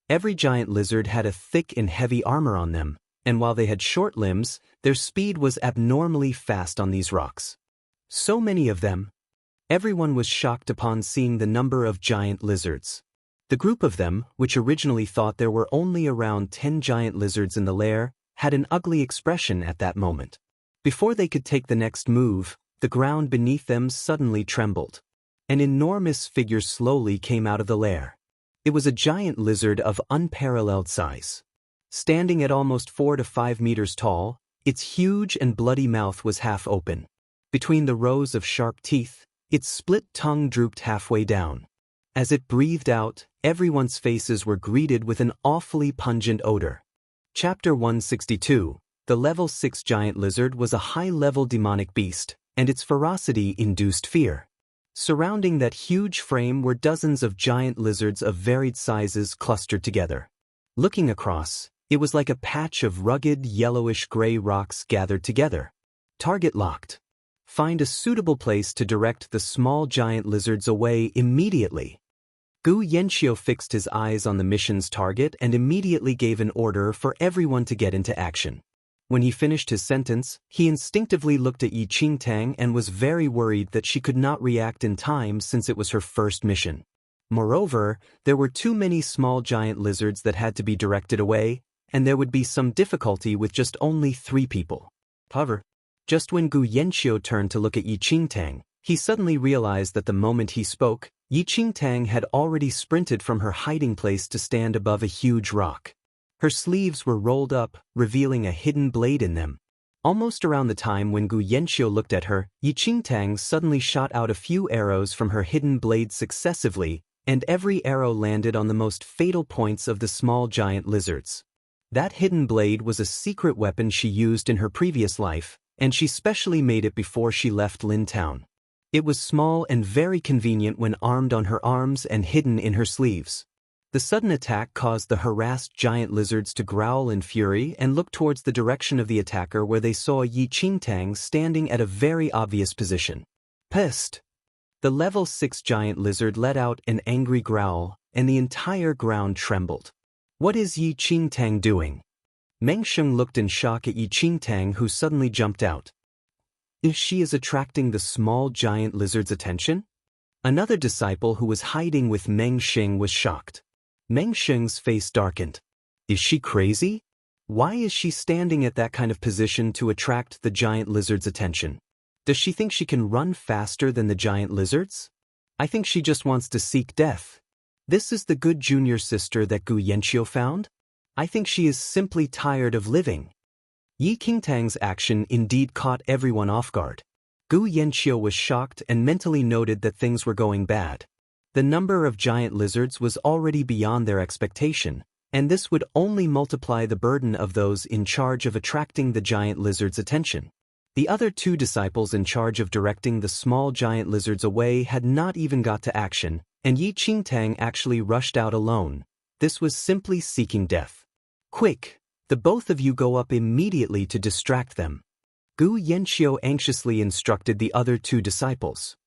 Every giant lizard had a thick and heavy armor on them, and while they had short limbs, their speed was abnormally fast on these rocks. So many of them. Everyone was shocked upon seeing the number of giant lizards. The group of them, which originally thought there were only around 10 giant lizards in the lair, had an ugly expression at that moment. Before they could take the next move, the ground beneath them suddenly trembled. An enormous figure slowly came out of the lair. It was a giant lizard of unparalleled size. Standing at almost 4 to 5 meters tall, its huge and bloody mouth was half open. Between the rows of sharp teeth, its split tongue drooped halfway down. As it breathed out, everyone's faces were greeted with an awfully pungent odor. Chapter 162. The Level 6 giant lizard was a high-level demonic beast, and its ferocity induced fear. Surrounding that huge frame were dozens of giant lizards of varied sizes clustered together. Looking across, it was like a patch of rugged yellowish-gray rocks gathered together. Target locked. Find a suitable place to direct the small giant lizards away immediately. Gu Yanqiu fixed his eyes on the mission's target and immediately gave an order for everyone to get into action. When he finished his sentence, he instinctively looked at Yi Qingtang and was very worried that she could not react in time since it was her first mission. Moreover, there were too many small giant lizards that had to be directed away, and there would be some difficulty with just only 3 people. However, just when Gu Yanqiu turned to look at Yi Qingtang, he suddenly realized that the moment he spoke, Yi Qingtang had already sprinted from her hiding place to stand above a huge rock. Her sleeves were rolled up, revealing a hidden blade in them. Almost around the time when Gu Yanqiu looked at her, Yi Qingtang suddenly shot out a few arrows from her hidden blade successively, and every arrow landed on the most fatal points of the small giant lizards. That hidden blade was a secret weapon she used in her previous life, and she specially made it before she left Lin Town. It was small and very convenient when armed on her arms and hidden in her sleeves. The sudden attack caused the harassed giant lizards to growl in fury and look towards the direction of the attacker, where they saw Yi Qingtang standing at a very obvious position. Pissed! The level 6 giant lizard let out an angry growl, and the entire ground trembled. What is Yi Qingtang doing? Meng Sheng looked in shock at Yi Qingtang, who suddenly jumped out. She is attracting the small giant lizard's attention? Another disciple who was hiding with Meng Sheng was shocked. Meng Sheng's face darkened. Is she crazy? Why is she standing at that kind of position to attract the giant lizard's attention? Does she think she can run faster than the giant lizards? I think she just wants to seek death. This is the good junior sister that Gu Yanqiu found? I think she is simply tired of living. Yi Qingtang's action indeed caught everyone off guard. Gu Yanqiu was shocked and mentally noted that things were going bad. The number of giant lizards was already beyond their expectation, and this would only multiply the burden of those in charge of attracting the giant lizard's attention. The other two disciples in charge of directing the small giant lizards away had not even got to action, and Yi Qingtang actually rushed out alone. This was simply seeking death. Quick! The both of you go up immediately to distract them. Gu Yanqiu anxiously instructed the other two disciples.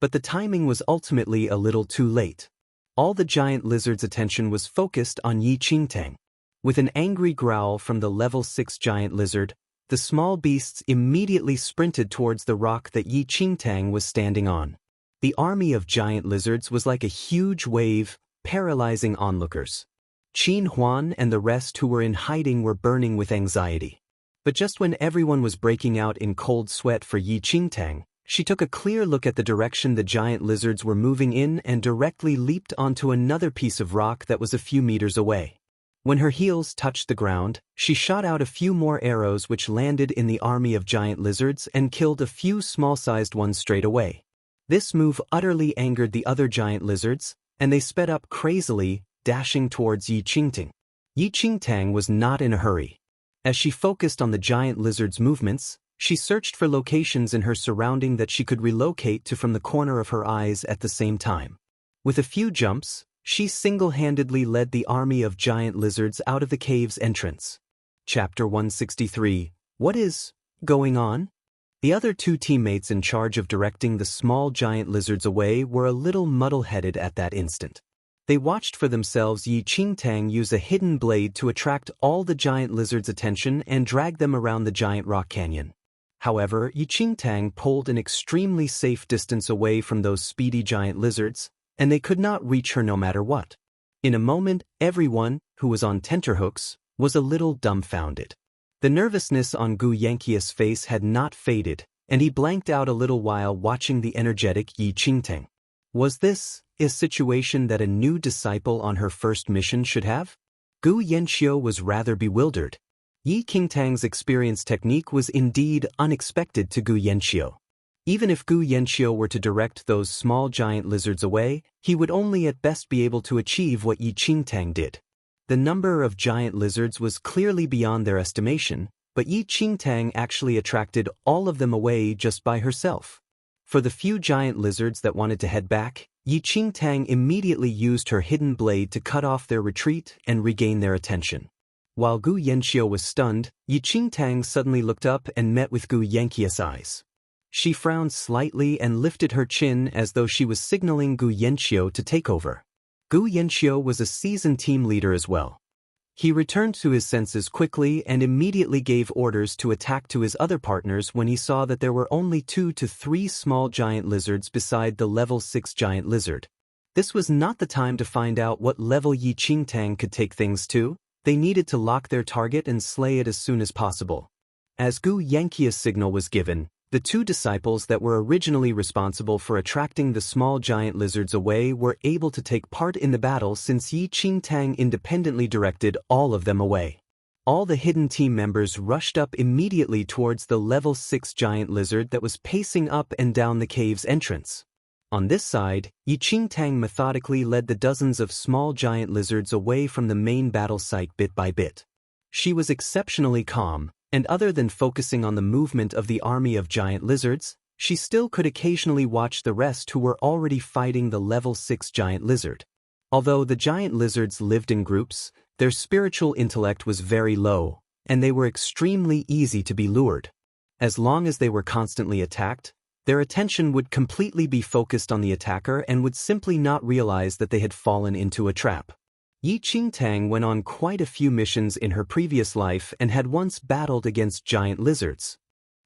But the timing was ultimately a little too late. All the giant lizard's attention was focused on Yi Qingtang. With an angry growl from the level 6 giant lizard, the small beasts immediately sprinted towards the rock that Yi Qingtang was standing on. The army of giant lizards was like a huge wave, paralyzing onlookers. Qin Huan and the rest who were in hiding were burning with anxiety. But just when everyone was breaking out in cold sweat for Yi Qingtang, she took a clear look at the direction the giant lizards were moving in and directly leaped onto another piece of rock that was a few meters away. When her heels touched the ground, she shot out a few more arrows which landed in the army of giant lizards and killed a few small-sized ones straight away. This move utterly angered the other giant lizards, and they sped up crazily, dashing towards Yi Qingtang. Yi Qingtang was not in a hurry. As she focused on the giant lizard's movements, she searched for locations in her surrounding that she could relocate to from the corner of her eyes at the same time. With a few jumps, she single-handedly led the army of giant lizards out of the cave's entrance. Chapter 163. What is going on? The other two teammates in charge of directing the small giant lizards away were a little muddle-headed at that instant. They watched for themselves Yi Qingtang use a hidden blade to attract all the giant lizards' attention and drag them around the giant rock canyon. However, Yi Qingtang pulled an extremely safe distance away from those speedy giant lizards, and they could not reach her no matter what. In a moment, everyone, who was on tenterhooks, was a little dumbfounded. The nervousness on Gu Yanqiu's face had not faded, and he blanked out a little while watching the energetic Yi Qingtang. Was this a situation that a new disciple on her first mission should have? Gu Yanqiu was rather bewildered. Yi Qingtang's experienced technique was indeed unexpected to Gu Yanqiu. Even if Gu Yanqiu were to direct those small giant lizards away, he would only at best be able to achieve what Yi Qingtang did. The number of giant lizards was clearly beyond their estimation, but Yi Qingtang actually attracted all of them away just by herself. For the few giant lizards that wanted to head back, Yi Qingtang immediately used her hidden blade to cut off their retreat and regain their attention. While Gu Yanqiu was stunned, Yi Qingtang suddenly looked up and met with Gu Yanqiu's eyes. She frowned slightly and lifted her chin as though she was signaling Gu Yanqiu to take over. Gu Yanqiu was a seasoned team leader as well. He returned to his senses quickly and immediately gave orders to attack to his other partners when he saw that there were only 2 to 3 small giant lizards beside the level 6 giant lizard. This was not the time to find out what level Yi Qingtang could take things to. They needed to lock their target and slay it as soon as possible. As Gu Yanqiu's signal was given, the two disciples that were originally responsible for attracting the small giant lizards away were able to take part in the battle since Yi Qingtang independently directed all of them away. All the hidden team members rushed up immediately towards the level 6 giant lizard that was pacing up and down the cave's entrance. On this side, Yi Qingtang methodically led the dozens of small giant lizards away from the main battle site bit by bit. She was exceptionally calm, and other than focusing on the movement of the army of giant lizards, she still could occasionally watch the rest who were already fighting the level 6 giant lizard. Although the giant lizards lived in groups, their spiritual intellect was very low, and they were extremely easy to be lured. As long as they were constantly attacked, their attention would completely be focused on the attacker and would simply not realize that they had fallen into a trap. Yi Qingtang went on quite a few missions in her previous life and had once battled against giant lizards.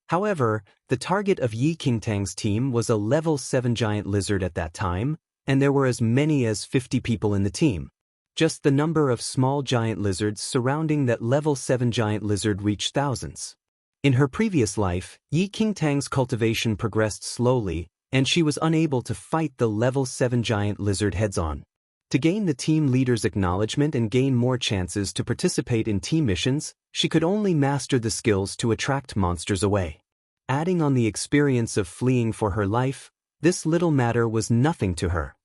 However, the target of Yi Qingtang's team was a level 7 giant lizard at that time, and there were as many as 50 people in the team. Just the number of small giant lizards surrounding that level 7 giant lizard reached thousands. In her previous life, Yi Qingtang's cultivation progressed slowly, and she was unable to fight the level 7 giant lizard heads-on. To gain the team leader's acknowledgement and gain more chances to participate in team missions, she could only master the skills to attract monsters away. Adding on the experience of fleeing for her life, this little matter was nothing to her.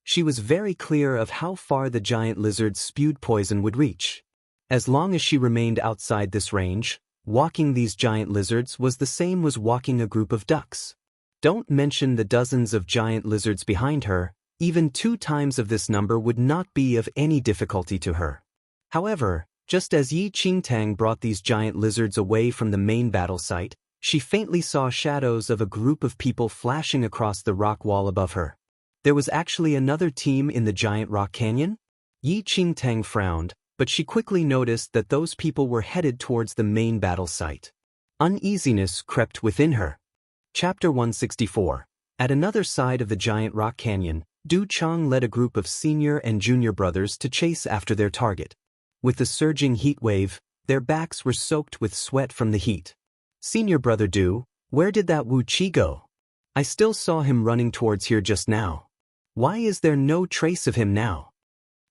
She was very clear of how far the giant lizard's spewed poison would reach. As long as she remained outside this range, walking these giant lizards was the same as walking a group of ducks. Don't mention the dozens of giant lizards behind her, even 2 times of this number would not be of any difficulty to her. However, just as Yi Qingtang brought these giant lizards away from the main battle site, she faintly saw shadows of a group of people flashing across the rock wall above her. There was actually another team in the giant rock canyon? Yi Qingtang frowned, but she quickly noticed that those people were headed towards the main battle site. Uneasiness crept within her. Chapter 164. At another side of the giant rock canyon, Du Chang led a group of senior and junior brothers to chase after their target. With the surging heat wave, their backs were soaked with sweat from the heat. Senior brother Du, where did that Wu Qi go? I still saw him running towards here just now. Why is there no trace of him now?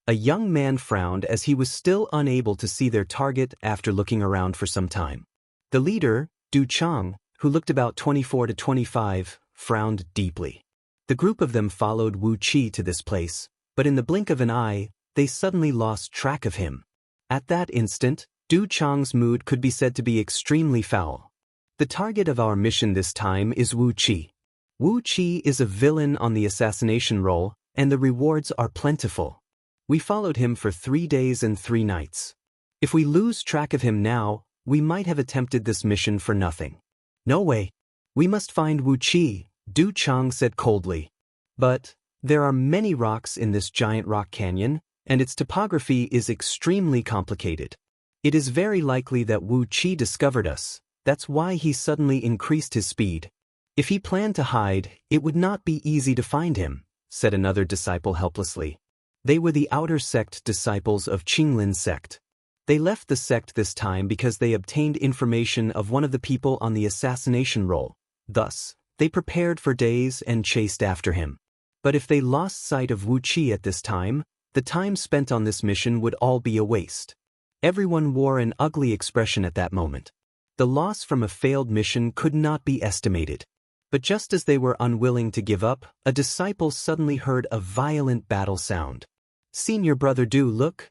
A young man frowned as he was still unable to see their target after looking around for some time. The leader, Du Chang, who looked about 24 to 25, frowned deeply. The group of them followed Wu Qi to this place, but in the blink of an eye, they suddenly lost track of him. At that instant, Du Chang's mood could be said to be extremely foul. The target of our mission this time is Wu Qi. Wu Qi is a villain on the assassination roll, and the rewards are plentiful. We followed him for 3 days and 3 nights. If we lose track of him now, we might have attempted this mission for nothing. No way. We must find Wu Qi, Du Chang said coldly. But there are many rocks in this giant rock canyon, and its topography is extremely complicated. It is very likely that Wu Qi discovered us. That's why he suddenly increased his speed. If he planned to hide, it would not be easy to find him, said another disciple helplessly. They were the outer sect disciples of Qinglin's sect. They left the sect this time because they obtained information of one of the people on the assassination roll. Thus, they prepared for days and chased after him. But if they lost sight of Wu Qi at this time, the time spent on this mission would all be a waste. Everyone wore an ugly expression at that moment. The loss from a failed mission could not be estimated. But just as they were unwilling to give up, a disciple suddenly heard a violent battle sound. Senior brother Du, look.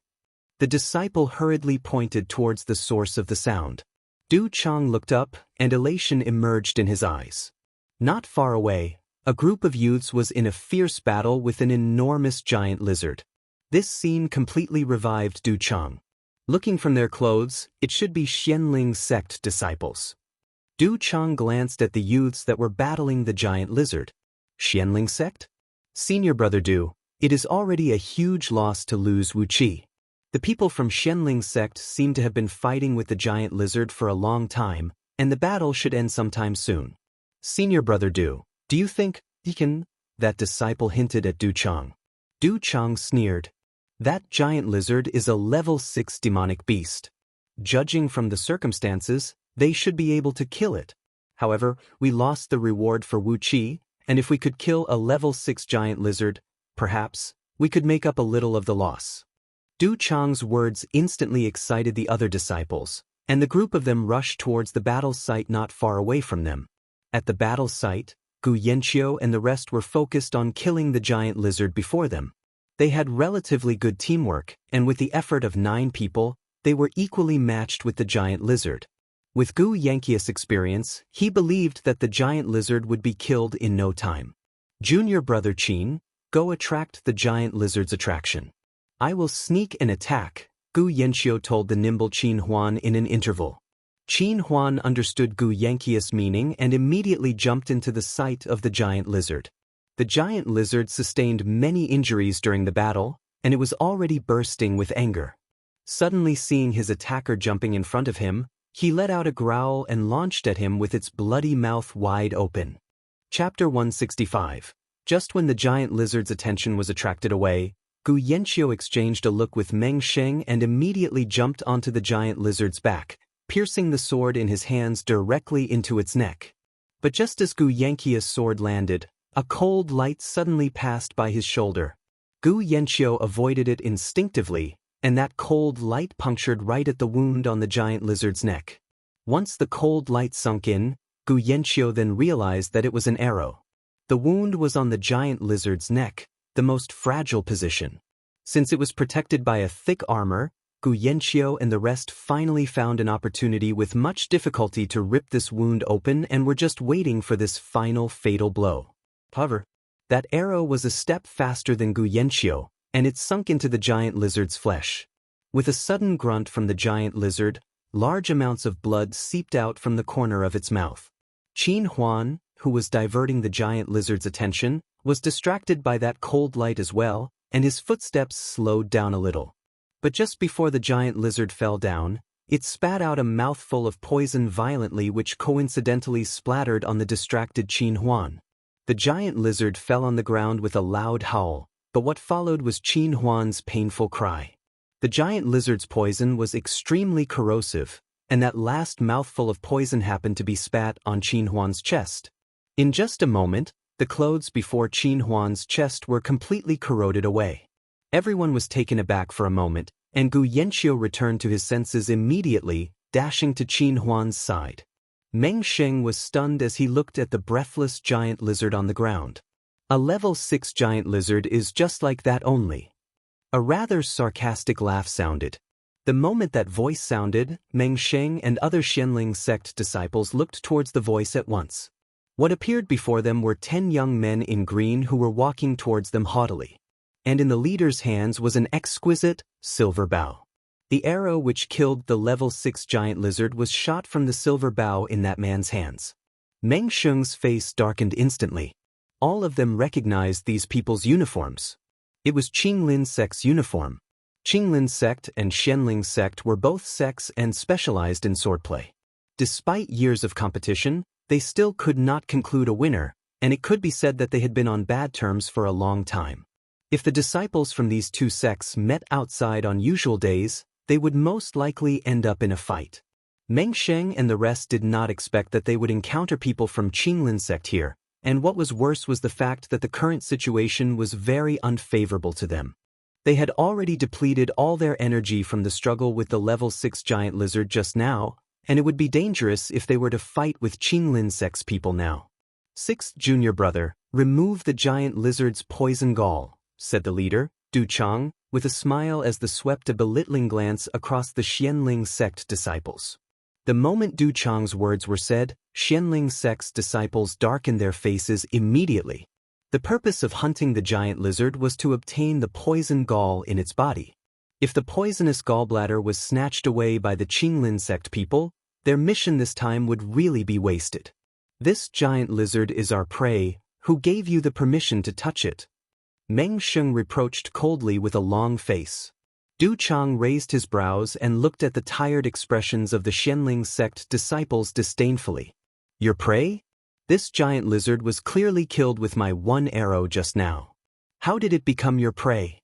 The disciple hurriedly pointed towards the source of the sound. Du Chang looked up, and elation emerged in his eyes. Not far away, a group of youths was in a fierce battle with an enormous giant lizard. This scene completely revived Du Chang. Looking from their clothes, it should be Xianling sect disciples. Du Chang glanced at the youths that were battling the giant lizard. Xianling sect? Senior brother Du, it is already a huge loss to lose Wu Qi. The people from Xianling sect seem to have been fighting with the giant lizard for a long time, and the battle should end sometime soon. Senior brother Du, do you think, Deacon? That disciple hinted at Du Chang. Du Chang sneered. That giant lizard is a level 6 demonic beast. Judging from the circumstances, they should be able to kill it. However, we lost the reward for Wu Qi, and if we could kill a level 6 giant lizard, perhaps, we could make up a little of the loss. Du Chang's words instantly excited the other disciples, and the group of them rushed towards the battle site not far away from them. At the battle site, Gu Yanqiu and the rest were focused on killing the giant lizard before them. They had relatively good teamwork, and with the effort of 9 people, they were equally matched with the giant lizard. With Gu Yanqiu's experience, he believed that the giant lizard would be killed in no time. Junior brother Qin, go attract the giant lizard's attraction. I will sneak and attack, Gu Yanqiu told the nimble Qin Huan in an interval. Qin Huan understood Gu Yanqiu's meaning and immediately jumped into the sight of the giant lizard. The giant lizard sustained many injuries during the battle, and it was already bursting with anger. Suddenly seeing his attacker jumping in front of him, he let out a growl and launched at him with its bloody mouth wide open. Chapter 165. Just when the giant lizard's attention was attracted away, Gu Yanqiu exchanged a look with Meng Sheng and immediately jumped onto the giant lizard's back, piercing the sword in his hands directly into its neck. But just as Gu Yanqiu's sword landed, a cold light suddenly passed by his shoulder. Gu Yanqiu avoided it instinctively, and that cold light punctured right at the wound on the giant lizard's neck. Once the cold light sunk in, Gu Yanqiu then realized that it was an arrow. The wound was on the giant lizard's neck, the most fragile position. Since it was protected by a thick armor, Gu Yanqiu and the rest finally found an opportunity with much difficulty to rip this wound open and were just waiting for this final fatal blow. However, that arrow was a step faster than Gu Yanqiu, and it sunk into the giant lizard's flesh. With a sudden grunt from the giant lizard, large amounts of blood seeped out from the corner of its mouth. Qin Huan, who was diverting the giant lizard's attention, was distracted by that cold light as well, and his footsteps slowed down a little. But just before the giant lizard fell down, it spat out a mouthful of poison violently, which coincidentally splattered on the distracted Qin Huan. The giant lizard fell on the ground with a loud howl, but what followed was Qin Huan's painful cry. The giant lizard's poison was extremely corrosive, and that last mouthful of poison happened to be spat on Qin Huan's chest. In just a moment, the clothes before Qin Huan's chest were completely corroded away. Everyone was taken aback for a moment, and Gu Yanqiu returned to his senses immediately, dashing to Qin Huan's side. Meng Sheng was stunned as he looked at the breathless giant lizard on the ground. A level 6 giant lizard is just like that only. A rather sarcastic laugh sounded. The moment that voice sounded, Meng Sheng and other Xianling sect disciples looked towards the voice at once. What appeared before them were 10 young men in green who were walking towards them haughtily. And in the leader's hands was an exquisite, silver bow. The arrow which killed the level 6 giant lizard was shot from the silver bow in that man's hands. Meng Sheng's face darkened instantly. All of them recognized these people's uniforms. It was Qinglin sect's uniform. Qinglin sect and Xianling sect were both sects and specialized in swordplay. Despite years of competition, they still could not conclude a winner, and it could be said that they had been on bad terms for a long time. If the disciples from these two sects met outside on usual days, they would most likely end up in a fight. Meng Sheng and the rest did not expect that they would encounter people from Qinglin sect here, and what was worse was the fact that the current situation was very unfavorable to them. They had already depleted all their energy from the struggle with the level 6 giant lizard just now, and it would be dangerous if they were to fight with Qinglin sect's people now. "Sixth junior brother, remove the giant lizard's poison gall," said the leader, Du Chang, with a smile as the swept a belittling glance across the Xianling sect disciples. The moment Du Chang's words were said, Xianling sect's disciples darkened their faces immediately. The purpose of hunting the giant lizard was to obtain the poison gall in its body. If the poisonous gallbladder was snatched away by the Qinglin sect people, their mission this time would really be wasted. "This giant lizard is our prey. Who gave you the permission to touch it?" Meng Sheng reproached coldly with a long face. Du Chang raised his brows and looked at the tired expressions of the Xianling sect disciples disdainfully. "Your prey? This giant lizard was clearly killed with my one arrow just now. How did it become your prey?"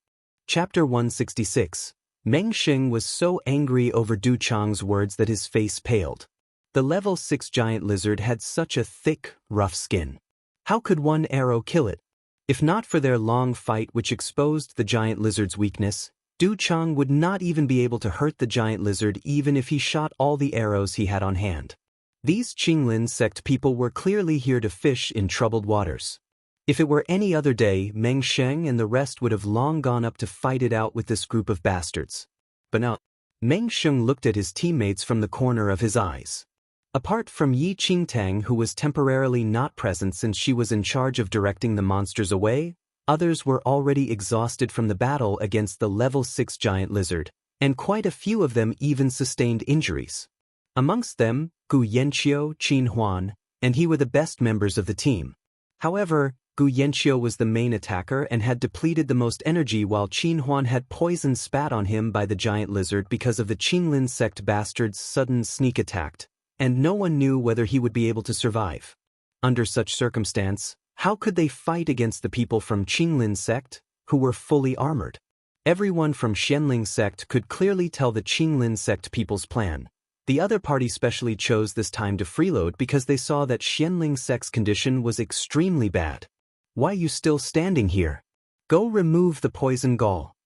Chapter 166. Meng Sheng was so angry over Du Chang's words that his face paled. The level 6 giant lizard had such a thick, rough skin. How could one arrow kill it? If not for their long fight which exposed the giant lizard's weakness, Du Chang would not even be able to hurt the giant lizard even if he shot all the arrows he had on hand. These Qinglin sect people were clearly here to fish in troubled waters. If it were any other day, Meng Sheng and the rest would have long gone up to fight it out with this group of bastards. But now, Meng Sheng looked at his teammates from the corner of his eyes. Apart from Yi Qingtang, who was temporarily not present since she was in charge of directing the monsters away, others were already exhausted from the battle against the level 6 giant lizard, and quite a few of them even sustained injuries. Amongst them, Gu Yanqiu, Qin Huan, and he were the best members of the team. However, Gu Yanqiu was the main attacker and had depleted the most energy, while Qin Huan had poison spat on him by the giant lizard because of the Qinglin sect bastard's sudden sneak attack, and no one knew whether he would be able to survive. Under such circumstance, how could they fight against the people from Qinglin sect, who were fully armored? Everyone from Xianling sect could clearly tell the Qinglin sect people's plan. The other party specially chose this time to freeload because they saw that Xianling sect's condition was extremely bad. Why you still standing here? Go remove the poison gall.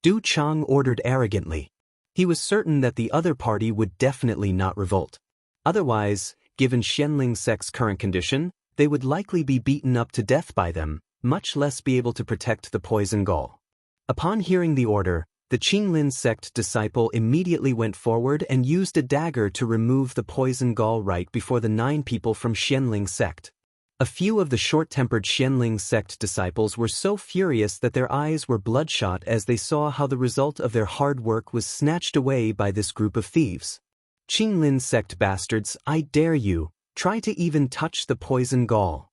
Du Chang ordered arrogantly. He was certain that the other party would definitely not revolt. Otherwise, given Xianling sect's current condition, they would likely be beaten up to death by them, much less be able to protect the poison gall. Upon hearing the order, the Qinglin sect disciple immediately went forward and used a dagger to remove the poison gall right before the 9 people from Xianling sect. A few of the short-tempered Xianling sect disciples were so furious that their eyes were bloodshot as they saw how the result of their hard work was snatched away by this group of thieves. Qinglin sect bastards, I dare you, try to even touch the poison gall.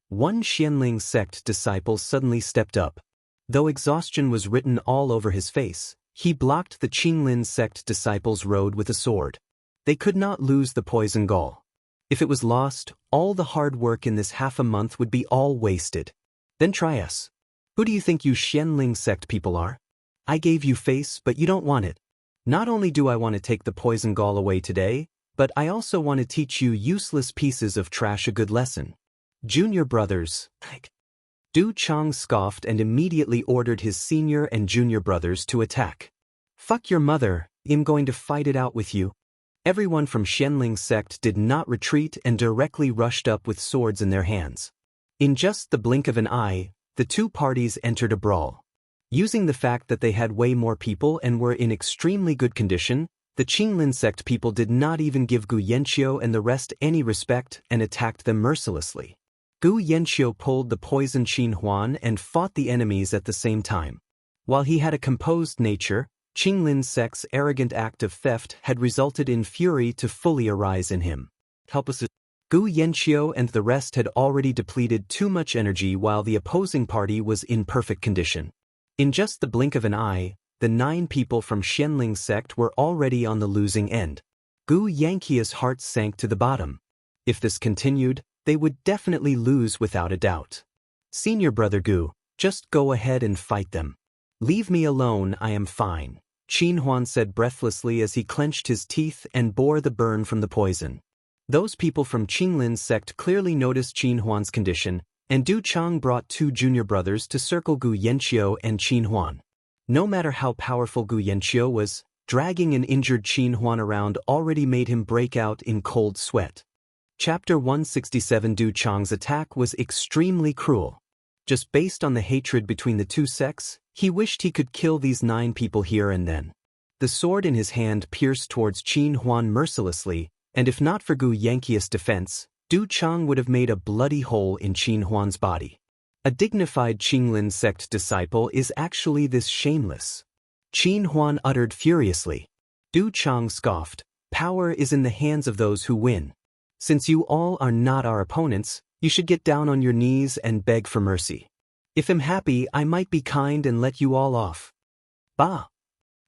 One Xianling sect disciple suddenly stepped up. Though exhaustion was written all over his face, he blocked the Qinglin sect disciples' road with a sword. They could not lose the poison gall. If it was lost, all the hard work in this half a month would be all wasted. Then try us. Who do you think you Xianling sect people are? I gave you face, but you don't want it. Not only do I want to take the poison gall away today, but I also want to teach you useless pieces of trash a good lesson. Junior brothers. Du Chang scoffed and immediately ordered his senior and junior brothers to attack. Fuck your mother, I'm going to fight it out with you. Everyone from Xianling sect did not retreat and directly rushed up with swords in their hands. In just the blink of an eye, the two parties entered a brawl. Using the fact that they had way more people and were in extremely good condition, the Qinglin sect people did not even give Gu Yanqiu and the rest any respect and attacked them mercilessly. Gu Yanqiu pulled the poison Qin Huan and fought the enemies at the same time. While he had a composed nature, Qinglin sect's arrogant act of theft had resulted in fury to fully arise in him. Gu Yanqiu and the rest had already depleted too much energy while the opposing party was in perfect condition. In just the blink of an eye, the 9 people from Xianling sect were already on the losing end. Gu Yanqiu's heart sank to the bottom. If this continued, they would definitely lose without a doubt. Senior brother Gu, just go ahead and fight them. Leave me alone, I am fine, Qin Huan said breathlessly as he clenched his teeth and bore the burn from the poison. Those people from Qinglin sect clearly noticed Qin Huan's condition, and Du Chang brought 2 junior brothers to circle Gu Yanqiu and Qin Huan. No matter how powerful Gu Yanqiu was, dragging an injured Qin Huan around already made him break out in cold sweat. Chapter 167. Du Chang's attack was extremely cruel. Just based on the hatred between the two sects, he wished he could kill these 9 people here and then. The sword in his hand pierced towards Qin Huan mercilessly, and if not for Gu Yanqiu's defense, Du Chang would have made a bloody hole in Qin Huan's body. A dignified Qinglin sect disciple is actually this shameless. Qin Huan uttered furiously. Du Chang scoffed, power is in the hands of those who win. Since you all are not our opponents, you should get down on your knees and beg for mercy. If I'm happy, I might be kind and let you all off. Bah!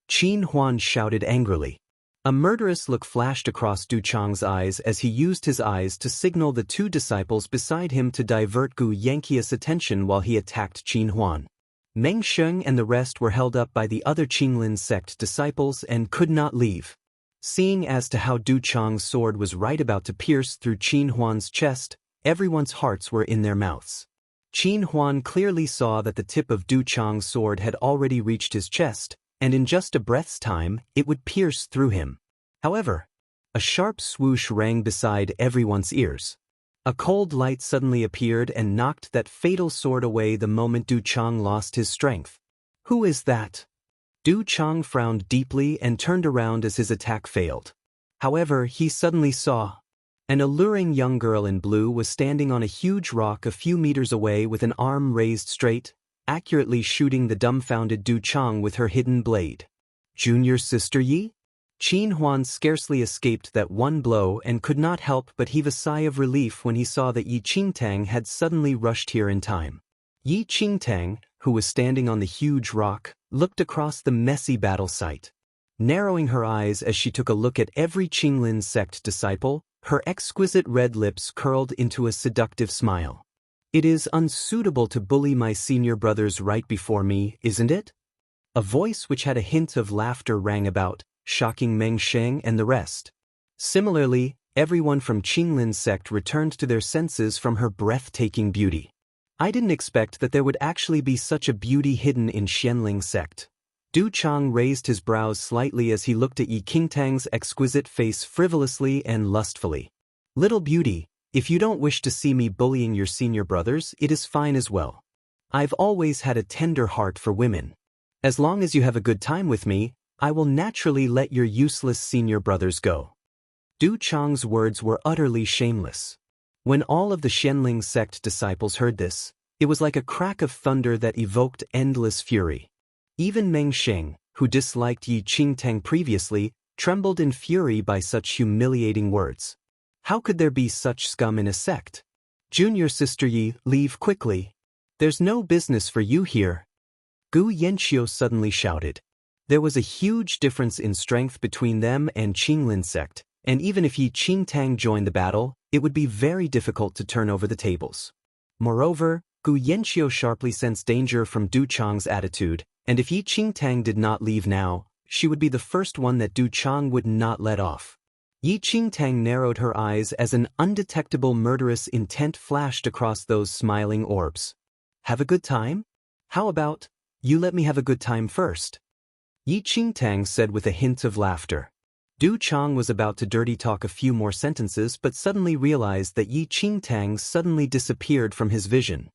Qin Huan shouted angrily. A murderous look flashed across Du Chang's eyes as he used his eyes to signal the 2 disciples beside him to divert Gu Yanqiu's attention while he attacked Qin Huan. Meng Sheng and the rest were held up by the other Qinglin sect disciples and could not leave. Seeing as to how Du Chang's sword was right about to pierce through Qin Huan's chest, everyone's hearts were in their mouths. Qin Huan clearly saw that the tip of Du Chang's sword had already reached his chest, and in just a breath's time, it would pierce through him. However, a A sharp swoosh rang beside everyone's ears. A cold light suddenly appeared and knocked that fatal sword away the moment Du Chang lost his strength. Who is that? Du Chang frowned deeply and turned around as his attack failed. However, he suddenly saw. An alluring young girl in blue was standing on a huge rock a few meters away with an arm raised straight, accurately shooting the dumbfounded Du Chang with her hidden blade. Junior sister Yi? Qin Huan scarcely escaped that one blow and could not help but heave a sigh of relief when he saw that Yi Qingtang had suddenly rushed here in time. Yi Qingtang, who was standing on the huge rock, looked across the messy battle site. Narrowing her eyes as she took a look at every Qinglin sect disciple, her exquisite red lips curled into a seductive smile. It is unsuitable to bully my senior brothers right before me, isn't it? A voice which had a hint of laughter rang about, shocking Meng Sheng and the rest. Similarly, everyone from Qinglin's sect returned to their senses from her breathtaking beauty. I didn't expect that there would actually be such a beauty hidden in Xianling sect. Du Chang raised his brows slightly as he looked at Yi Qingtang's exquisite face frivolously and lustfully. Little beauty, if you don't wish to see me bullying your senior brothers, it is fine as well. I've always had a tender heart for women. As long as you have a good time with me, I will naturally let your useless senior brothers go. Du Chang's words were utterly shameless. When all of the Xianling sect disciples heard this, it was like a crack of thunder that evoked endless fury. Even Meng Sheng, who disliked Yi Qingtang previously, trembled in fury by such humiliating words. How could there be such scum in a sect? Junior sister Yi, leave quickly. There's no business for you here. Gu Yanqiu suddenly shouted. There was a huge difference in strength between them and Qinglin sect, and even if Yi Qingtang joined the battle, it would be very difficult to turn over the tables. Moreover, Gu Yanqiu sharply sensed danger from Du Chang's attitude, and if Yi Qingtang did not leave now, she would be the first one that Du Chang would not let off. Yi Qingtang narrowed her eyes as an undetectable murderous intent flashed across those smiling orbs. Have a good time? How about, you let me have a good time first? Yi Qingtang said with a hint of laughter. Du Chang was about to dirty talk a few more sentences but suddenly realized that Yi Qingtang suddenly disappeared from his vision.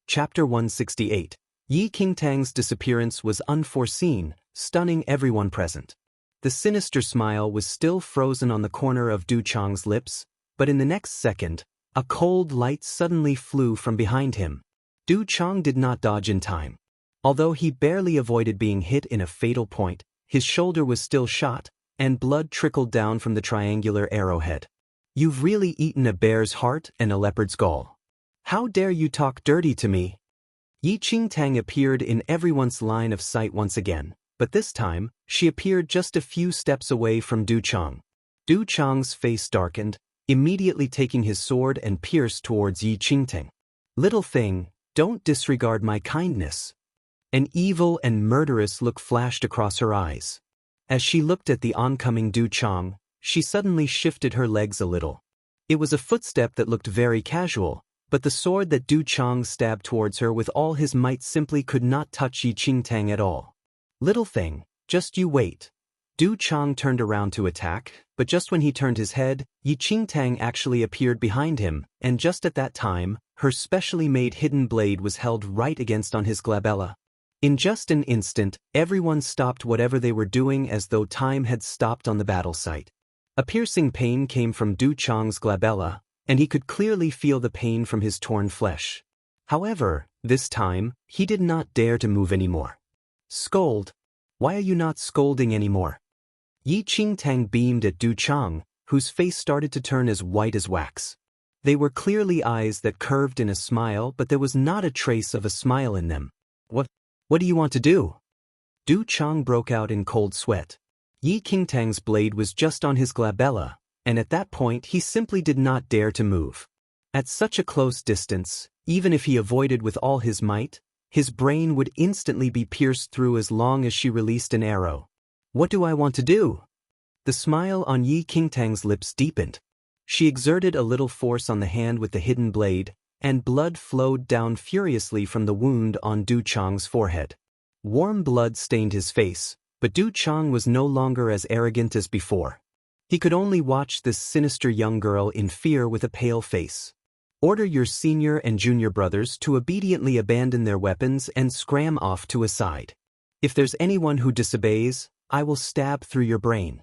Chapter 168. Yi Qingtang's disappearance was unforeseen, stunning everyone present. The sinister smile was still frozen on the corner of Du Chang's lips, but in the next second, a cold light suddenly flew from behind him. Du Chang did not dodge in time. Although he barely avoided being hit in a fatal point, his shoulder was still shot, and blood trickled down from the triangular arrowhead. You've really eaten a bear's heart and a leopard's gall. How dare you talk dirty to me? Yi Qingtang appeared in everyone's line of sight once again, but this time, she appeared just a few steps away from Du Chang. Du Chang's face darkened, immediately taking his sword and pierced towards Yi Qingtang. Little thing, don't disregard my kindness. An evil and murderous look flashed across her eyes. As she looked at the oncoming Du Chang, she suddenly shifted her legs a little. It was a footstep that looked very casual, but the sword that Du Chang stabbed towards her with all his might simply could not touch Yi Qingtang at all. Little thing, just you wait. Du Chang turned around to attack, but just when he turned his head, Yi Qingtang actually appeared behind him, and just at that time, her specially made hidden blade was held right against on his glabella. In just an instant, everyone stopped whatever they were doing as though time had stopped on the battle site. A piercing pain came from Du Chang's glabella, and he could clearly feel the pain from his torn flesh. However, this time, he did not dare to move anymore. Scold? Why are you not scolding anymore? Yi Qingtang beamed at Du Chang, whose face started to turn as white as wax. They were clearly eyes that curved in a smile, but there was not a trace of a smile in them. What do you want to do? Du Chang broke out in cold sweat. Yi Qingtang's blade was just on his glabella, and at that point he simply did not dare to move. At such a close distance, even if he avoided with all his might, his brain would instantly be pierced through as long as she released an arrow. What do I want to do? The smile on Yi Qingtang's lips deepened. She exerted a little force on the hand with the hidden blade, and blood flowed down furiously from the wound on Du Chang's forehead. Warm blood stained his face, but Du Chang was no longer as arrogant as before. He could only watch this sinister young girl in fear with a pale face. Order your senior and junior brothers to obediently abandon their weapons and scram off to a side. If there's anyone who disobeys, I will stab through your brain.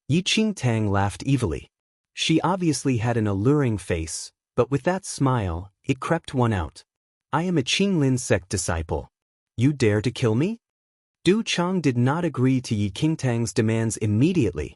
Yi Qingtang laughed evilly. She obviously had an alluring face, but with that smile, it crept one out. I am a Qinglin sect disciple. You dare to kill me? Du Chang did not agree to Yi Qingtang's demands immediately.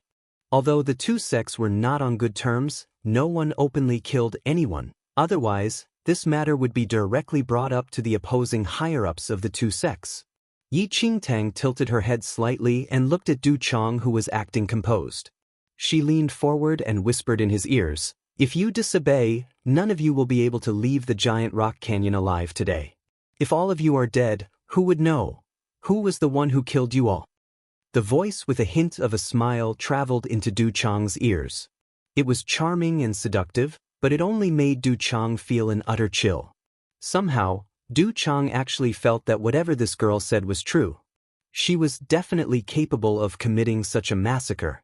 Although the two sects were not on good terms, no one openly killed anyone. Otherwise, this matter would be directly brought up to the opposing higher-ups of the two sects. Yi Qingtang tilted her head slightly and looked at Du Chang, who was acting composed. She leaned forward and whispered in his ears, "If you disobey, none of you will be able to leave the giant rock canyon alive today. If all of you are dead, who would know? Who was the one who killed you all?" The voice with a hint of a smile traveled into Du Chang's ears. It was charming and seductive, but it only made Du Chang feel an utter chill. Somehow, Du Chang actually felt that whatever this girl said was true. She was definitely capable of committing such a massacre.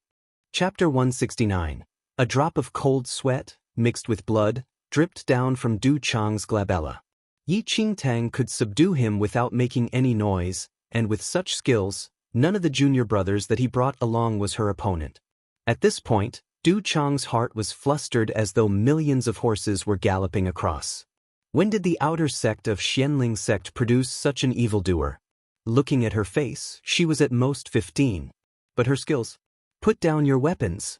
Chapter 169. A drop of cold sweat, mixed with blood, dripped down from Du Chang's glabella. Yi Qingtang could subdue him without making any noise, and with such skills, none of the junior brothers that he brought along was her opponent. At this point, Du Chang's heart was flustered as though millions of horses were galloping across. When did the outer sect of Xianling sect produce such an evildoer? Looking at her face, she was at most 15. But her skills? Put down your weapons.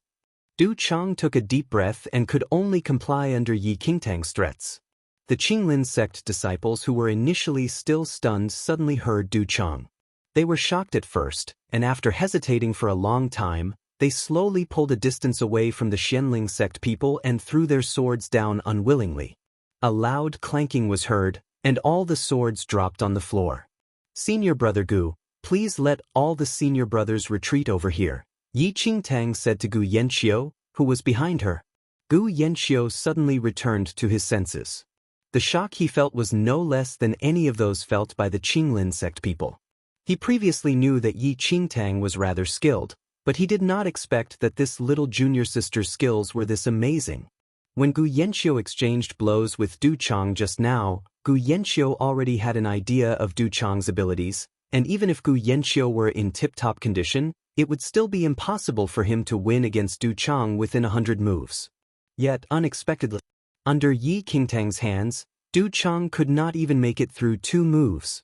Du Chang took a deep breath and could only comply under Yi Qingtang's threats. The Qinglin sect disciples who were initially still stunned suddenly heard Du Chang. They were shocked at first, and after hesitating for a long time, they slowly pulled a distance away from the Xianling sect people and threw their swords down unwillingly. A loud clanking was heard, and all the swords dropped on the floor. "Senior brother Gu, please let all the senior brothers retreat over here," Yi Qingtang said to Gu Yanxiu, who was behind her. Gu Yanxiu suddenly returned to his senses. The shock he felt was no less than any of those felt by the Qinglin sect people. He previously knew that Yi Qingtang was rather skilled, but he did not expect that this little junior sister's skills were this amazing. When Gu Yanxiu exchanged blows with Du Chang just now, Gu Yanxiu already had an idea of Du Chang's abilities, and even if Gu Yanxiu were in tip-top condition, it would still be impossible for him to win against Du Chang within 100 moves. Yet, unexpectedly, under Yi Qingtang's hands, Du Chang could not even make it through 2 moves.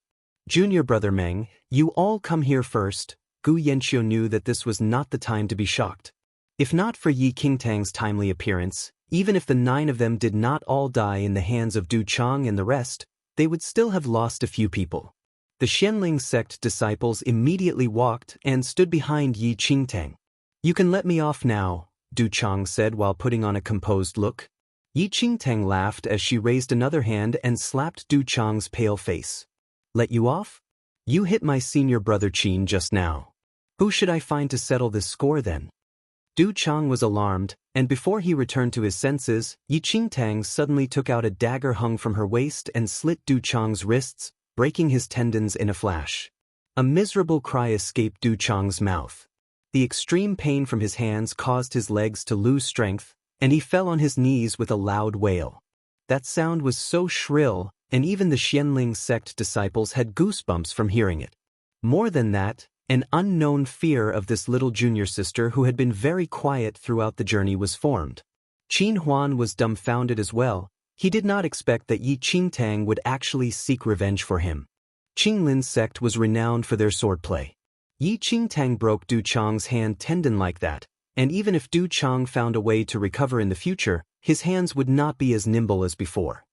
"Junior brother Meng, you all come here first." Gu Yanxiu knew that this was not the time to be shocked. If not for Yi Qingtang's timely appearance, even if the 9 of them did not all die in the hands of Du Chang and the rest, they would still have lost a few people. The Xianling sect disciples immediately walked and stood behind Yi Qingtang. "You can let me off now," Du Chang said while putting on a composed look. Yi Qingtang laughed as she raised another hand and slapped Du Chang's pale face. "Let you off? You hit my senior brother Qin just now. Who should I find to settle this score then?" Du Chang was alarmed, and before he returned to his senses, Yi Qingtang suddenly took out a dagger hung from her waist and slit Du Chang's wrists, breaking his tendons in a flash. A miserable cry escaped Du Chang's mouth. The extreme pain from his hands caused his legs to lose strength, and he fell on his knees with a loud wail. That sound was so shrill, and even the Xianling sect disciples had goosebumps from hearing it. More than that, an unknown fear of this little junior sister who had been very quiet throughout the journey was formed. Qin Huan was dumbfounded as well. He did not expect that Yi Qingtang would actually seek revenge for him. Qinglin's sect was renowned for their swordplay. Yi Qingtang broke Du Chang's hand tendon like that, and even if Du Chang found a way to recover in the future, his hands would not be as nimble as before.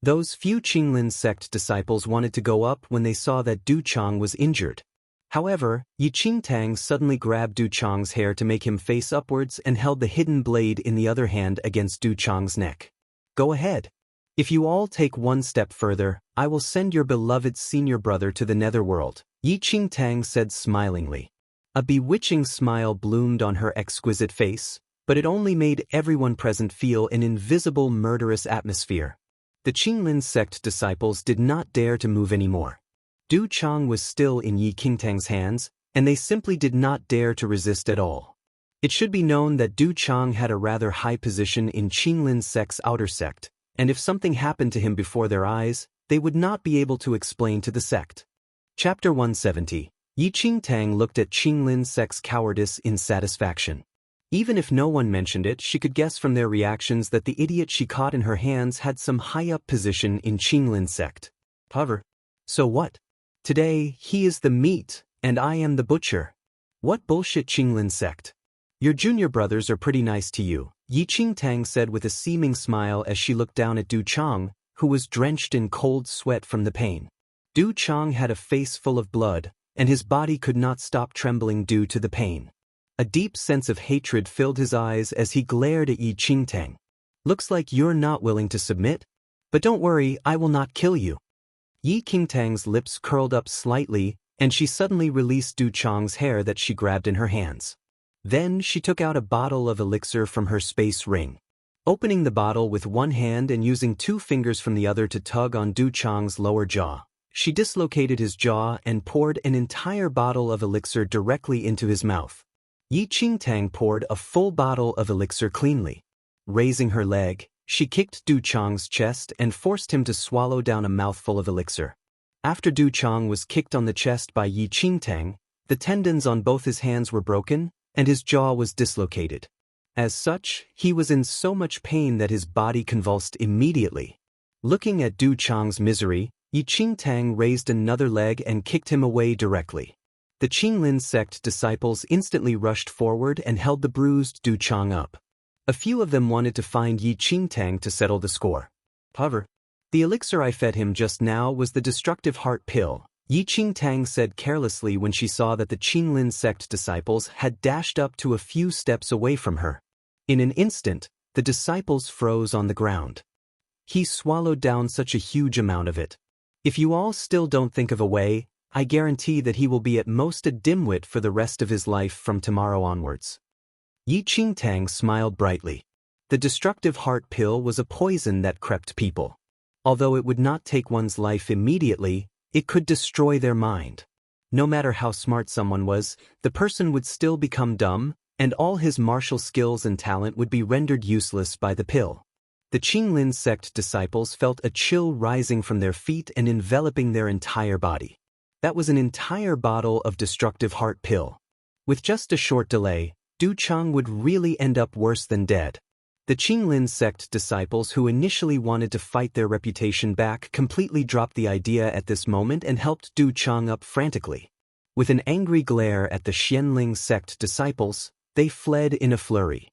Those few Qinglin sect disciples wanted to go up when they saw that Du Chang was injured. However, Yi Qingtang suddenly grabbed Du Chang's hair to make him face upwards and held the hidden blade in the other hand against Du Chang's neck. "Go ahead. If you all take one step further, I will send your beloved senior brother to the netherworld," Yi Qingtang said smilingly. A bewitching smile bloomed on her exquisite face, but it only made everyone present feel an invisible murderous atmosphere. The Qinglin sect disciples did not dare to move anymore. Du Chang was still in Yi Qingtang's hands, and they simply did not dare to resist at all. It should be known that Du Chang had a rather high position in Qinglin's sect's outer sect, and if something happened to him before their eyes, they would not be able to explain to the sect. Chapter 170. Yi Qingtang looked at Qinglin's sect's cowardice in satisfaction. Even if no one mentioned it, she could guess from their reactions that the idiot she caught in her hands had some high-up position in Qinglin's sect. However, so what? Today, he is the meat, and I am the butcher. What bullshit, Qinglin sect? Your junior brothers are pretty nice to you, Yi Qingtang said with a seeming smile as she looked down at Du Chang, who was drenched in cold sweat from the pain. Du Chang had a face full of blood, and his body could not stop trembling due to the pain. A deep sense of hatred filled his eyes as he glared at Yi Qingtang. Looks like you're not willing to submit? But don't worry, I will not kill you. Yi Qingtang's lips curled up slightly, and she suddenly released Du Chang's hair that she grabbed in her hands. Then she took out a bottle of elixir from her space ring. Opening the bottle with one hand and using 2 fingers from the other to tug on Du Chang's lower jaw, she dislocated his jaw and poured an entire bottle of elixir directly into his mouth. Yi Qingtang poured a full bottle of elixir cleanly. Raising her leg, she kicked Du Chang's chest and forced him to swallow down a mouthful of elixir. After Du Chang was kicked on the chest by Yi Qingtang, the tendons on both his hands were broken, and his jaw was dislocated. As such, he was in so much pain that his body convulsed immediately. Looking at Du Chang's misery, Yi Qingtang raised another leg and kicked him away directly. The Qinglin sect disciples instantly rushed forward and held the bruised Du Chang up. A few of them wanted to find Yi Qingtang to settle the score. However, the elixir I fed him just now was the destructive heart pill, Yi Qingtang said carelessly when she saw that the Qinglin sect disciples had dashed up to a few steps away from her. In an instant, the disciples froze on the ground. He swallowed down such a huge amount of it. If you all still don't think of a way, I guarantee that he will be at most a dimwit for the rest of his life from tomorrow onwards. Yi Qingtang smiled brightly. The destructive heart pill was a poison that crept people. Although it would not take one's life immediately, it could destroy their mind. No matter how smart someone was, the person would still become dumb, and all his martial skills and talent would be rendered useless by the pill. The Qinglin sect disciples felt a chill rising from their feet and enveloping their entire body. That was an entire bottle of destructive heart pill. With just a short delay, Du Chang would really end up worse than dead. The Qinglin sect disciples who initially wanted to fight their reputation back completely dropped the idea at this moment and helped Du Chang up frantically. With an angry glare at the Xianling sect disciples, they fled in a flurry.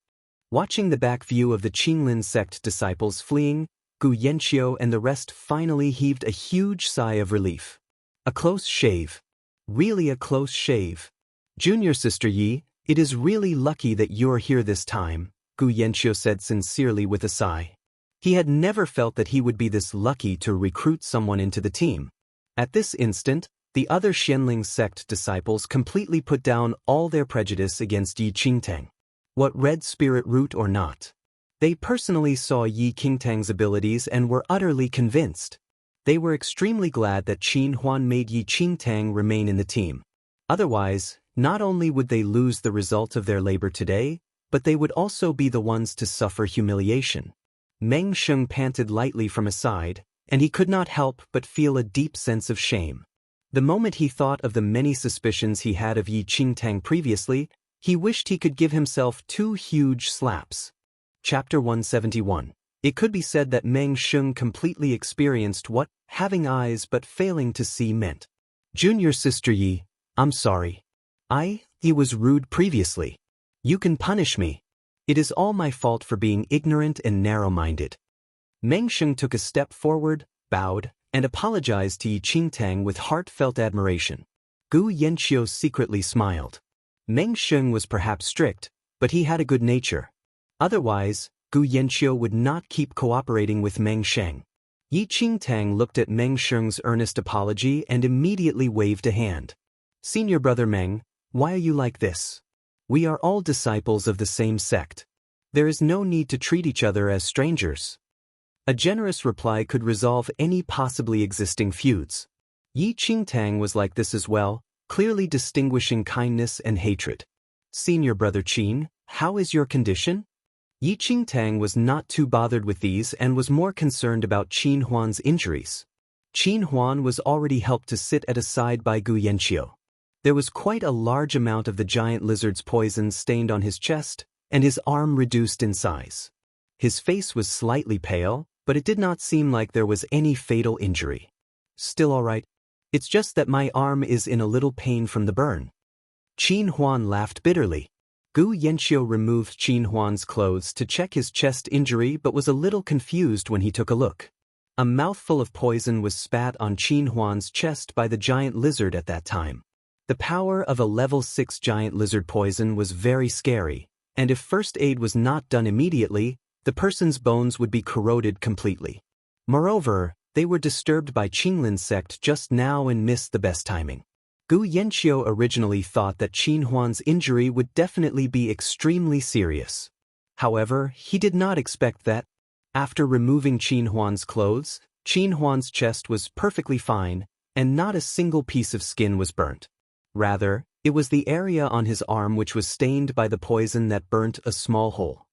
Watching the back view of the Qinglin sect disciples fleeing, Gu Yanqiu and the rest finally heaved a huge sigh of relief. A close shave. Really a close shave. Junior Sister Yi, it is really lucky that you're here this time, Gu Yanqiu said sincerely with a sigh. He had never felt that he would be this lucky to recruit someone into the team. At this instant, the other Xianling sect disciples completely put down all their prejudice against Yi Qingtang. What red spirit root or not. They personally saw Yi Qingtang's abilities and were utterly convinced. They were extremely glad that Qin Huan made Yi Qingtang remain in the team. Otherwise, not only would they lose the result of their labor today, but they would also be the ones to suffer humiliation. Meng Sheng panted lightly from a side, and he could not help but feel a deep sense of shame. The moment he thought of the many suspicions he had of Yi Qingtang previously, he wished he could give himself 2 huge slaps. Chapter 171. It could be said that Meng Sheng completely experienced what having eyes but failing to see meant. Junior Sister Yi, I'm sorry. He was rude previously. You can punish me. It is all my fault for being ignorant and narrow-minded. Meng Sheng took a step forward, bowed, and apologized to Yi Qingtang with heartfelt admiration. Gu Yanqiu secretly smiled. Meng Sheng was perhaps strict, but he had a good nature. Otherwise, Gu Yanqiu would not keep cooperating with Meng Sheng. Yi Qingtang looked at Meng Sheng's earnest apology and immediately waved a hand. Senior brother Meng, why are you like this? We are all disciples of the same sect. There is no need to treat each other as strangers. A generous reply could resolve any possibly existing feuds. Yi Qingtang was like this as well, clearly distinguishing kindness and hatred. Senior brother Qin, how is your condition? Yi Qingtang was not too bothered with these and was more concerned about Qin Huan's injuries. Qin Huan was already helped to sit at a side by Gu Yanqiu. There was quite a large amount of the giant lizard's poison stained on his chest, and his arm reduced in size. His face was slightly pale, but it did not seem like there was any fatal injury. Still all right. It's just that my arm is in a little pain from the burn. Qin Huan laughed bitterly. Gu Yanqiu removed Qin Huan's clothes to check his chest injury but was a little confused when he took a look. A mouthful of poison was spat on Qin Huan's chest by the giant lizard at that time. The power of a level 6 giant lizard poison was very scary, and if first aid was not done immediately, the person's bones would be corroded completely. Moreover, they were disturbed by Qinglin's sect just now and missed the best timing. Gu Yanqiu originally thought that Qin Huan's injury would definitely be extremely serious. However, he did not expect that. After removing Qin Huan's clothes, Qin Huan's chest was perfectly fine, and not a single piece of skin was burnt. Rather, it was the area on his arm which was stained by the poison that burnt a small hole.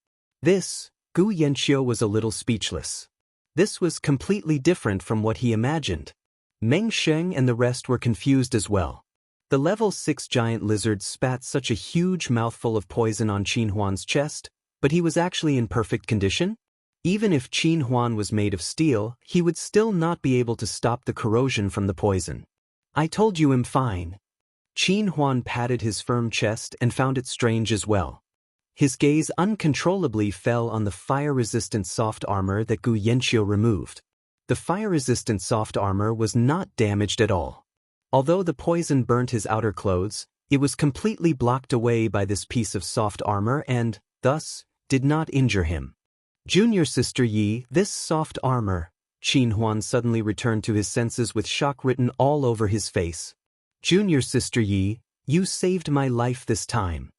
This, Gu Yanqiu was a little speechless. This was completely different from what he imagined. Meng Sheng and the rest were confused as well. The level 6 giant lizard spat such a huge mouthful of poison on Qin Huan's chest, but he was actually in perfect condition? Even if Qin Huan was made of steel, he would still not be able to stop the corrosion from the poison. I told you I'm fine. Qin Huan patted his firm chest and found it strange as well. His gaze uncontrollably fell on the fire-resistant soft armor that Gu Yanqiu removed. The fire-resistant soft armor was not damaged at all. Although the poison burnt his outer clothes, it was completely blocked away by this piece of soft armor and, thus, did not injure him. Junior Sister Yi, this soft armor. Qin Huan suddenly returned to his senses with shock written all over his face. Junior Sister Yi, you saved my life this time.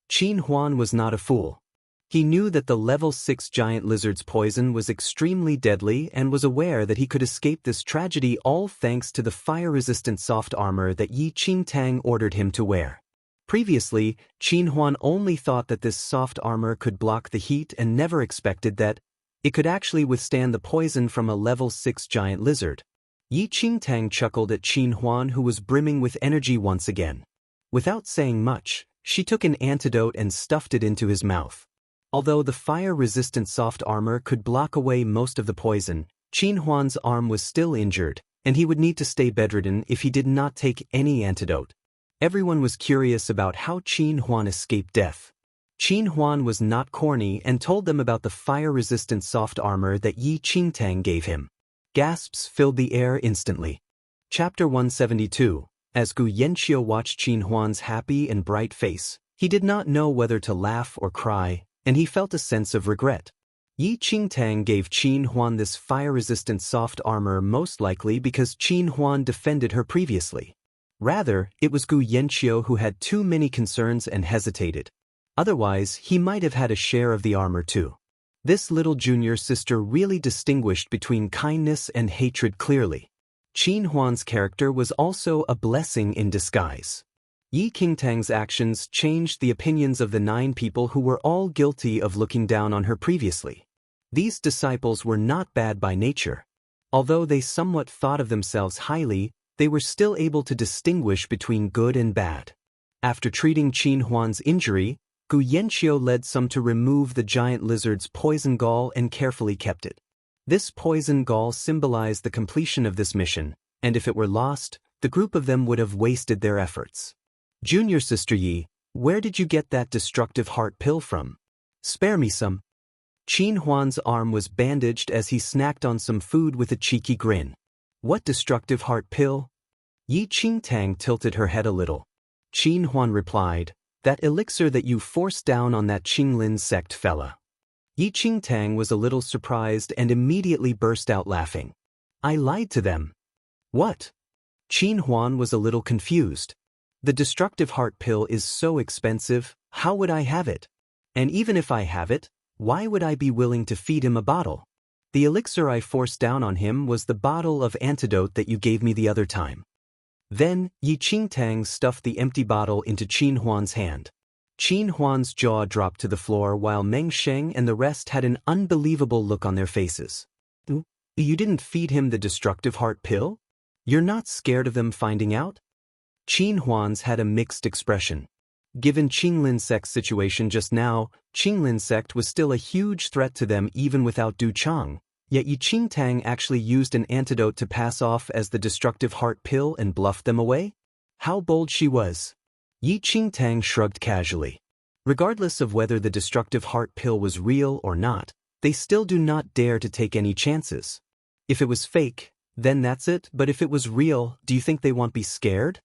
Qin Huan was not a fool. He knew that the level 6 giant lizard's poison was extremely deadly and was aware that he could escape this tragedy all thanks to the fire-resistant soft armor that Yi Qingtang ordered him to wear. Previously, Qin Huan only thought that this soft armor could block the heat and never expected that it could actually withstand the poison from a level 6 giant lizard. Yi Qingtang chuckled at Qin Huan, who was brimming with energy once again. Without saying much, she took an antidote and stuffed it into his mouth. Although the fire-resistant soft armor could block away most of the poison, Qin Huan's arm was still injured, and he would need to stay bedridden if he did not take any antidote. Everyone was curious about how Qin Huan escaped death. Qin Huan was not corny and told them about the fire-resistant soft armor that Yi Qingtang gave him. Gasps filled the air instantly. Chapter 172. As Gu Yanqiu watched Qin Huan's happy and bright face, he did not know whether to laugh or cry, and he felt a sense of regret. Yi Qingtang gave Qin Huan this fire-resistant soft armor most likely because Qin Huan defended her previously. Rather, it was Gu Yanqiu who had too many concerns and hesitated. Otherwise, he might have had a share of the armor too. This little junior sister really distinguished between kindness and hatred clearly. Qin Huan's character was also a blessing in disguise. Yi Qingtang's actions changed the opinions of the 9 people who were all guilty of looking down on her previously. These disciples were not bad by nature. Although they somewhat thought of themselves highly, they were still able to distinguish between good and bad. After treating Qin Huan's injury, Gu Yanqiu led some to remove the giant lizard's poison gall and carefully kept it. This poison gall symbolized the completion of this mission, and if it were lost, the group of them would have wasted their efforts. Junior Sister Yi, where did you get that destructive heart pill from? Spare me some. Qin Huan's arm was bandaged as he snacked on some food with a cheeky grin. What destructive heart pill? Yi Qingtang tilted her head a little. Qin Huan replied, that elixir that you forced down on that Qinglin sect fella. Yi Qingtang was a little surprised and immediately burst out laughing. I lied to them. What? Qin Huan was a little confused. The destructive heart pill is so expensive, how would I have it? And even if I have it, why would I be willing to feed him a bottle? The elixir I forced down on him was the bottle of antidote that you gave me the other time. Then, Yi Qingtang stuffed the empty bottle into Qin Huan's hand. Qin Huan's jaw dropped to the floor while Meng Sheng and the rest had an unbelievable look on their faces. You didn't feed him the destructive heart pill? You're not scared of them finding out? Qin Huan's had a mixed expression. Given Qinglin Sect's situation just now, Qinglin Sect was still a huge threat to them even without Du Chang, yet Yi Qingtang actually used an antidote to pass off as the destructive heart pill and bluffed them away? How bold she was! Yi Qingtang shrugged casually. Regardless of whether the destructive heart pill was real or not, they still do not dare to take any chances. If it was fake, then that's it, but if it was real, do you think they won't be scared?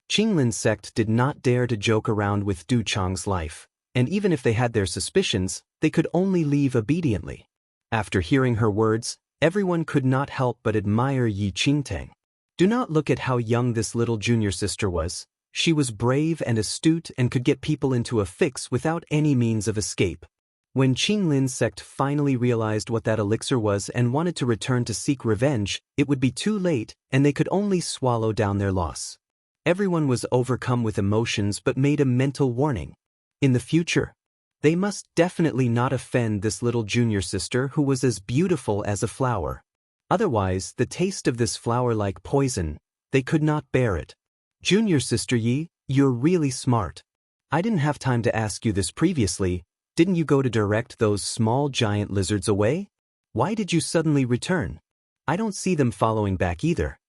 Qinglin Sect did not dare to joke around with Du Chang's life, and even if they had their suspicions, they could only leave obediently. After hearing her words, everyone could not help but admire Yi Qingtang. Do not look at how young this little junior sister was. She was brave and astute and could get people into a fix without any means of escape. When Qinglin Sect finally realized what that elixir was and wanted to return to seek revenge, it would be too late, and they could only swallow down their loss. Everyone was overcome with emotions but made a mental warning. In the future, they must definitely not offend this little junior sister who was as beautiful as a flower. Otherwise, the taste of this flower-like poison, they could not bear it. Junior sister Yi, you're really smart. I didn't have time to ask you this previously. Didn't you go to direct those small giant lizards away? Why did you suddenly return? I don't see them following back either.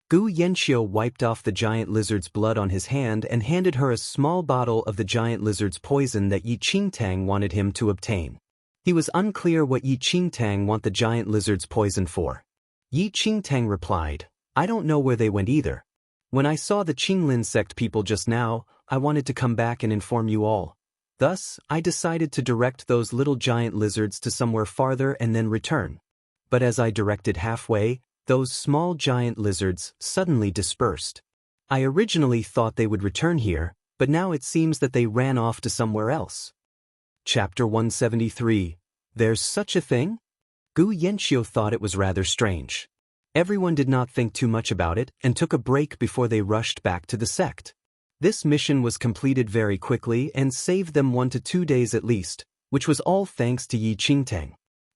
Gu Yanqiu wiped off the giant lizard's blood on his hand and handed her a small bottle of the giant lizard's poison that Yi Qingtang wanted him to obtain. He was unclear what Yi Qingtang want the giant lizard's poison for. Yi Qingtang replied, I don't know where they went either. When I saw the Qinglin Sect people just now, I wanted to come back and inform you all. Thus, I decided to direct those little giant lizards to somewhere farther and then return. But as I directed halfway, those small giant lizards suddenly dispersed. I originally thought they would return here, but now it seems that they ran off to somewhere else. Chapter 173. There's such a thing? Gu Yanqiu thought it was rather strange. Everyone did not think too much about it and took a break before they rushed back to the sect. This mission was completed very quickly and saved them 1 to 2 days at least, which was all thanks to Yi Qingtang.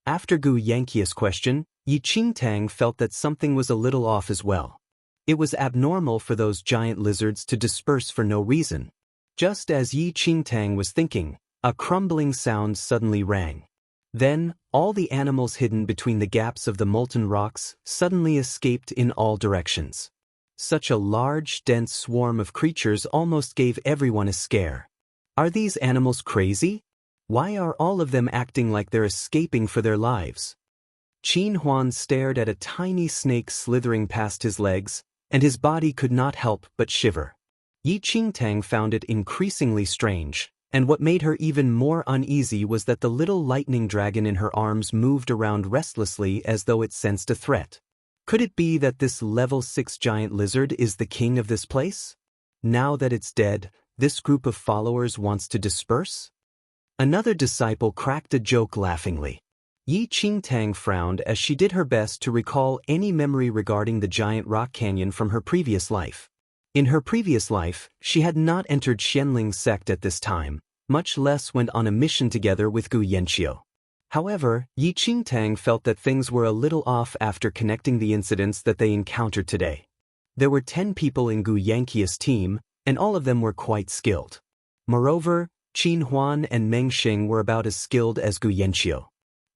After Gu Yanqiu's question, Yi Qingtang felt that something was a little off as well. It was abnormal for those giant lizards to disperse for no reason. Just as Yi Qingtang was thinking, a crumbling sound suddenly rang. Then, all the animals hidden between the gaps of the molten rocks suddenly escaped in all directions. Such a large, dense swarm of creatures almost gave everyone a scare. Are these animals crazy? Why are all of them acting like they're escaping for their lives? Qin Huan stared at a tiny snake slithering past his legs, and his body could not help but shiver. Yi Qingtang found it increasingly strange, and what made her even more uneasy was that the little lightning dragon in her arms moved around restlessly as though it sensed a threat. Could it be that this level 6 giant lizard is the king of this place? Now that it's dead, this group of followers wants to disperse? Another disciple cracked a joke laughingly. Yi Qingtang frowned as she did her best to recall any memory regarding the giant rock canyon from her previous life. In her previous life, she had not entered Xianling Sect at this time, much less went on a mission together with Gu Yanqiu. However, Yi Qingtang felt that things were a little off after connecting the incidents that they encountered today. There were 10 people in Gu Yanqiu's team, and all of them were quite skilled. Moreover, Qin Huan and Meng Xing were about as skilled as Gu Yanqiu.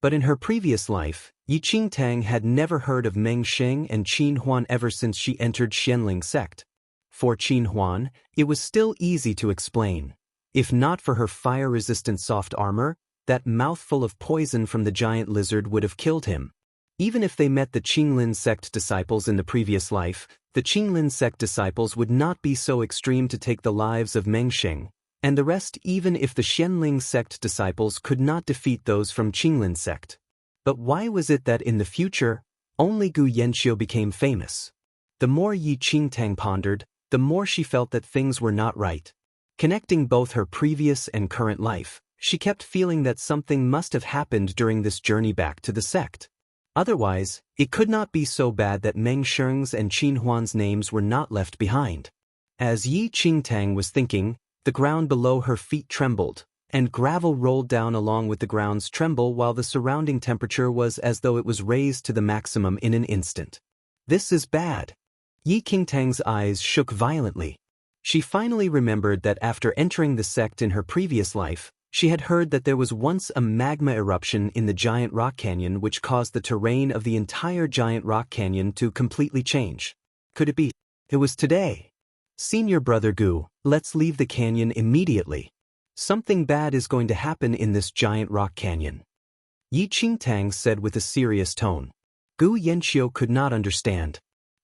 But in her previous life, Yi Qingtang had never heard of Meng Xing and Qin Huan ever since she entered Xianling Sect. For Qin Huan, it was still easy to explain. If not for her fire-resistant soft armor, that mouthful of poison from the giant lizard would have killed him. Even if they met the Qinglin Sect disciples in the previous life, the Qinglin Sect disciples would not be so extreme to take the lives of Meng Xing, and the rest even if the Xianling Sect disciples could not defeat those from Qinglin Sect. But why was it that in the future, only Gu Yanqiu became famous? The more Yi Qingtang pondered, the more she felt that things were not right. Connecting both her previous and current life, she kept feeling that something must have happened during this journey back to the sect. Otherwise, it could not be so bad that Meng Sheng's and Qin Huan's names were not left behind. As Yi Qingtang was thinking, The ground below her feet trembled, and gravel rolled down along with the ground's tremble while the surrounding temperature was as though it was raised to the maximum in an instant. This is bad. Yi Qingtang's eyes shook violently. She finally remembered that after entering the sect in her previous life, she had heard that there was once a magma eruption in the giant rock canyon which caused the terrain of the entire giant rock canyon to completely change. Could it be? It was today. Senior brother Gu, let's leave the canyon immediately. Something bad is going to happen in this giant rock canyon. Yi Qingtang said with a serious tone. Gu Yanqiu could not understand.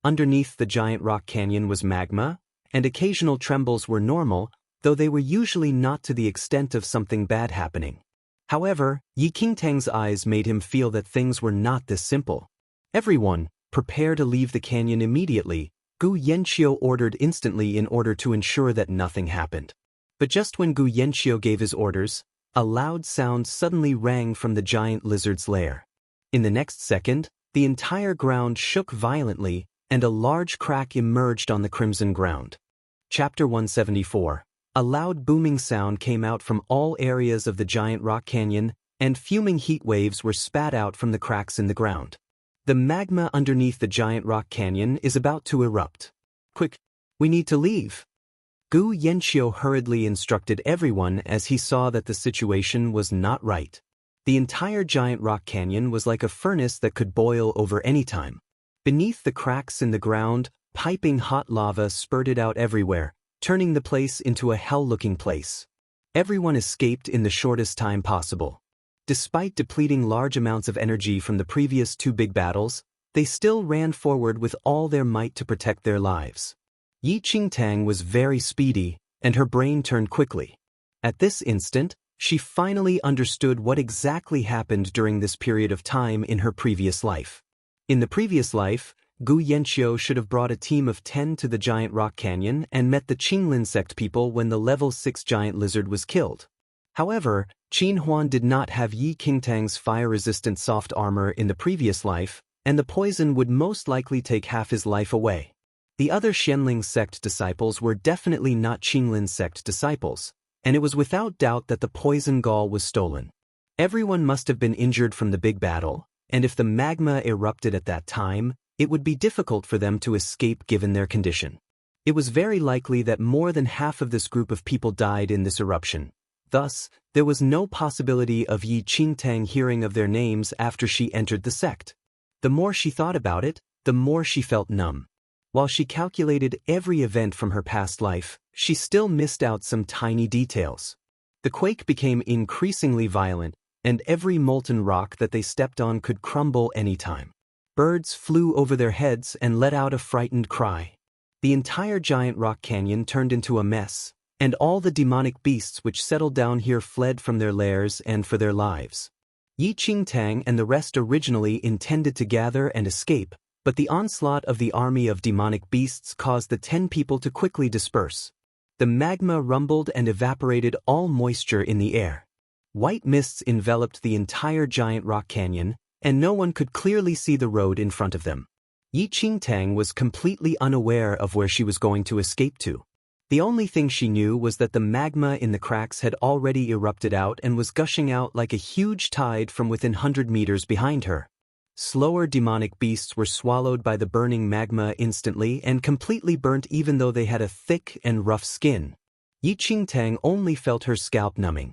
Underneath the giant rock canyon was magma, and occasional trembles were normal, though they were usually not to the extent of something bad happening. However, Yi Qingtang's eyes made him feel that things were not this simple. Everyone, prepare to leave the canyon immediately, Gu Yanqiu ordered instantly in order to ensure that nothing happened. But just when Gu Yanqiu gave his orders, a loud sound suddenly rang from the giant lizard's lair. In the next second, the entire ground shook violently, and a large crack emerged on the crimson ground. Chapter 174. A loud booming sound came out from all areas of the giant rock canyon, and fuming heat waves were spat out from the cracks in the ground. The magma underneath the giant rock canyon is about to erupt. Quick, we need to leave. Gu Yanqiu hurriedly instructed everyone as he saw that the situation was not right. The entire giant rock canyon was like a furnace that could boil over any time. Beneath the cracks in the ground, piping hot lava spurted out everywhere, turning the place into a hell-looking place. Everyone escaped in the shortest time possible. Despite depleting large amounts of energy from the previous two big battles, they still ran forward with all their might to protect their lives. Yi Qingtang was very speedy, and her brain turned quickly. At this instant, she finally understood what exactly happened during this period of time in her previous life. In the previous life, Gu Yanqiu should have brought a team of 10 to the giant rock canyon and met the Qinglin sect people when the level 6 giant lizard was killed. However, Qin Huan did not have Yi Qingtang's fire-resistant soft armor in the previous life, and the poison would most likely take half his life away. The other Xianling sect disciples were definitely not Qinglin sect disciples, and it was without doubt that the poison gall was stolen. Everyone must have been injured from the big battle, and if the magma erupted at that time, it would be difficult for them to escape given their condition. It was very likely that more than half of this group of people died in this eruption. Thus, there was no possibility of Yi Qingtang hearing of their names after she entered the sect. The more she thought about it, the more she felt numb. While she calculated every event from her past life, she still missed out some tiny details. The quake became increasingly violent, and every molten rock that they stepped on could crumble anytime. Birds flew over their heads and let out a frightened cry. The entire giant rock canyon turned into a mess, and all the demonic beasts which settled down here fled from their lairs and for their lives. Yi Qingtang and the rest originally intended to gather and escape, but the onslaught of the army of demonic beasts caused the 10 people to quickly disperse. The magma rumbled and evaporated all moisture in the air. White mists enveloped the entire giant rock canyon, and no one could clearly see the road in front of them. Yi Qingtang was completely unaware of where she was going to escape to. The only thing she knew was that the magma in the cracks had already erupted out and was gushing out like a huge tide from within 100 meters behind her. Slower demonic beasts were swallowed by the burning magma instantly and completely burnt even though they had a thick and rough skin. Yi Qingtang only felt her scalp numbing.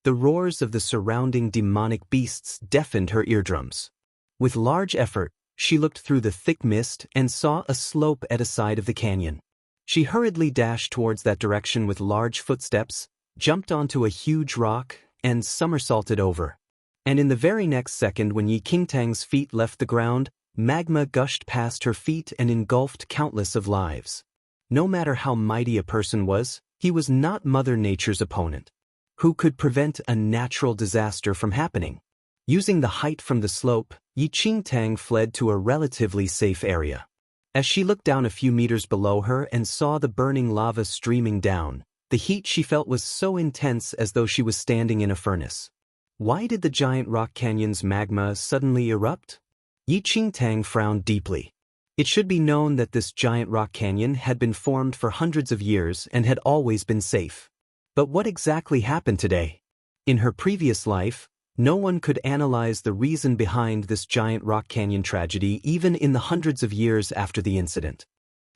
The roars of the surrounding demonic beasts deafened her eardrums. With large effort, she looked through the thick mist and saw a slope at a side of the canyon. She hurriedly dashed towards that direction with large footsteps, jumped onto a huge rock, and somersaulted over. And in the very next second when Yi Qingtang's feet left the ground, magma gushed past her feet and engulfed countless of lives. No matter how mighty a person was, he was not Mother Nature's opponent. Who could prevent a natural disaster from happening? Using the height from the slope, Yi Qingtang fled to a relatively safe area. As she looked down a few meters below her and saw the burning lava streaming down, the heat she felt was so intense as though she was standing in a furnace. Why did the giant rock canyon's magma suddenly erupt? Yi Qingtang frowned deeply. It should be known that this giant rock canyon had been formed for hundreds of years and had always been safe. But what exactly happened today? In her previous life, no one could analyze the reason behind this giant rock canyon tragedy even in the hundreds of years after the incident.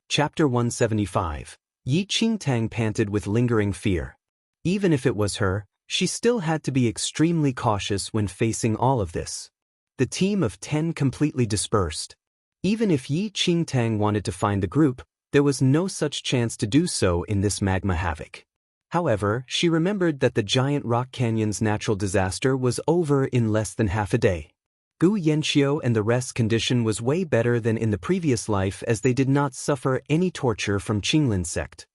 Chapter 175. Yi Qingtang panted with lingering fear. Even if it was her, she still had to be extremely cautious when facing all of this. The team of 10 completely dispersed. Even if Yi Qingtang wanted to find the group, there was no such chance to do so in this magma havoc. However, she remembered that the giant rock canyon's natural disaster was over in less than half a day. Gu Yanqiu and the rest's condition was way better than in the previous life as they did not suffer any torture from Qinglin's sect.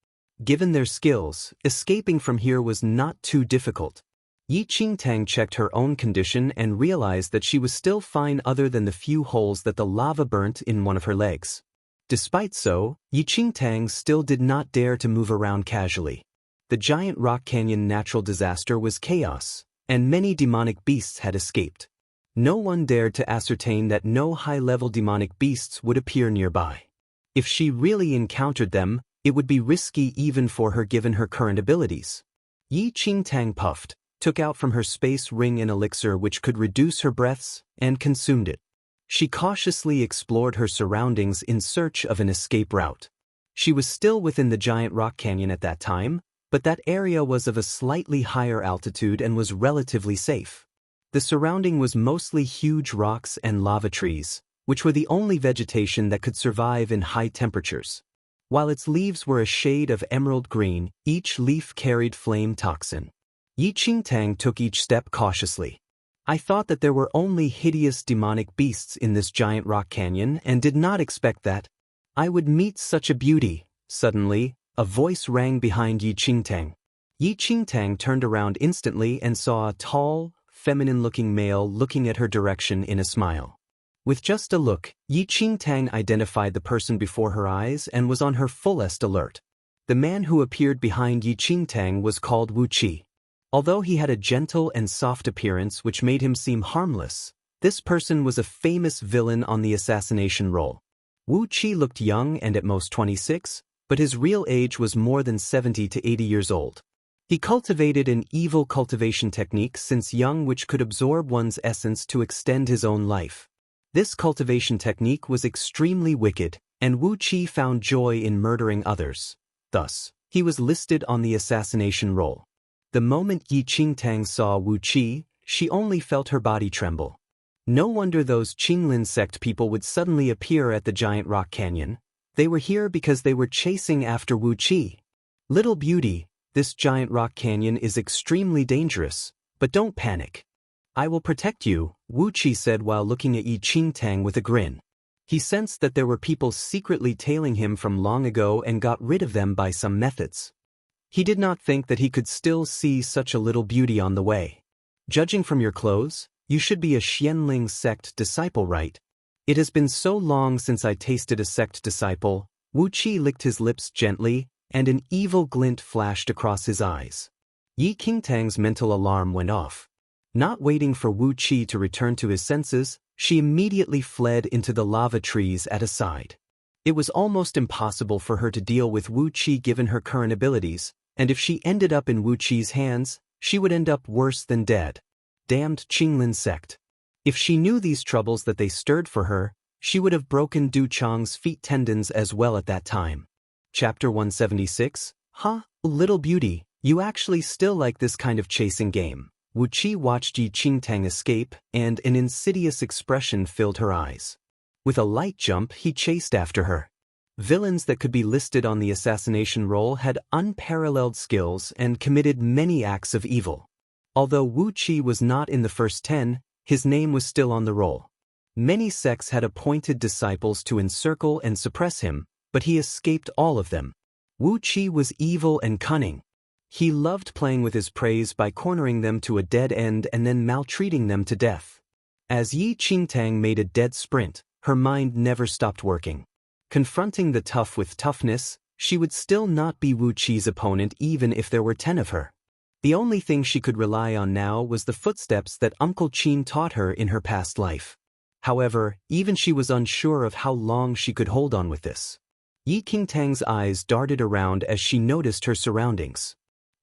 Given their skills, escaping from here was not too difficult. Yi Qingtang checked her own condition and realized that she was still fine other than the few holes that the lava burnt in one of her legs. Despite so, Yi Qingtang still did not dare to move around casually. The giant rock canyon natural disaster was chaos, and many demonic beasts had escaped. No one dared to ascertain that no high-level demonic beasts would appear nearby. If she really encountered them, it would be risky even for her given her current abilities. Yi Qingtang puffed, took out from her space ring an elixir which could reduce her breaths, and consumed it. She cautiously explored her surroundings in search of an escape route. She was still within the giant rock canyon at that time, but that area was of a slightly higher altitude and was relatively safe. The surrounding was mostly huge rocks and lava trees, which were the only vegetation that could survive in high temperatures. While its leaves were a shade of emerald green, each leaf carried flame toxin. Yi Qingtang took each step cautiously. I thought that there were only hideous demonic beasts in this giant rock canyon and did not expect that I would meet such a beauty. Suddenly, a voice rang behind Yi Qingtang. Yi Qingtang turned around instantly and saw a tall, feminine-looking male looking at her direction in a smile. With just a look, Yi Qingtang identified the person before her eyes and was on her fullest alert. The man who appeared behind Yi Qingtang was called Wu Qi. Although he had a gentle and soft appearance which made him seem harmless, this person was a famous villain on the assassination roll. Wu Qi looked young and at most 26, but his real age was more than 70 to 80 years old. He cultivated an evil cultivation technique since young which could absorb one's essence to extend his own life. This cultivation technique was extremely wicked, and Wu Qi found joy in murdering others. Thus, he was listed on the assassination roll. The moment Yi Qingtang saw Wu Qi, she only felt her body tremble. No wonder those Qinglin sect people would suddenly appear at the giant rock canyon. They were here because they were chasing after Wu Qi. Little beauty, this giant rock canyon is extremely dangerous, but don't panic. I will protect you, Wu Qi said while looking at Yi Qingtang with a grin. He sensed that there were people secretly tailing him from long ago and got rid of them by some methods. He did not think that he could still see such a little beauty on the way. Judging from your clothes, you should be a Xianling sect disciple, right? It has been so long since I tasted a sect disciple. Wu Qi licked his lips gently, and an evil glint flashed across his eyes. Yi Qingtang's mental alarm went off. Not waiting for Wu Qi to return to his senses, she immediately fled into the lava trees at a side. It was almost impossible for her to deal with Wu Qi given her current abilities, and if she ended up in Wu Qi's hands, she would end up worse than dead. Damned Qinglin sect. If she knew these troubles that they stirred for her, she would have broken Du Chang's feet tendons as well at that time. Chapter 176. Huh, little beauty, you actually still like this kind of chasing game. Wu Qi watched Yi Qingtang escape, and an insidious expression filled her eyes. With a light jump, he chased after her. Villains that could be listed on the assassination roll had unparalleled skills and committed many acts of evil. Although Wu Qi was not in the first 10, his name was still on the roll. Many sects had appointed disciples to encircle and suppress him, but he escaped all of them. Wu Qi was evil and cunning. He loved playing with his prey by cornering them to a dead end and then maltreating them to death. As Yi Qingtang made a dead sprint, her mind never stopped working. Confronting the tough with toughness, she would still not be Wu Qi's opponent even if there were 10 of her. The only thing she could rely on now was the footsteps that Uncle Qin taught her in her past life. However, even she was unsure of how long she could hold on with this. Yi Qingtang's eyes darted around as she noticed her surroundings.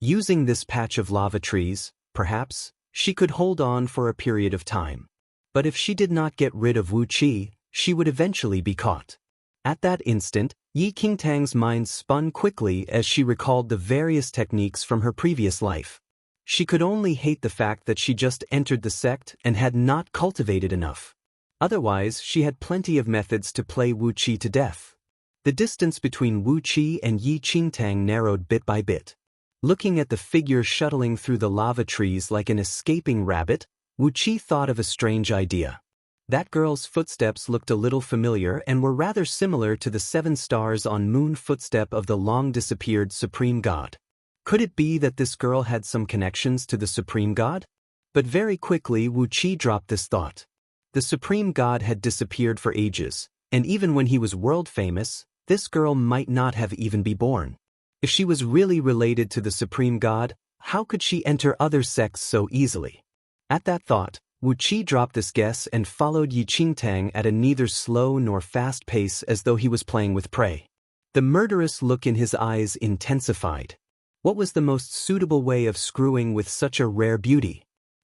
Using this patch of lava trees, perhaps, she could hold on for a period of time. But if she did not get rid of Wu Qi, she would eventually be caught. At that instant, Yi Qingtang's mind spun quickly as she recalled the various techniques from her previous life. She could only hate the fact that she just entered the sect and had not cultivated enough. Otherwise, she had plenty of methods to play Wu Qi to death. The distance between Wu Qi and Yi Qingtang narrowed bit by bit. Looking at the figure shuttling through the lava trees like an escaping rabbit, Wu Qi thought of a strange idea. That girl's footsteps looked a little familiar and were rather similar to the 7 stars on moon footstep of the long-disappeared Supreme God. Could it be that this girl had some connections to the Supreme God? But very quickly Wu Qi dropped this thought. The Supreme God had disappeared for ages, and even when he was world-famous, this girl might not have even been born. If she was really related to the Supreme God, how could she enter other sects so easily? At that thought, Wu Qi dropped this guess and followed Yi Qingtang at a neither slow nor fast pace as though he was playing with prey. The murderous look in his eyes intensified. What was the most suitable way of screwing with such a rare beauty?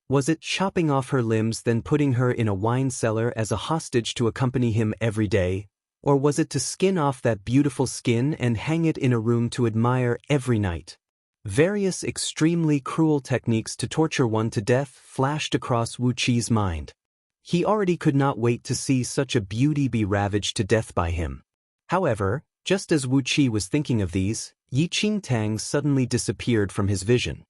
Was it chopping off her limbs then putting her in a wine cellar as a hostage to accompany him every day? Or was it to skin off that beautiful skin and hang it in a room to admire every night? Various extremely cruel techniques to torture one to death flashed across Wu Qi's mind. He already could not wait to see such a beauty be ravaged to death by him. However, just as Wu Qi was thinking of these, Yi Qingtang suddenly disappeared from his vision.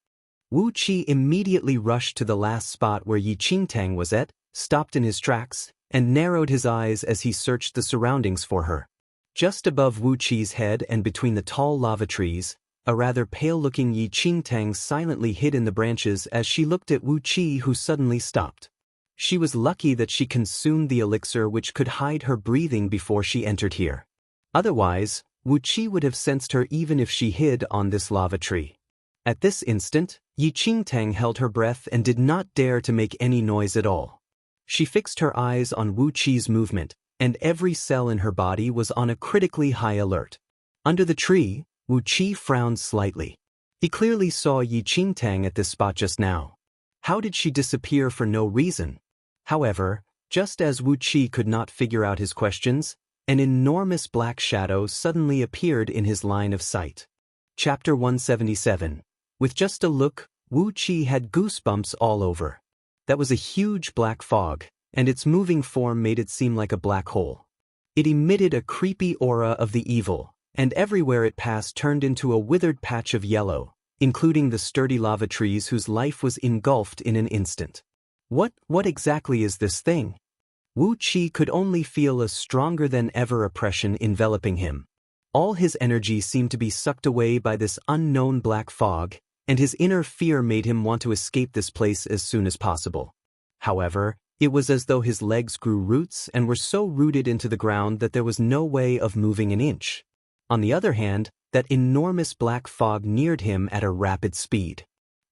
Wu Qi immediately rushed to the last spot where Yi Qingtang was at, stopped in his tracks, and narrowed his eyes as he searched the surroundings for her. Just above Wu Qi's head and between the tall lava trees, a rather pale-looking Yi Qingtang silently hid in the branches as she looked at Wu Qi, who suddenly stopped. She was lucky that she consumed the elixir which could hide her breathing before she entered here. Otherwise, Wu Qi would have sensed her even if she hid on this lava tree. At this instant, Yi Qingtang held her breath and did not dare to make any noise at all. She fixed her eyes on Wu Qi's movement, and every cell in her body was on a critically high alert. Under the tree, Wu Qi frowned slightly. He clearly saw Yi Qingtang at this spot just now. How did she disappear for no reason? However, just as Wu Qi could not figure out his questions, an enormous black shadow suddenly appeared in his line of sight. Chapter 177. With just a look, Wu Qi had goosebumps all over. That was a huge black fog, and its moving form made it seem like a black hole. It emitted a creepy aura of the evil, and everywhere it passed turned into a withered patch of yellow, including the sturdy lava trees whose life was engulfed in an instant. What exactly is this thing? Wu Qi could only feel a stronger-than-ever oppression enveloping him. All his energy seemed to be sucked away by this unknown black fog, and his inner fear made him want to escape this place as soon as possible. However, it was as though his legs grew roots and were so rooted into the ground that there was no way of moving an inch. On the other hand, that enormous black fog neared him at a rapid speed.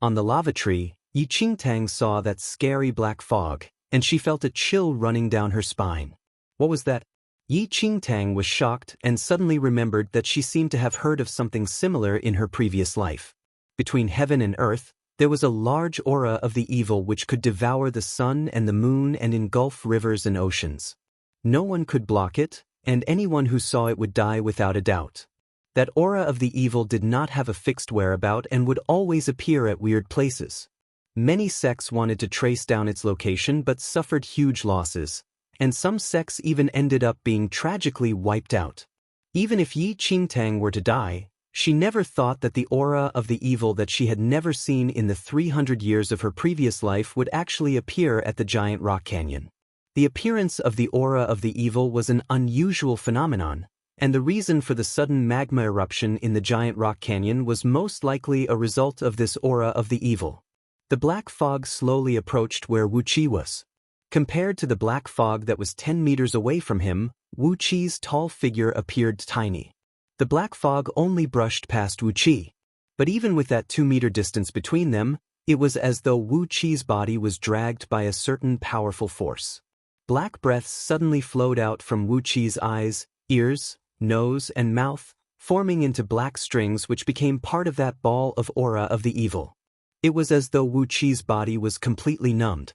On the lava tree, Yi Qingtang saw that scary black fog, and she felt a chill running down her spine. What was that? Yi Qingtang was shocked and suddenly remembered that she seemed to have heard of something similar in her previous life. Between heaven and earth, there was a large aura of the evil which could devour the sun and the moon and engulf rivers and oceans. No one could block it, and anyone who saw it would die without a doubt. That aura of the evil did not have a fixed whereabout and would always appear at weird places. Many sects wanted to trace down its location but suffered huge losses, and some sects even ended up being tragically wiped out. Even if Yi Qingtang were to die, she never thought that the aura of the evil that she had never seen in the 300 years of her previous life would actually appear at the giant rock canyon. The appearance of the aura of the evil was an unusual phenomenon, and the reason for the sudden magma eruption in the giant rock canyon was most likely a result of this aura of the evil. The black fog slowly approached where Wu Qi was. Compared to the black fog that was 10 meters away from him, Wu Qi's tall figure appeared tiny. The black fog only brushed past Wu Qi. But even with that 2-meter distance between them, it was as though Wu Qi's body was dragged by a certain powerful force. Black breaths suddenly flowed out from Wu Qi's eyes, ears, nose, and mouth, forming into black strings which became part of that ball of aura of the evil. It was as though Wu Qi's body was completely numbed.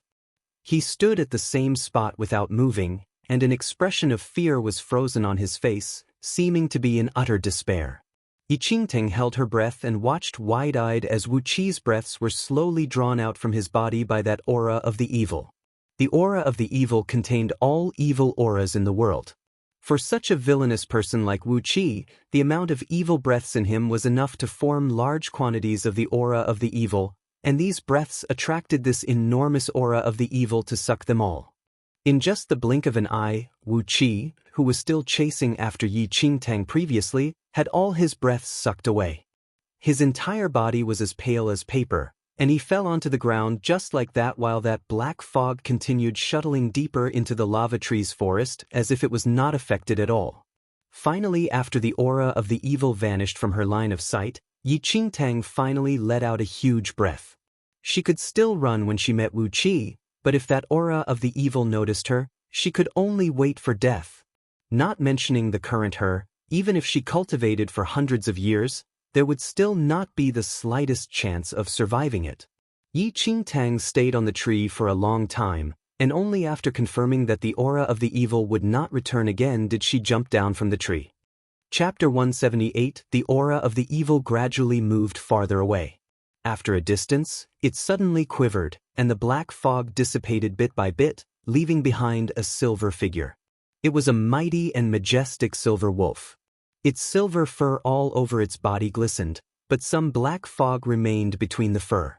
He stood at the same spot without moving, and an expression of fear was frozen on his face, seeming to be in utter despair. Yi Qingtang held her breath and watched wide-eyed as Wu Qi's breaths were slowly drawn out from his body by that aura of the evil. The aura of the evil contained all evil auras in the world. For such a villainous person like Wu Qi, the amount of evil breaths in him was enough to form large quantities of the aura of the evil, and these breaths attracted this enormous aura of the evil to suck them all. In just the blink of an eye, Wu Qi, who was still chasing after Yi Qingtang previously, had all his breaths sucked away. His entire body was as pale as paper, and he fell onto the ground just like that while that black fog continued shuttling deeper into the lava tree's forest as if it was not affected at all. Finally, after the aura of the evil vanished from her line of sight, Yi Qingtang finally let out a huge breath. She could still run when she met Wu Qi, but if that aura of the evil noticed her, she could only wait for death. Not mentioning the current her, even if she cultivated for hundreds of years, there would still not be the slightest chance of surviving it. Yi Qingtang stayed on the tree for a long time, and only after confirming that the aura of the evil would not return again did she jump down from the tree. Chapter 178. The aura of the evil gradually moved farther away. After a distance, it suddenly quivered, and the black fog dissipated bit by bit, leaving behind a silver figure. It was a mighty and majestic silver wolf. Its silver fur all over its body glistened, but some black fog remained between the fur.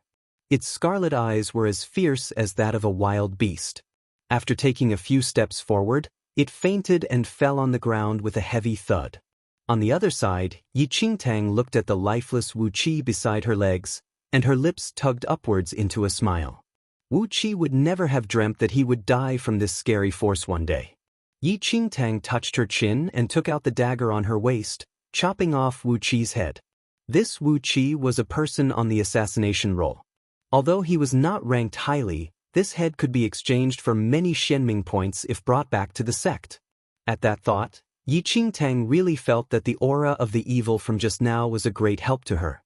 Its scarlet eyes were as fierce as that of a wild beast. After taking a few steps forward, it fainted and fell on the ground with a heavy thud. On the other side, Yi Qingtang looked at the lifeless Wu Qi beside her legs, and her lips tugged upwards into a smile. Wu Qi would never have dreamt that he would die from this scary force one day. Yi Qingtang touched her chin and took out the dagger on her waist, chopping off Wu Qi's head. This Wu Qi was a person on the assassination roll. Although he was not ranked highly, this head could be exchanged for many Shenming points if brought back to the sect. At that thought, Yi Qingtang really felt that the aura of the evil from just now was a great help to her.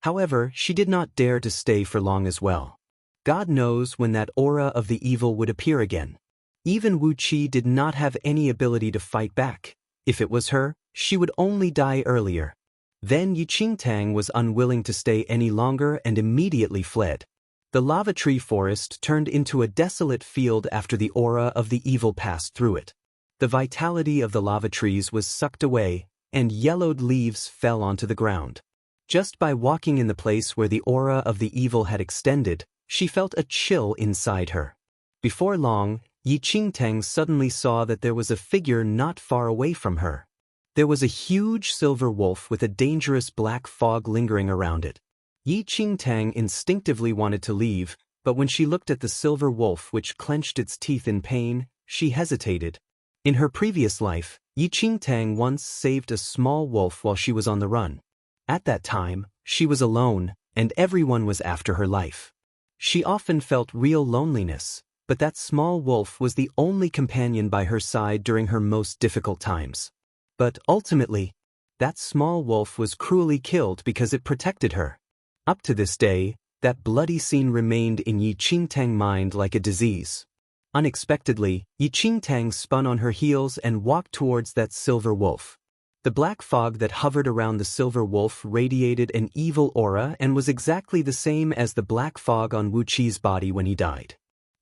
However, she did not dare to stay for long as well. God knows when that aura of the evil would appear again. Even Wu Qi did not have any ability to fight back. If it was her, she would only die earlier. Then Yi Qingtang was unwilling to stay any longer and immediately fled. The lava tree forest turned into a desolate field after the aura of the evil passed through it. The vitality of the lava trees was sucked away, and yellowed leaves fell onto the ground. Just by walking in the place where the aura of the evil had extended, she felt a chill inside her. Before long, Yi Qingtang suddenly saw that there was a figure not far away from her. There was a huge silver wolf with a dangerous black fog lingering around it. Yi Qingtang instinctively wanted to leave, but when she looked at the silver wolf which clenched its teeth in pain, she hesitated. In her previous life, Yi Qingtang once saved a small wolf while she was on the run. At that time, she was alone, and everyone was after her life. She often felt real loneliness, but that small wolf was the only companion by her side during her most difficult times. But ultimately, that small wolf was cruelly killed because it protected her. Up to this day, that bloody scene remained in Yi Qingtang's mind like a disease. Unexpectedly, Yi Qingtang spun on her heels and walked towards that silver wolf. The black fog that hovered around the silver wolf radiated an evil aura and was exactly the same as the black fog on Wu Qi's body when he died.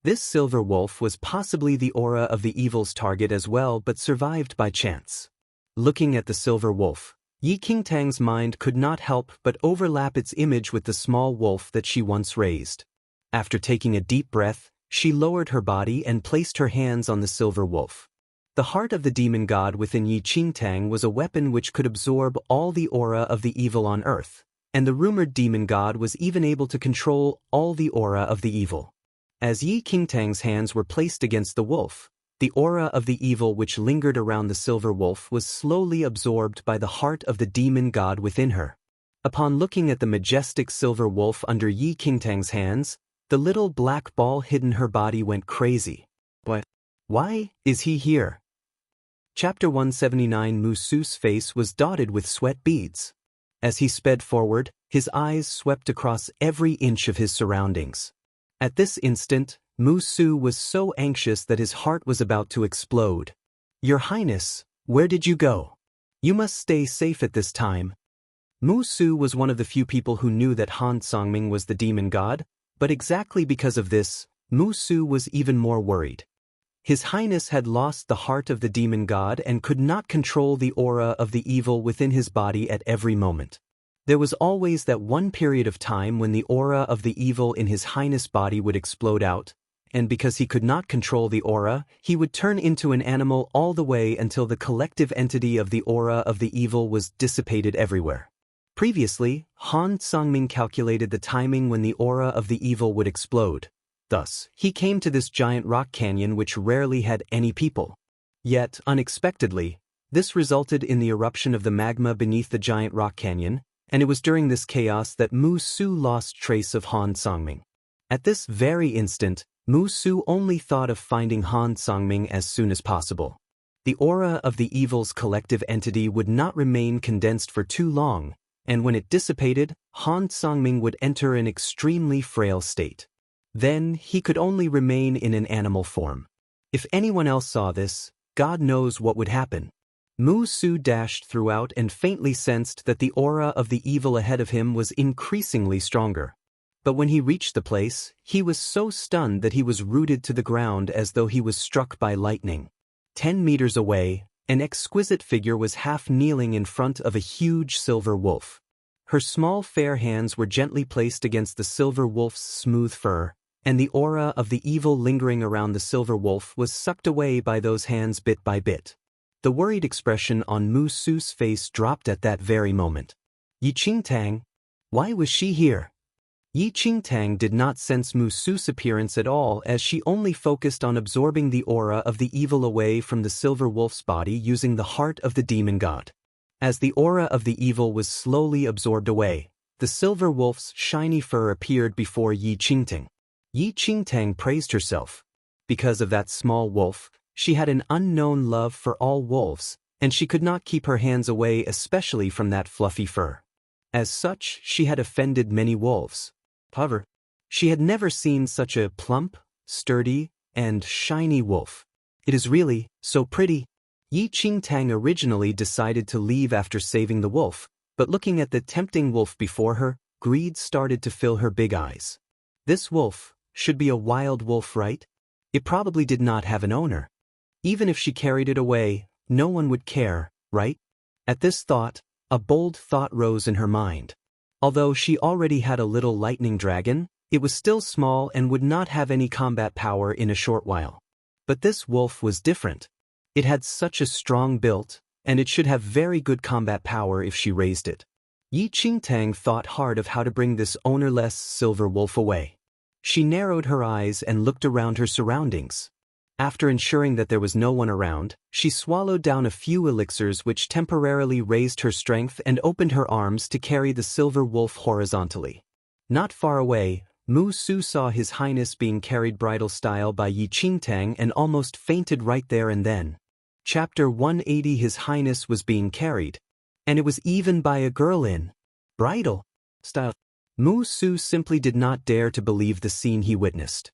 This silver wolf was possibly the aura of the evil's target as well, but survived by chance. Looking at the silver wolf, Yi Qingtang's mind could not help but overlap its image with the small wolf that she once raised. After taking a deep breath, she lowered her body and placed her hands on the silver wolf. The heart of the demon god within Yi Qingtang was a weapon which could absorb all the aura of the evil on earth, and the rumored demon god was even able to control all the aura of the evil. As Yi Qingtang's hands were placed against the wolf, the aura of the evil which lingered around the silver wolf was slowly absorbed by the heart of the demon god within her. Upon looking at the majestic silver wolf under Yi Qingtang's hands, the little black ball hidden her body went crazy. But why is he here? Chapter 179. Musu's face was dotted with sweat beads. As he sped forward, his eyes swept across every inch of his surroundings. At this instant, Musu was so anxious that his heart was about to explode. "Your Highness, where did you go? You must stay safe at this time." Musu was one of the few people who knew that Han Songming was the demon god, but exactly because of this, Musu was even more worried. His Highness had lost the heart of the demon god and could not control the aura of the evil within his body at every moment. There was always that one period of time when the aura of the evil in his Highness' body would explode out, and because he could not control the aura, he would turn into an animal all the way until the collective entity of the aura of the evil was dissipated everywhere. Previously, Han Songming calculated the timing when the aura of the evil would explode. Thus, he came to this giant rock canyon which rarely had any people. Yet, unexpectedly, this resulted in the eruption of the magma beneath the giant rock canyon, and it was during this chaos that Musu lost trace of Han Songming. At this very instant, Musu only thought of finding Han Songming as soon as possible. The aura of the evil's collective entity would not remain condensed for too long, and when it dissipated, Han Songming would enter an extremely frail state. Then, he could only remain in an animal form. If anyone else saw this, God knows what would happen. Musu dashed throughout and faintly sensed that the aura of the evil ahead of him was increasingly stronger. But when he reached the place, he was so stunned that he was rooted to the ground as though he was struck by lightning. 10 meters away, an exquisite figure was half kneeling in front of a huge silver wolf. Her small fair hands were gently placed against the silver wolf's smooth fur, and the aura of the evil lingering around the silver wolf was sucked away by those hands bit by bit. The worried expression on Musu's face dropped at that very moment. Yi Qingtang? Why was she here? Yi Qingtang did not sense Musu's appearance at all as she only focused on absorbing the aura of the evil away from the silver wolf's body using the heart of the demon god. As the aura of the evil was slowly absorbed away, the silver wolf's shiny fur appeared before Yi Qingtang. Yi Qingtang praised herself. Because of that small wolf, she had an unknown love for all wolves, and she could not keep her hands away, especially from that fluffy fur. As such, she had offended many wolves. However, she had never seen such a plump, sturdy, and shiny wolf. "It is really so pretty." Yi Qingtang originally decided to leave after saving the wolf, but looking at the tempting wolf before her, greed started to fill her big eyes. This wolf should be a wild wolf, right? It probably did not have an owner. Even if she carried it away, no one would care, right? At this thought, a bold thought rose in her mind. Although she already had a little lightning dragon, it was still small and would not have any combat power in a short while. But this wolf was different. It had such a strong build, and it should have very good combat power if she raised it. Yi Qingtang thought hard of how to bring this ownerless silver wolf away. She narrowed her eyes and looked around her surroundings. After ensuring that there was no one around, she swallowed down a few elixirs which temporarily raised her strength and opened her arms to carry the silver wolf horizontally. Not far away, Musu saw His Highness being carried bridal style by Yi Qingtang and almost fainted right there and then. Chapter 180. His Highness was being carried, and it was even by a girl in bridal style. Musu simply did not dare to believe the scene he witnessed.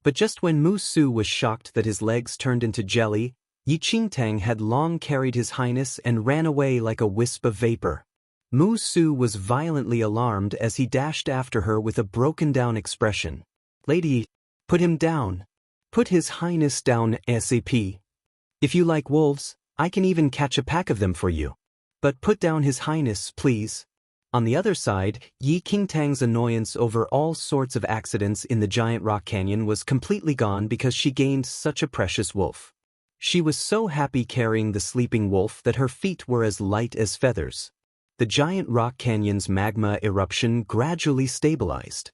But just when Musu was shocked that his legs turned into jelly, Yi Qingtang had long carried His Highness and ran away like a wisp of vapor. Musu was violently alarmed as he dashed after her with a broken-down expression. "Lady, put him down. Put His Highness down ASAP. If you like wolves, I can even catch a pack of them for you. But put down His Highness, please." On the other side, Yi Qingtang's annoyance over all sorts of accidents in the giant rock canyon was completely gone because she gained such a precious wolf. She was so happy carrying the sleeping wolf that her feet were as light as feathers. The giant rock canyon's magma eruption gradually stabilized.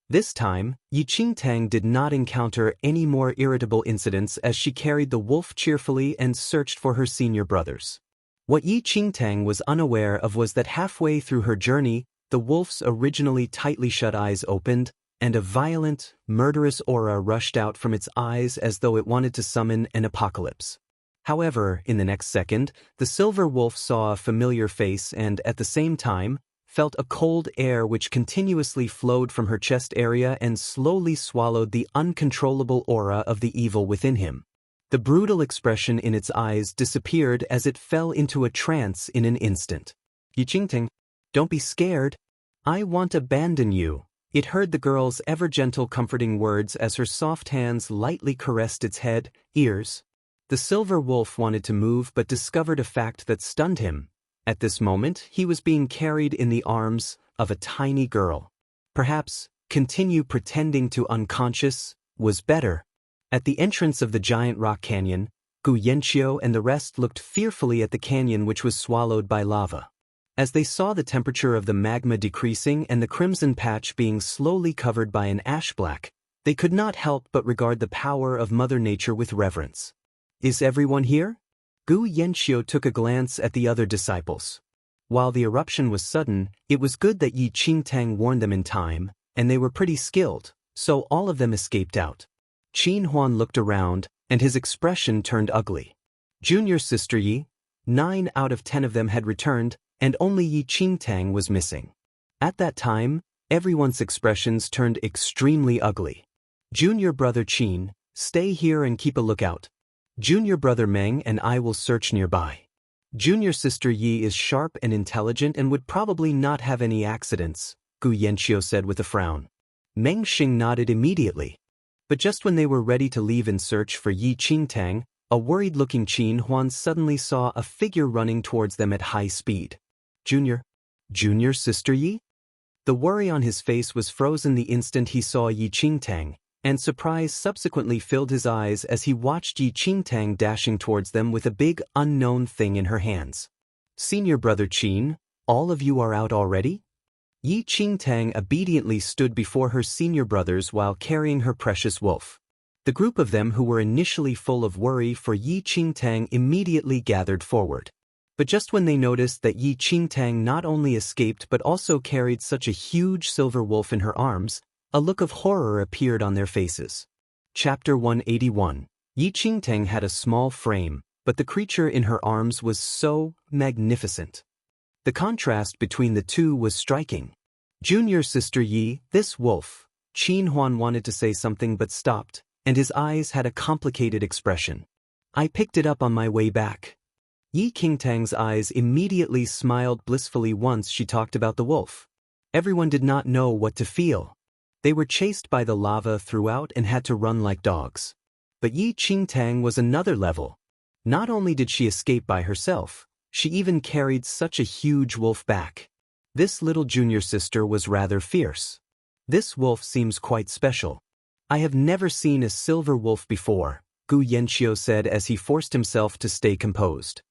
This time, Yi Qingtang did not encounter any more irritable incidents as she carried the wolf cheerfully and searched for her senior brothers. What Yi Qingtang was unaware of was that halfway through her journey, the wolf's originally tightly shut eyes opened, and a violent, murderous aura rushed out from its eyes as though it wanted to summon an apocalypse. However, in the next second, the silver wolf saw a familiar face and, at the same time, felt a cold air which continuously flowed from her chest area and slowly swallowed the uncontrollable aura of the evil within him. The brutal expression in its eyes disappeared as it fell into a trance in an instant. Yi Qingtang, don't be scared. I won't abandon you. It heard the girl's ever-gentle comforting words as her soft hands lightly caressed its head, ears. The silver wolf wanted to move but discovered a fact that stunned him. At this moment, he was being carried in the arms of a tiny girl. Perhaps, continue pretending to unconscious was better. At the entrance of the giant rock canyon, Gu Yanqiu and the rest looked fearfully at the canyon which was swallowed by lava. As they saw the temperature of the magma decreasing and the crimson patch being slowly covered by an ash black, they could not help but regard the power of Mother Nature with reverence. Is everyone here? Gu Yanqiu took a glance at the other disciples. While the eruption was sudden, it was good that Yi Qingtang warned them in time, and they were pretty skilled, so all of them escaped out. Qin Huan looked around, and his expression turned ugly. Junior sister Yi, 9 out of 10 of them had returned, and only Yi Qingtang was missing. At that time, everyone's expressions turned extremely ugly. Junior brother Qin, stay here and keep a lookout. Junior brother Meng and I will search nearby. Junior sister Yi is sharp and intelligent and would probably not have any accidents, Gu Yanqiu said with a frown. Meng Xing nodded immediately. But just when they were ready to leave in search for Yi Qingtang, a worried-looking Qin Huan suddenly saw a figure running towards them at high speed. Junior sister Yi? The worry on his face was frozen the instant he saw Yi Qingtang, and surprise subsequently filled his eyes as he watched Yi Qingtang dashing towards them with a big unknown thing in her hands. Senior brother Qin, all of you are out already? Yi Qingtang obediently stood before her senior brothers while carrying her precious wolf. The group of them who were initially full of worry for Yi Qingtang immediately gathered forward. But just when they noticed that Yi Qingtang not only escaped but also carried such a huge silver wolf in her arms, a look of horror appeared on their faces. Chapter 181. Yi Qingtang had a small frame, but the creature in her arms was so magnificent. The contrast between the two was striking. Junior sister Yi, this wolf. Qin Huan wanted to say something but stopped, and his eyes had a complicated expression. I picked it up on my way back. Yi Qingtang's eyes immediately smiled blissfully once she talked about the wolf. Everyone did not know what to feel. They were chased by the lava throughout and had to run like dogs. But Yi Qingtang was another level. Not only did she escape by herself, she even carried such a huge wolf back. This little junior sister was rather fierce. This wolf seems quite special. I have never seen a silver wolf before, Gu Yanqiu said as he forced himself to stay composed.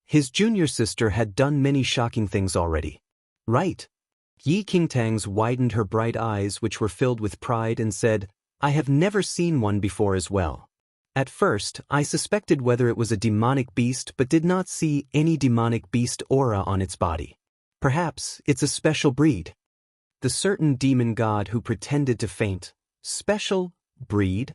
His junior sister had done many shocking things already. Right. Yi Qingtang's widened her bright eyes which were filled with pride and said, I have never seen one before as well. At first, I suspected whether it was a demonic beast but did not see any demonic beast aura on its body. Perhaps it's a special breed. The certain demon god who pretended to faint. Special breed?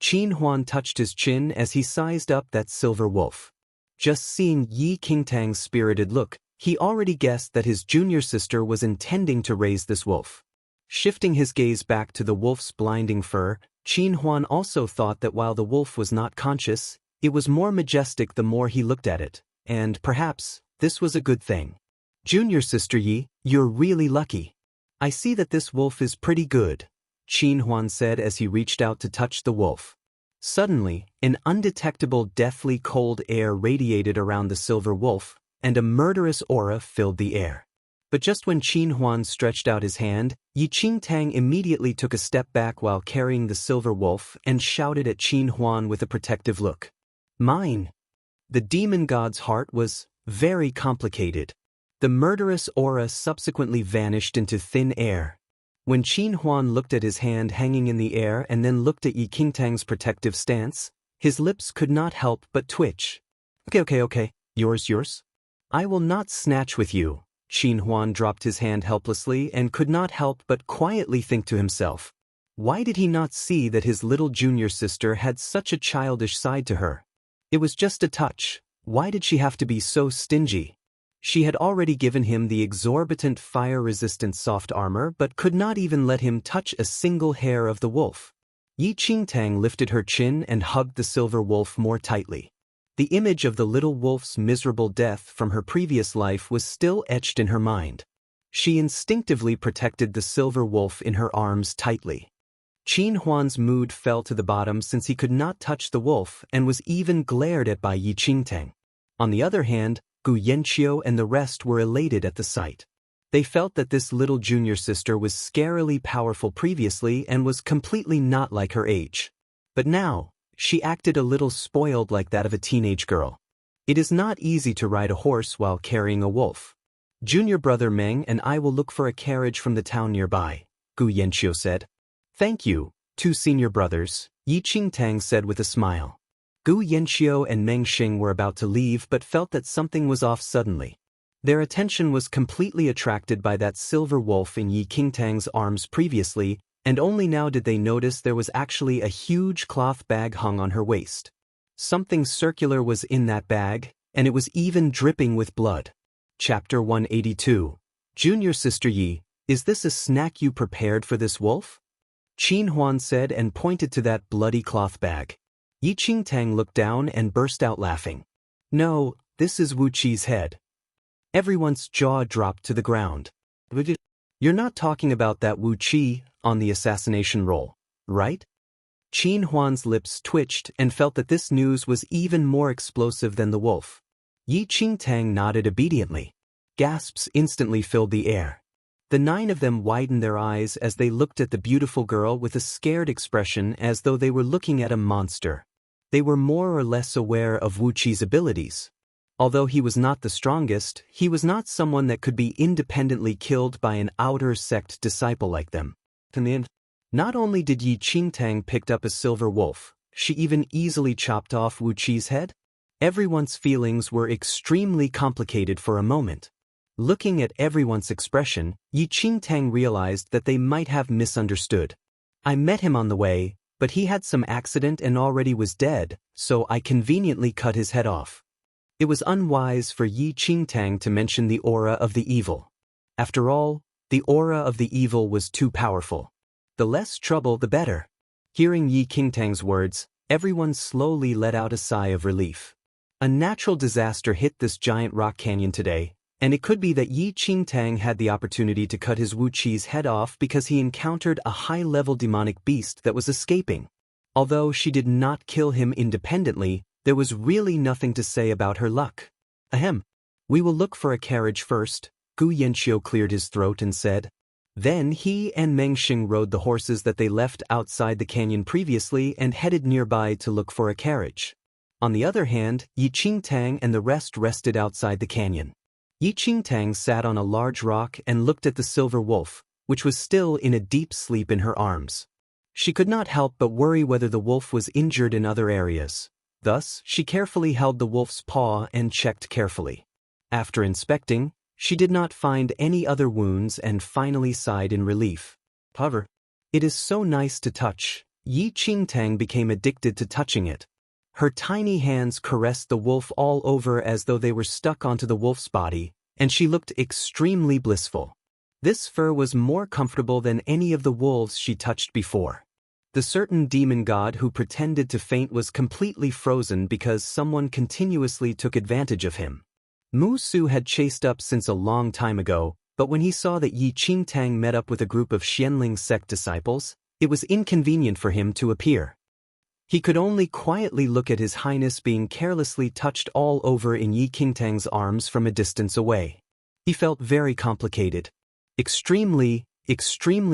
Qin Huan touched his chin as he sized up that silver wolf. Just seeing Yi Qingtang's spirited look, he already guessed that his junior sister was intending to raise this wolf. Shifting his gaze back to the wolf's blinding fur, Qin Huan also thought that while the wolf was not conscious, it was more majestic the more he looked at it, and perhaps this was a good thing. Junior sister Yi, you're really lucky. I see that this wolf is pretty good, Qin Huan said as he reached out to touch the wolf. Suddenly, an undetectable deathly cold air radiated around the silver wolf, and a murderous aura filled the air. But just when Qin Huan stretched out his hand, Yi Qingtang immediately took a step back while carrying the silver wolf and shouted at Qin Huan with a protective look. Mine! The demon god's heart was very complicated. The murderous aura subsequently vanished into thin air. When Qin Huan looked at his hand hanging in the air and then looked at Yi Qingtang's protective stance, his lips could not help but twitch. Okay, yours. I will not snatch with you. Qin Huan dropped his hand helplessly and could not help but quietly think to himself. Why did he not see that his little junior sister had such a childish side to her? It was just a touch. Why did she have to be so stingy? She had already given him the exorbitant fire-resistant soft armor but could not even let him touch a single hair of the wolf. Yi Qingtang lifted her chin and hugged the silver wolf more tightly. The image of the little wolf's miserable death from her previous life was still etched in her mind. She instinctively protected the silver wolf in her arms tightly. Qin Huan's mood fell to the bottom since he could not touch the wolf and was even glared at by Yi Qingtang. On the other hand, Gu Yanqiu and the rest were elated at the sight. They felt that this little junior sister was scarily powerful previously and was completely not like her age. But now, she acted a little spoiled like that of a teenage girl. It is not easy to ride a horse while carrying a wolf. Junior brother Meng and I will look for a carriage from the town nearby, Gu Yanqiu said. Thank you, two senior brothers, Yi Qingtang said with a smile. Gu Yanqiu and Meng Xing were about to leave but felt that something was off suddenly. Their attention was completely attracted by that silver wolf in Yi Qingtang's arms previously, and only now did they notice there was actually a huge cloth bag hung on her waist. Something circular was in that bag, and it was even dripping with blood. Chapter 182. Junior Sister Yi, is this a snack you prepared for this wolf? Qin Huan said and pointed to that bloody cloth bag. Yi Qingtang looked down and burst out laughing. No, this is Wu Qi's head. Everyone's jaw dropped to the ground. You're not talking about that Wu Qi on the assassination roll, right? Qin Huan's lips twitched and felt that this news was even more explosive than the wolf. Yi Qingtang nodded obediently. Gasps instantly filled the air. The 9 of them widened their eyes as they looked at the beautiful girl with a scared expression as though they were looking at a monster. They were more or less aware of Wu Qi's abilities. Although he was not the strongest, he was not someone that could be independently killed by an outer sect disciple like them. Not only did Yi Qingtang picked up a silver wolf, she even easily chopped off Wu Qi's head. Everyone's feelings were extremely complicated for a moment. Looking at everyone's expression, Yi Qingtang realized that they might have misunderstood. I met him on the way, but he had some accident and already was dead, so I conveniently cut his head off. It was unwise for Yi Qingtang to mention the aura of the evil. After all, the aura of the evil was too powerful. The less trouble the better. Hearing Yi Qingtang's words, everyone slowly let out a sigh of relief. A natural disaster hit this giant rock canyon today, and it could be that Yi Qingtang had the opportunity to cut his Wu Qi's head off because he encountered a high-level demonic beast that was escaping. Although she did not kill him independently, there was really nothing to say about her luck. Ahem. We will look for a carriage first, Gu Yanqiu cleared his throat and said. Then he and Meng Xing rode the horses that they left outside the canyon previously and headed nearby to look for a carriage. On the other hand, Yi Qingtang and the rest rested outside the canyon. Yi Qingtang sat on a large rock and looked at the silver wolf, which was still in a deep sleep in her arms. She could not help but worry whether the wolf was injured in other areas. Thus, she carefully held the wolf's paw and checked carefully. After inspecting, she did not find any other wounds and finally sighed in relief. However, it is so nice to touch. Yi Qingtang became addicted to touching it. Her tiny hands caressed the wolf all over as though they were stuck onto the wolf's body, and she looked extremely blissful. This fur was more comfortable than any of the wolves she touched before. The certain demon god who pretended to faint was completely frozen because someone continuously took advantage of him. Mu Su had chased up since a long time ago, but when he saw that Yi Qingtang met up with a group of Xianling sect disciples, it was inconvenient for him to appear. He could only quietly look at His Highness being carelessly touched all over in Yi Qingtang's arms from a distance away. He felt very complicated. Extremely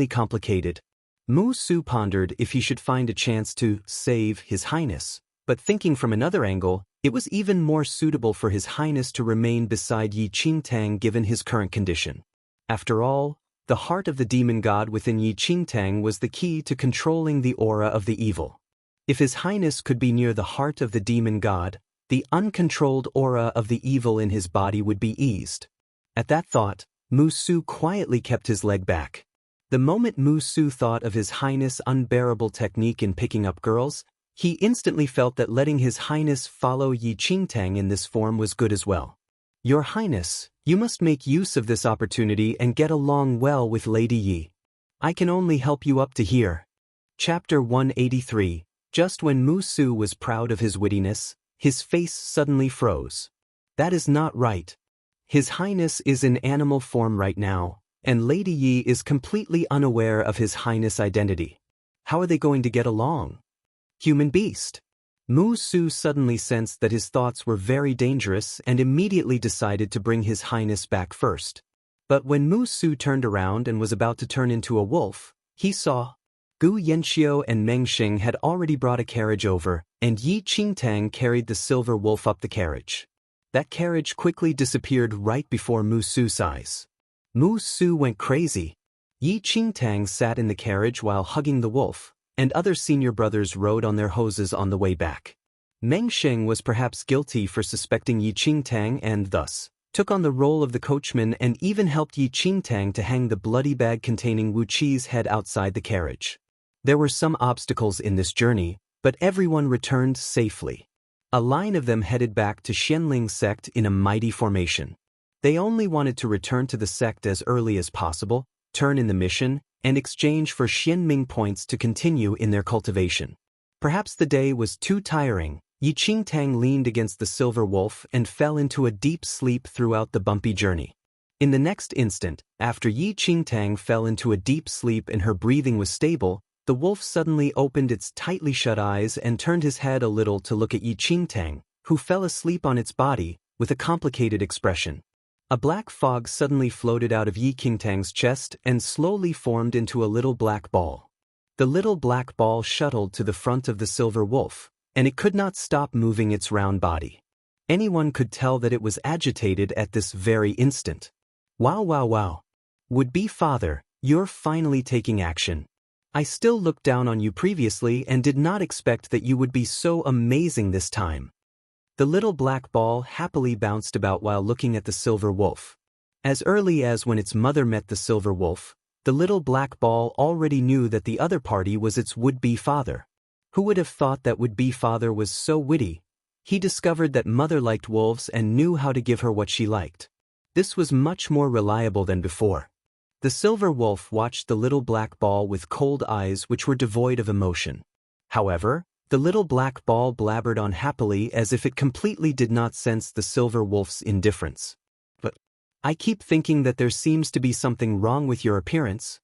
complicated. Mu Su pondered if he should find a chance to save His Highness, but thinking from another angle, it was even more suitable for His Highness to remain beside Yi Qingtang given his current condition. After all, the heart of the demon god within Yi Qingtang was the key to controlling the aura of the evil. If His Highness could be near the heart of the demon god, the uncontrolled aura of the evil in his body would be eased. At that thought, Mu Su quietly kept his leg back. The moment Mu Su thought of His Highness' unbearable technique in picking up girls, He instantly felt that letting His Highness follow Yi Qingtang in this form was good as well. Your Highness, you must make use of this opportunity and get along well with Lady Yi. I can only help you up to here. Chapter 183. Just when Mu Su was proud of his wittiness, his face suddenly froze. That is not right. His Highness is in animal form right now, and Lady Yi is completely unaware of His Highness' identity. How are they going to get along? Human beast. Mu Su suddenly sensed that his thoughts were very dangerous and immediately decided to bring His Highness back first. But when Mu Su turned around and was about to turn into a wolf, he saw Gu Yanxiu and Meng Xing had already brought a carriage over, and Yi Qingtang carried the silver wolf up the carriage. That carriage quickly disappeared right before Mu Su's eyes. Mu Su went crazy. Yi Qingtang sat in the carriage while hugging the wolf, and other senior brothers rode on their hoses on the way back. Meng Xing was perhaps guilty for suspecting Yi Qingtang and thus took on the role of the coachman and even helped Yi Qingtang to hang the bloody bag containing Wu Qi's head outside the carriage. There were some obstacles in this journey, but everyone returned safely. A line of them headed back to Xianling sect in a mighty formation. They only wanted to return to the sect as early as possible, turn in the mission, and exchange for Xianming points to continue in their cultivation. Perhaps the day was too tiring. Yi Qingtang leaned against the silver wolf and fell into a deep sleep throughout the bumpy journey. In the next instant, after Yi Qingtang fell into a deep sleep and her breathing was stable, the wolf suddenly opened its tightly shut eyes and turned his head a little to look at Yi Qingtang, who fell asleep on its body, with a complicated expression. A black fog suddenly floated out of Yi Qingtang's chest and slowly formed into a little black ball. The little black ball shuttled to the front of the silver wolf, and it could not stop moving its round body. Anyone could tell that it was agitated at this very instant. Wow, wow, wow. Would-be father, you're finally taking action. I still looked down on you previously and did not expect that you would be so amazing this time. The little black ball happily bounced about while looking at the silver wolf. As early as when its mother met the silver wolf, the little black ball already knew that the other party was its would-be father. Who would have thought that would-be father was so witty? He discovered that mother liked wolves and knew how to give her what she liked. This was much more reliable than before. The silver wolf watched the little black ball with cold eyes which were devoid of emotion. However, the little black ball blabbered on happily as if it completely did not sense the silver wolf's indifference. But I keep thinking that there seems to be something wrong with your appearance.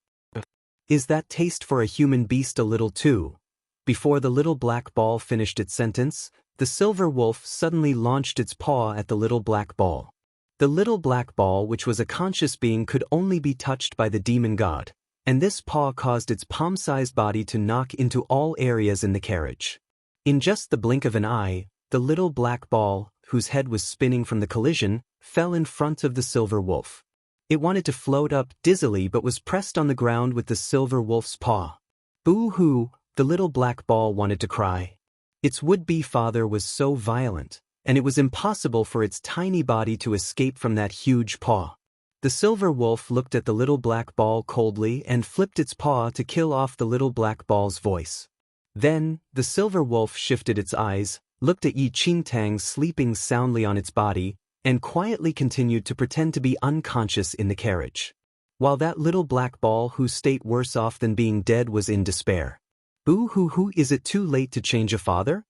Is that taste for a human beast a little too? Before the little black ball finished its sentence, the silver wolf suddenly launched its paw at the little black ball. The little black ball, which was a conscious being, could only be touched by the demon god, and this paw caused its palm-sized body to knock into all areas in the carriage. In just the blink of an eye, the little black ball, whose head was spinning from the collision, fell in front of the silver wolf. It wanted to float up dizzily but was pressed on the ground with the silver wolf's paw. Boo-hoo, the little black ball wanted to cry. Its would-be father was so violent, and it was impossible for its tiny body to escape from that huge paw. The silver wolf looked at the little black ball coldly and flipped its paw to kill off the little black ball's voice. Then, the silver wolf shifted its eyes, looked at Yi Qingtang sleeping soundly on its body, and quietly continued to pretend to be unconscious in the carriage. While that little black ball, whose state worse off than being dead, was in despair. Boo-hoo-hoo, is it too late to change a father?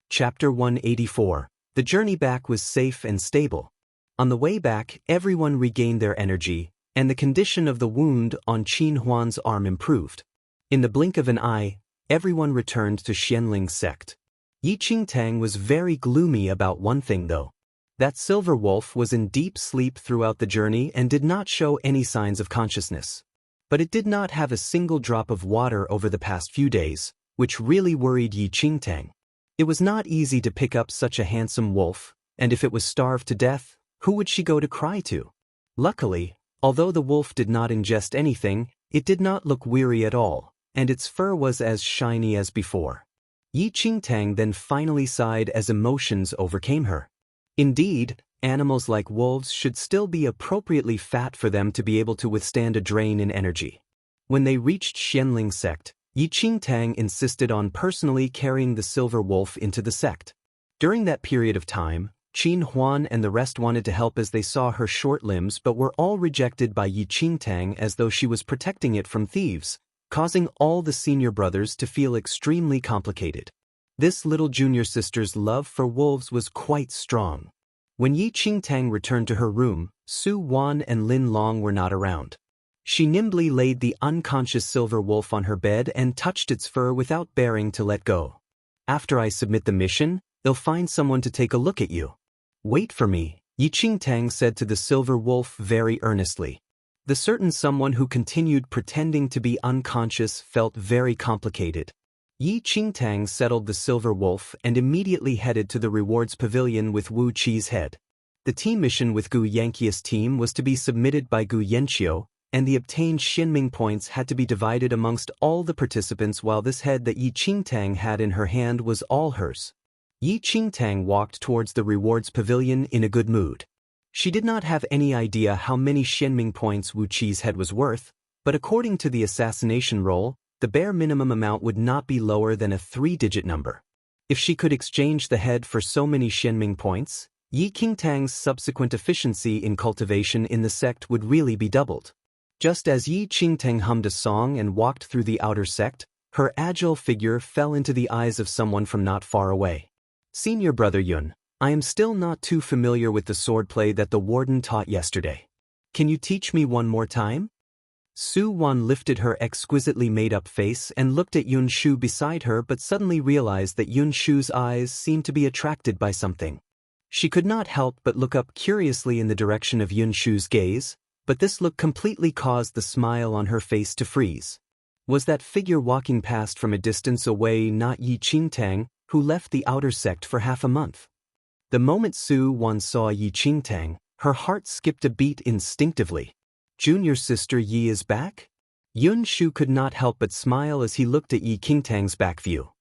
Chapter 184. The journey back was safe and stable. On the way back, everyone regained their energy, and the condition of the wound on Qin Huan's arm improved. In the blink of an eye, everyone returned to Xianling sect. Yi Qingtang was very gloomy about one thing though. That silver wolf was in deep sleep throughout the journey and did not show any signs of consciousness. But it did not have a single drop of water over the past few days, which really worried Yi Qingtang. It was not easy to pick up such a handsome wolf, and if it was starved to death, who would she go to cry to? Luckily, although the wolf did not ingest anything, it did not look weary at all, and its fur was as shiny as before. Yi Qingtang then finally sighed as emotions overcame her. Indeed, animals like wolves should still be appropriately fat for them to be able to withstand a drain in energy. When they reached Xianling sect, Yi Qingtang insisted on personally carrying the silver wolf into the sect. During that period of time, Qin Huan and the rest wanted to help as they saw her short limbs but were all rejected by Yi Qingtang as though she was protecting it from thieves, causing all the senior brothers to feel extremely complicated. This little junior sister's love for wolves was quite strong. When Yi Qingtang returned to her room, Su Wan and Lin Long were not around. She nimbly laid the unconscious silver wolf on her bed and touched its fur without bearing to let go. After I submit the mission, they'll find someone to take a look at you. Wait for me, Yi Qingtang said to the silver wolf very earnestly. The certain someone who continued pretending to be unconscious felt very complicated. Yi Qingtang settled the silver wolf and immediately headed to the rewards pavilion with Wu Qi's head. The team mission with Gu Yanqia's team was to be submitted by Gu Yanqiu, and the obtained Xinming points had to be divided amongst all the participants while this head that Yi Qingtang had in her hand was all hers. Yi Qingtang walked towards the rewards pavilion in a good mood. She did not have any idea how many Xinming points Wu Qi's head was worth, but according to the assassination roll, the bare minimum amount would not be lower than a 3-digit number. If she could exchange the head for so many Xinming points, Yi Qingtang's subsequent efficiency in cultivation in the sect would really be doubled. Just as Yi Qingtang hummed a song and walked through the outer sect, her agile figure fell into the eyes of someone from not far away. Senior Brother Yun, I am still not too familiar with the swordplay that the warden taught yesterday. Can you teach me one more time? Su Wan lifted her exquisitely made-up face and looked at Yun Shu beside her but suddenly realized that Yun Shu's eyes seemed to be attracted by something. She could not help but look up curiously in the direction of Yun Shu's gaze, but this look completely caused the smile on her face to freeze. Was that figure walking past from a distance away not Yi Qingtang, who left the outer sect for half a month? The moment Su Wan saw Yi Qingtang, her heart skipped a beat instinctively. Junior sister Yi is back? Yun Shu could not help but smile as he looked at Yi Qingtang's back view.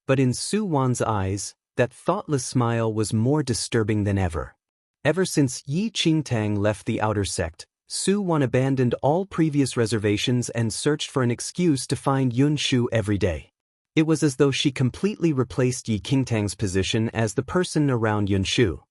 But in Su Wan's eyes, that thoughtless smile was more disturbing than ever. Ever since Yi Qingtang left the outer sect, Su Wan abandoned all previous reservations and searched for an excuse to find Yun Shu every day. It was as though she completely replaced Yi Qingtang's position as the person around Yun Shu.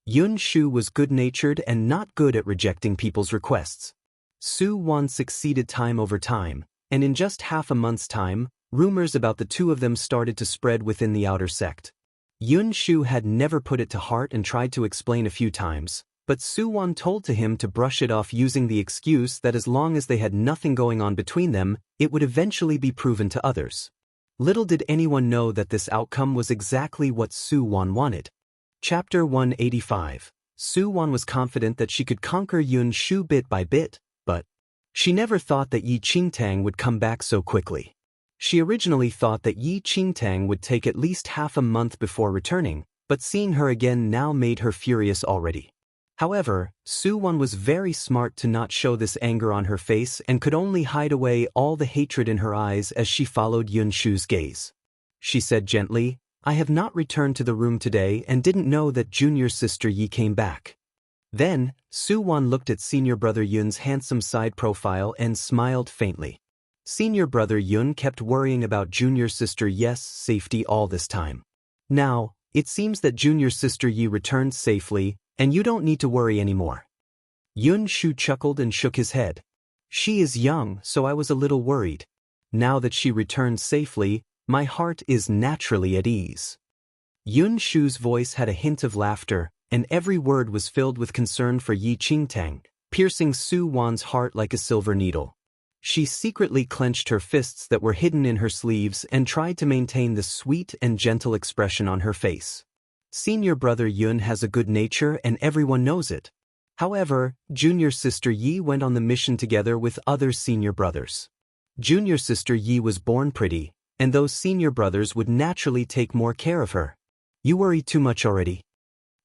Yun Shu was good-natured and not good at rejecting people's requests. Su Wan succeeded time over time, and in just half a month's time, rumors about the two of them started to spread within the outer sect. Yun Shu had never put it to heart and tried to explain a few times, but Su Wan told to him to brush it off using the excuse that as long as they had nothing going on between them, it would eventually be proven to others. Little did anyone know that this outcome was exactly what Su Wan wanted. Chapter 185. Su Wan was confident that she could conquer Yun Shu bit by bit, but she never thought that Yi Qingtang would come back so quickly. She originally thought that Yi Qingtang would take at least half a month before returning, but seeing her again now made her furious already. However, Su Wan was very smart to not show this anger on her face and could only hide away all the hatred in her eyes as she followed Yun Shu's gaze. She said gently, I have not returned to the room today and didn't know that junior sister Yi came back. Then, Su Wan looked at senior brother Yun's handsome side profile and smiled faintly. Senior brother Yun kept worrying about junior sister Yi's safety all this time. Now, it seems that junior sister Yi returned safely, and you don't need to worry anymore. Yun Shu chuckled and shook his head. She is young, so I was a little worried. Now that she returned safely, my heart is naturally at ease. Yun Shu's voice had a hint of laughter, and every word was filled with concern for Yi Qingtang, piercing Su Wan's heart like a silver needle. She secretly clenched her fists that were hidden in her sleeves and tried to maintain the sweet and gentle expression on her face. Senior brother Yun has a good nature and everyone knows it. However, junior sister Yi went on the mission together with other senior brothers. Junior sister Yi was born pretty, and those senior brothers would naturally take more care of her. You worry too much already.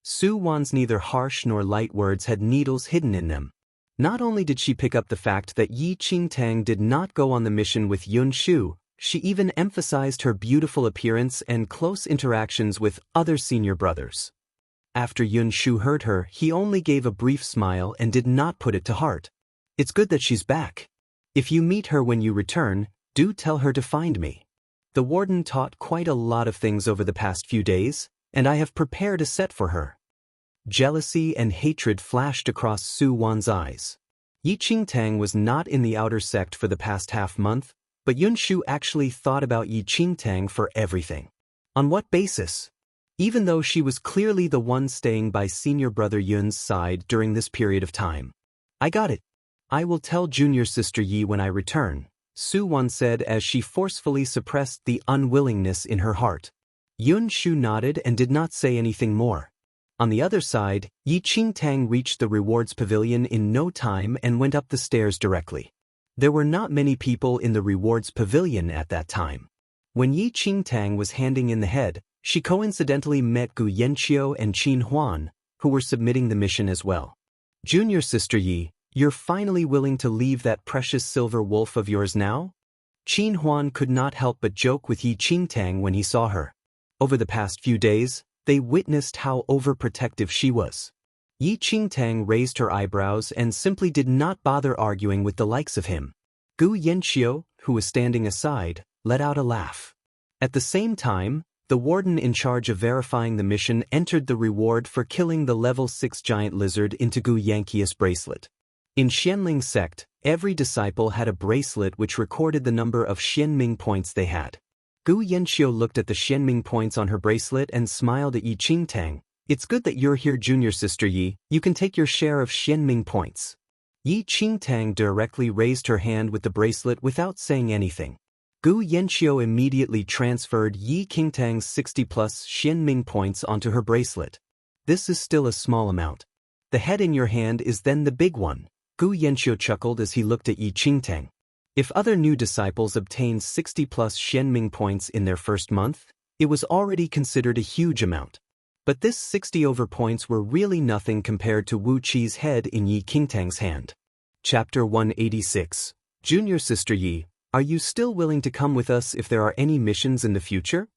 Su Wan's neither harsh nor light words had needles hidden in them. Not only did she pick up the fact that Yi Qingtang did not go on the mission with Yun Shu, she even emphasized her beautiful appearance and close interactions with other senior brothers. After Yun Shu heard her, he only gave a brief smile and did not put it to heart. It's good that she's back. If you meet her when you return, Do tell her to find me. The warden taught quite a lot of things over the past few days, and I have prepared a set for her. Jealousy and hatred flashed across Su Wan's eyes. Yi Qingtang was not in the outer sect for the past half-month, but Yun Shu actually thought about Yi Qingtang for everything. On what basis? Even though she was clearly the one staying by senior brother Yun's side during this period of time. I got it. I will tell junior sister Yi when I return, Su Wan said as she forcefully suppressed the unwillingness in her heart. Yun Shu nodded and did not say anything more. On the other side, Yi Qingtang reached the rewards pavilion in no time and went up the stairs directly. There were not many people in the rewards pavilion at that time. When Yi Qingtang was handing in the head, she coincidentally met Gu Yanqiu and Qin Huan, who were submitting the mission as well. Junior sister Yi, you're finally willing to leave that precious silver wolf of yours now? Qin Huan could not help but joke with Yi Qingtang when he saw her. Over the past few days, they witnessed how overprotective she was. Yi Qingtang raised her eyebrows and simply did not bother arguing with the likes of him. Gu Yanqiu, who was standing aside, let out a laugh. At the same time, the warden in charge of verifying the mission entered the reward for killing the level 6 giant lizard into Gu Yanqiu's bracelet. In Xianling sect, every disciple had a bracelet which recorded the number of Xianming points they had. Gu Yanqiu looked at the Xianming points on her bracelet and smiled at Yi Qingtang. It's good that you're here, junior sister Yi. You can take your share of Xianming points. Yi Qingtang directly raised her hand with the bracelet without saying anything. Gu Yanqiu immediately transferred Yi Qingtang's 60-plus Xianming points onto her bracelet. This is still a small amount. The head in your hand is then the big one. Gu Yanqiu chuckled as he looked at Yi Qingtang. If other new disciples obtained 60-plus Xianming points in their first month, it was already considered a huge amount. But this 60 over points were really nothing compared to Wu Qi's head in Yi Qingtang's hand. Chapter 186. Junior sister Yi, are you still willing to come with us if there are any missions in the future?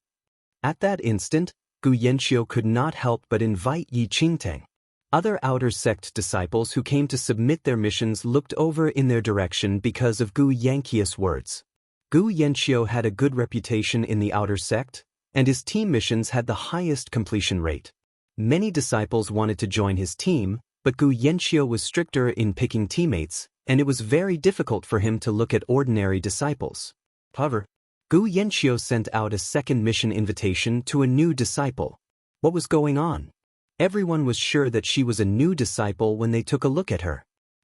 At that instant, Gu Yanqiu could not help but invite Yi Qingtang. Other outer sect disciples who came to submit their missions looked over in their direction because of Gu Yanqiu's words. Gu Yanqiu had a good reputation in the outer sect, and his team missions had the highest completion rate. Many disciples wanted to join his team, but Gu Yanqiu was stricter in picking teammates, and it was very difficult for him to look at ordinary disciples. However, Gu Yanqiu sent out a second mission invitation to a new disciple. What was going on? Everyone was sure that she was a new disciple when they took a look at her.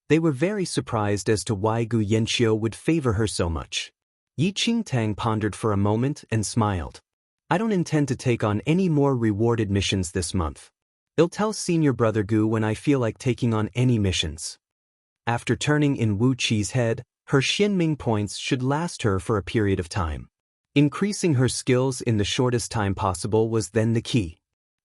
They were very surprised as to why Gu Yanqiu would favor her so much. Yi Qingtang pondered for a moment and smiled. I don't intend to take on any more rewarded missions this month. I'll tell senior brother Gu when I feel like taking on any missions. After turning in Wu Qi's head, her Xianming points should last her for a period of time. Increasing her skills in the shortest time possible was then the key.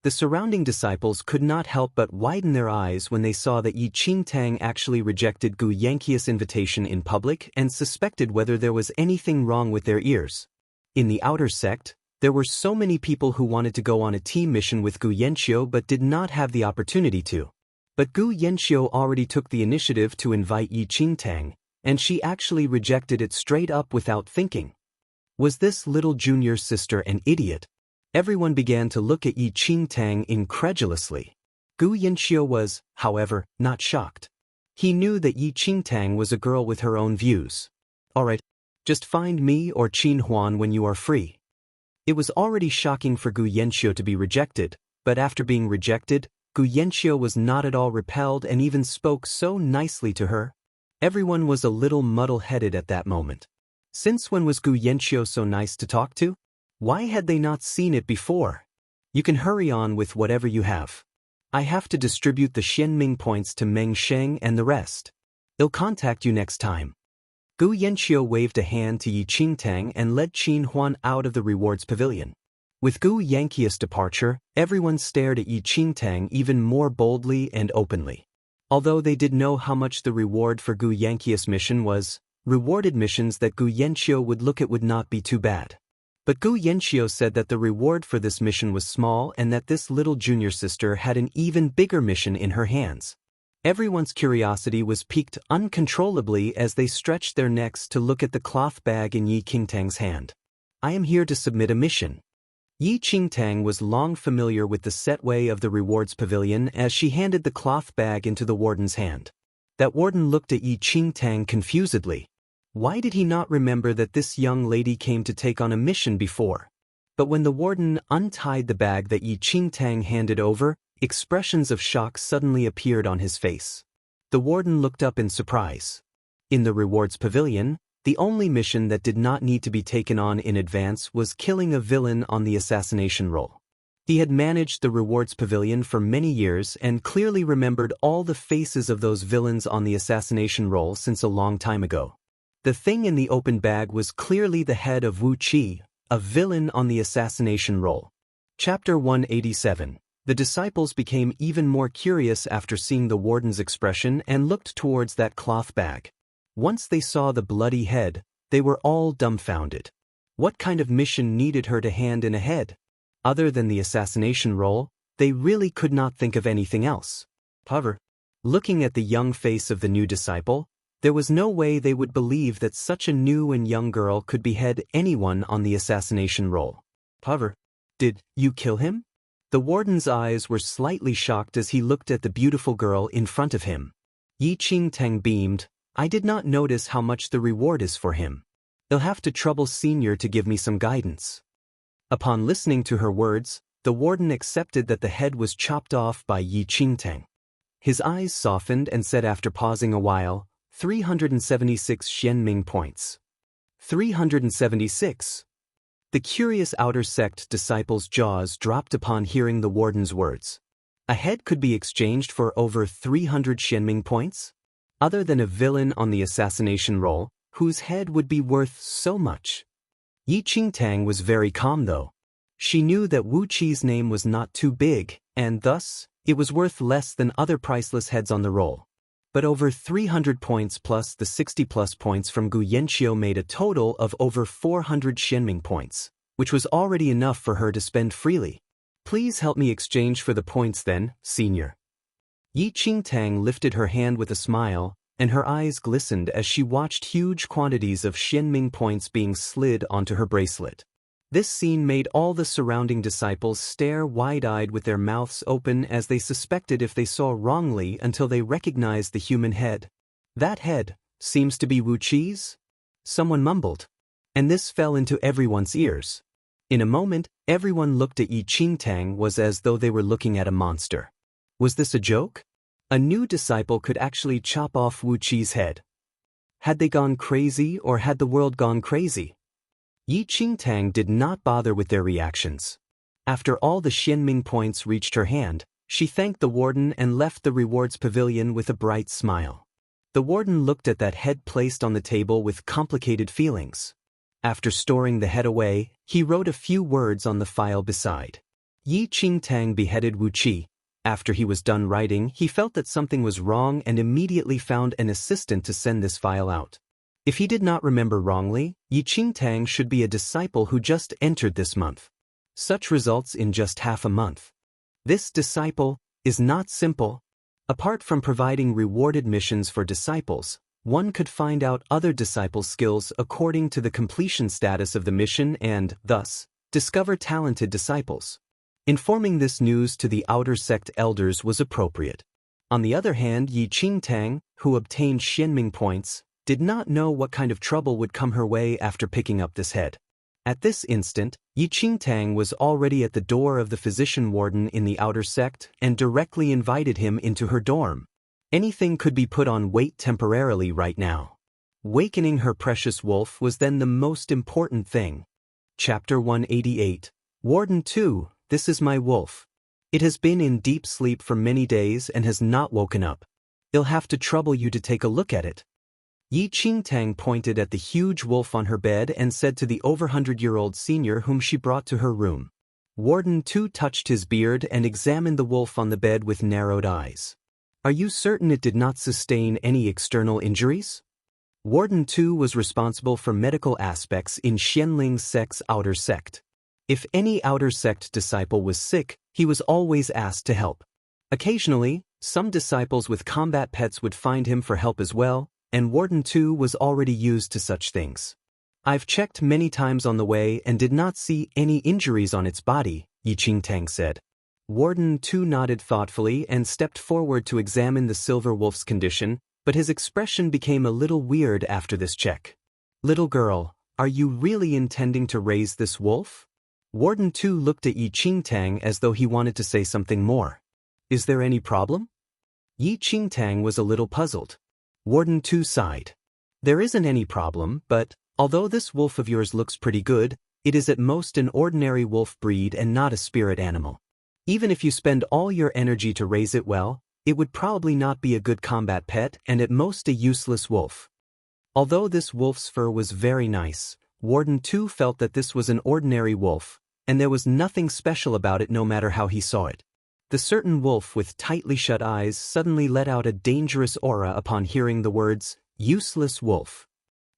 The surrounding disciples could not help but widen their eyes when they saw that Yi Qingtang actually rejected Gu Yanqiu's invitation in public and suspected whether there was anything wrong with their ears. In the outer sect, there were so many people who wanted to go on a team mission with Gu Yanqiu but did not have the opportunity to. But Gu Yanqiu already took the initiative to invite Yi Qingtang, and she actually rejected it straight up without thinking. Was this little junior sister an idiot? Everyone began to look at Yi Qingtang incredulously. Gu Yanqiu was, however, not shocked. He knew that Yi Qingtang was a girl with her own views. Alright, just find me or Qin Huan when you are free. It was already shocking for Gu Yanqiu to be rejected, but after being rejected, Gu Yanqiu was not at all repelled and even spoke so nicely to her. Everyone was a little muddle-headed at that moment. Since when was Gu Yanqiu so nice to talk to? Why had they not seen it before? You can hurry on with whatever you have. I have to distribute the Xianming points to Meng Sheng and the rest. I'll contact you next time. Gu Yanqiu waved a hand to Yi Qingtang and led Qin Huan out of the rewards pavilion. With Gu Yanqiu's departure, everyone stared at Yi Qingtang even more boldly and openly. Although they did know how much the reward for Gu Yanqiu's mission was, rewarded missions that Gu Yanqiu would look at would not be too bad. But Gu Yanqiu said that the reward for this mission was small and that this little junior sister had an even bigger mission in her hands. Everyone's curiosity was piqued uncontrollably as they stretched their necks to look at the cloth bag in Yi Qingtang's hand. I am here to submit a mission. Yi Qingtang was long familiar with the set way of the rewards pavilion as she handed the cloth bag into the warden's hand. That warden looked at Yi Qingtang confusedly. Why did he not remember that this young lady came to take on a mission before? But when the warden untied the bag that Yi Qingtang handed over, expressions of shock suddenly appeared on his face. The warden looked up in surprise. In the rewards pavilion, the only mission that did not need to be taken on in advance was killing a villain on the assassination roll. He had managed the rewards pavilion for many years and clearly remembered all the faces of those villains on the assassination roll since a long time ago. The thing in the open bag was clearly the head of Wu Qi, a villain on the assassination roll. Chapter 187. The disciples became even more curious after seeing the warden's expression and looked towards that cloth bag. Once they saw the bloody head, they were all dumbfounded. What kind of mission needed her to hand in a head? Other than the assassination roll, they really could not think of anything else. However, looking at the young face of the new disciple, there was no way they would believe that such a new and young girl could behead anyone on the assassination roll. However, did you kill him? The warden's eyes were slightly shocked as he looked at the beautiful girl in front of him. Yi Qingtang beamed. I did not notice how much the reward is for him. You'll have to trouble Senior to give me some guidance. Upon listening to her words, the warden accepted that the head was chopped off by Yi Qingtang. His eyes softened and said after pausing a while, 376 Xianming points. 376. The curious outer sect disciples' jaws dropped upon hearing the warden's words. A head could be exchanged for over 300 Xianming points? Other than a villain on the assassination roll, whose head would be worth so much? Yi Qingtang was very calm though. She knew that Wu Qi's name was not too big, and thus, it was worth less than other priceless heads on the roll. But over 300 points plus the 60+ points from Gu Yanqiu made a total of over 400 Xianming points, which was already enough for her to spend freely. Please help me exchange for the points then, Senior. Yi Qingtang lifted her hand with a smile, and her eyes glistened as she watched huge quantities of Xianming points being slid onto her bracelet. This scene made all the surrounding disciples stare wide-eyed with their mouths open as they suspected if they saw wrongly until they recognized the human head. That head seems to be Wu Qi's? Someone mumbled. And this fell into everyone's ears. In a moment, everyone looked at Yi Qingtang was as though they were looking at a monster. Was this a joke? A new disciple could actually chop off Wu Qi's head. Had they gone crazy or had the world gone crazy? Yi Qingtang did not bother with their reactions. After all the Xianming points reached her hand, she thanked the warden and left the rewards pavilion with a bright smile. The warden looked at that head placed on the table with complicated feelings. After storing the head away, he wrote a few words on the file beside. Yi Qingtang beheaded Wu Qi. After he was done writing, he felt that something was wrong and immediately found an assistant to send this file out. If he did not remember wrongly, Yi Qingtang should be a disciple who just entered this month. Such results in just half a month. This disciple is not simple. Apart from providing rewarded missions for disciples, one could find out other disciples' skills according to the completion status of the mission and, thus, discover talented disciples. Informing this news to the outer sect elders was appropriate. On the other hand, Yi Qingtang, who obtained Xianming points, did not know what kind of trouble would come her way after picking up this head. At this instant, Yi Qingtang was already at the door of the physician warden in the outer sect and directly invited him into her dorm. Anything could be put on wait temporarily right now. Wakening her precious wolf was then the most important thing. Chapter 188. Warden 2, this is my wolf. It has been in deep sleep for many days and has not woken up. I'll have to trouble you to take a look at it. Yi Qingtang pointed at the huge wolf on her bed and said to the over 100-year-old senior whom she brought to her room. Warden 2 touched his beard and examined the wolf on the bed with narrowed eyes. Are you certain it did not sustain any external injuries? Warden 2 was responsible for medical aspects in Xianling sect's outer sect. If any outer sect disciple was sick, he was always asked to help. Occasionally, Some disciples with combat pets would find him for help as well, and Warden 2 was already used to such things. I've checked many times on the way and did not see any injuries on its body, Yi Qingtang said. Warden 2 nodded thoughtfully and stepped forward to examine the silver wolf's condition, but his expression became a little weird after this check. Little girl, are you really intending to raise this wolf? Warden 2 looked at Yi Qingtang as though he wanted to say something more. Is there any problem? Yi Qingtang was a little puzzled. Warden 2 sighed. There isn't any problem, but, although this wolf of yours looks pretty good, it is at most an ordinary wolf breed and not a spirit animal. Even if you spend all your energy to raise it well, it would probably not be a good combat pet and at most a useless wolf. Although this wolf's fur was very nice, Warden 2 felt that this was an ordinary wolf, and there was nothing special about it no matter how he saw it. The certain wolf with tightly shut eyes suddenly let out a dangerous aura upon hearing the words, useless wolf.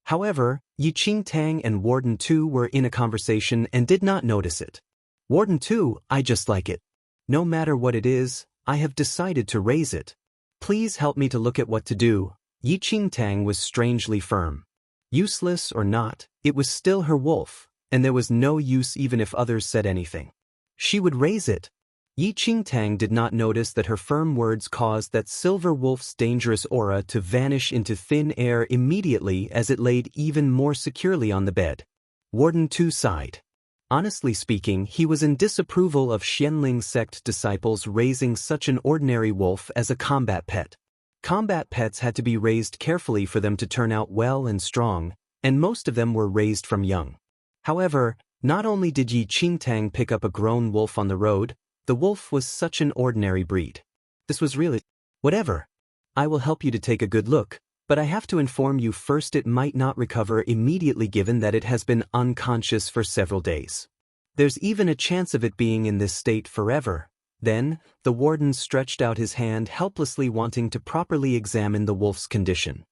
However, Yi Qingtang and Warden 2 were in a conversation and did not notice it. Warden 2, I just like it. No matter what it is, I have decided to raise it. Please help me to look at what to do. Yi Qingtang was strangely firm. Useless or not, it was still her wolf, and there was no use even if others said anything. She would raise it. Yi Qingtang did not notice that her firm words caused that silver wolf's dangerous aura to vanish into thin air immediately as it laid even more securely on the bed. Warden 2 sighed. Honestly speaking, he was in disapproval of Xianling sect disciples raising such an ordinary wolf as a combat pet. Combat pets had to be raised carefully for them to turn out well and strong, and most of them were raised from young. However, not only did Yi Qingtang pick up a grown wolf on the road, the wolf was such an ordinary breed. This was really... Whatever. I will help you to take a good look, but I have to inform you first it might not recover immediately given that it has been unconscious for several days. There's even a chance of it being in this state forever. Then, the warden stretched out his hand helplessly wanting to properly examine the wolf's condition.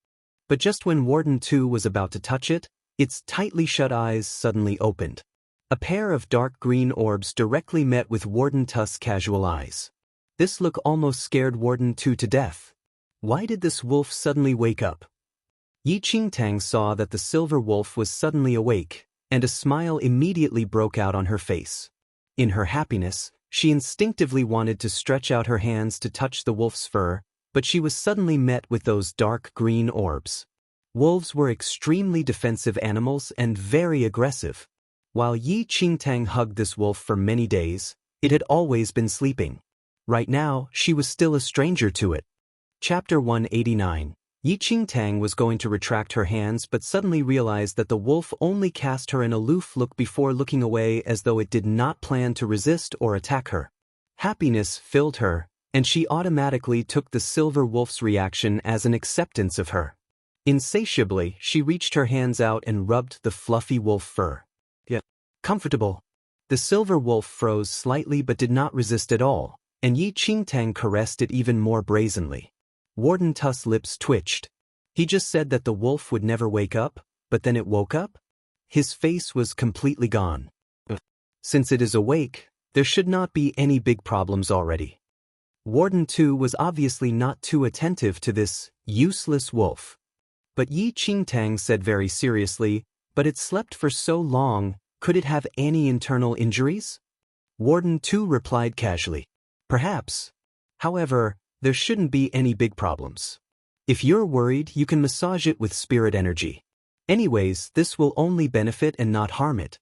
But just when Warden 2 was about to touch it, its tightly shut eyes suddenly opened. A pair of dark green orbs directly met with Warden 2's casual eyes. This look almost scared Warden 2 to death. Why did this wolf suddenly wake up? Yi Qingtang saw that the silver wolf was suddenly awake, and a smile immediately broke out on her face. In her happiness, she instinctively wanted to stretch out her hands to touch the wolf's fur, but she was suddenly met with those dark green orbs. Wolves were extremely defensive animals and very aggressive. While Yi Qingtang hugged this wolf for many days, it had always been sleeping. Right now, she was still a stranger to it. Chapter 189. Yi Qingtang was going to retract her hands but suddenly realized that the wolf only cast her an aloof look before looking away as though it did not plan to resist or attack her. Happiness filled her, and she automatically took the silver wolf's reaction as an acceptance of her. Insatiably, she reached her hands out and rubbed the fluffy wolf fur. Comfortable. The silver wolf froze slightly but did not resist at all, and Yi Qingtang caressed it even more brazenly. Warden 2's lips twitched. He just said that the wolf would never wake up, but then it woke up? His face was completely gone. Since it is awake, there should not be any big problems already. Warden 2 was obviously not too attentive to this useless wolf. But Yi Qingtang said very seriously, but it slept for so long, could it have any internal injuries? Warden 2 replied casually. Perhaps. However, there shouldn't be any big problems. If you're worried, you can massage it with spirit energy. Anyways, this will only benefit and not harm it.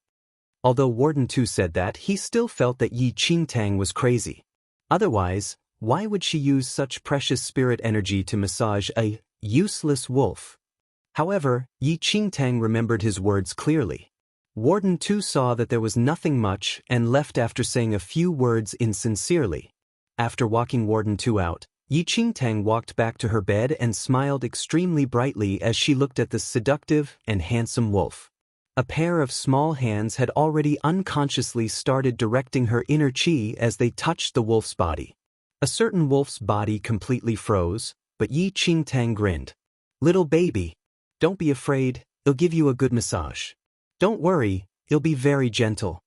Although Warden 2 said that, he still felt that Yi Qingtang was crazy. Otherwise, why would she use such precious spirit energy to massage a useless wolf? However, Yi Qingtang remembered his words clearly. Warden 2 saw that there was nothing much and left after saying a few words insincerely. After walking Warden 2 out, Yi Qingtang walked back to her bed and smiled extremely brightly as she looked at the seductive and handsome wolf. A pair of small hands had already unconsciously started directing her inner chi as they touched the wolf's body. A certain wolf's body completely froze, but Yi Qingtang grinned. Little baby, don't be afraid, it'll give you a good massage. Don't worry, it'll be very gentle.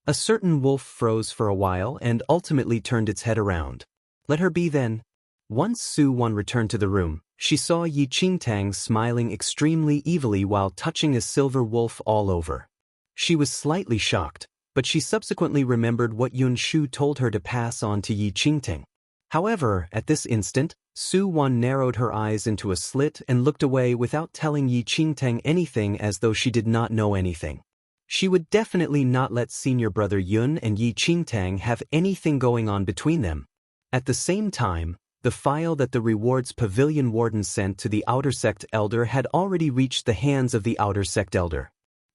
A certain wolf froze for a while and ultimately turned its head around. Let her be then. Once Su Wan returned to the room, she saw Yi Qingtang smiling extremely evilly while touching a silver wolf all over. She was slightly shocked, but she subsequently remembered what Yun Shu told her to pass on to Yi Qingtang. However, at this instant, Su Wan narrowed her eyes into a slit and looked away without telling Yi Qingtang anything, as though she did not know anything. She would definitely not let senior brother Yun and Yi Qingtang have anything going on between them. At the same time, the file that the Rewards Pavilion warden sent to the Outer Sect Elder had already reached the hands of the Outer Sect Elder.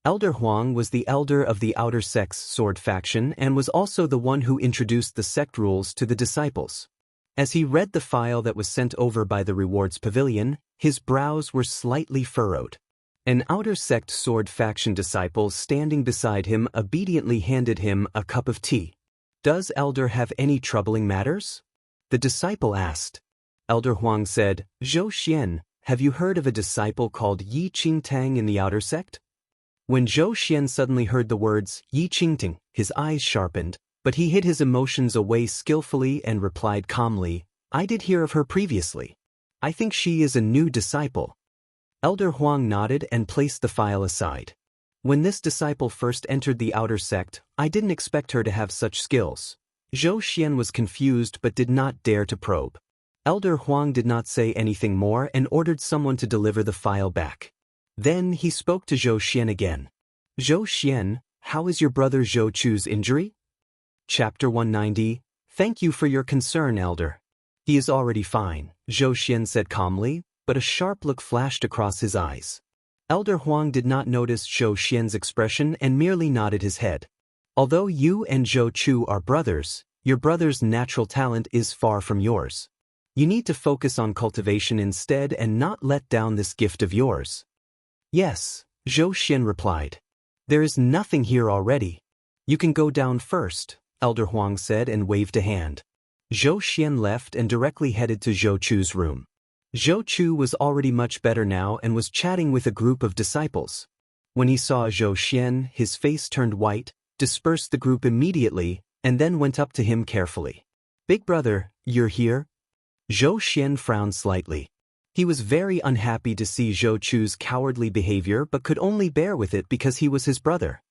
Elder Huang was the elder of the Outer Sect's sword faction and was also the one who introduced the sect rules to the disciples. As he read the file that was sent over by the Rewards Pavilion, his brows were slightly furrowed. An Outer Sect sword faction disciple standing beside him obediently handed him a cup of tea. "Does Elder have any troubling matters?" the disciple asked. Elder Huang said, "Zhou Xian, have you heard of a disciple called Yi Qingtang in the Outer Sect?" When Zhou Xian suddenly heard the words Yi Qingtang, his eyes sharpened, but he hid his emotions away skillfully and replied calmly, "I did hear of her previously. I think she is a new disciple." Elder Huang nodded and placed the file aside. "When this disciple first entered the Outer Sect, I didn't expect her to have such skills." Zhou Xian was confused but did not dare to probe. Elder Huang did not say anything more and ordered someone to deliver the file back. Then he spoke to Zhou Xian again. "Zhou Xian, how is your brother Zhou Chu's injury?" Chapter 190, "Thank you for your concern, Elder. He is already fine," Zhou Xian said calmly, but a sharp look flashed across his eyes. Elder Huang did not notice Zhou Xian's expression and merely nodded his head. "Although you and Zhou Chu are brothers, your brother's natural talent is far from yours. You need to focus on cultivation instead and not let down this gift of yours." "Yes," Zhou Xian replied. "There is nothing here already. You can go down first," Elder Huang said and waved a hand. Zhou Xian left and directly headed to Zhou Chu's room. Zhou Chu was already much better now and was chatting with a group of disciples. When he saw Zhou Xian, his face turned white, dispersed the group immediately, and then went up to him carefully. "Big brother, you're here?" Zhou Xian frowned slightly. He was very unhappy to see Zhou Chu's cowardly behavior but could only bear with it because he was his brother.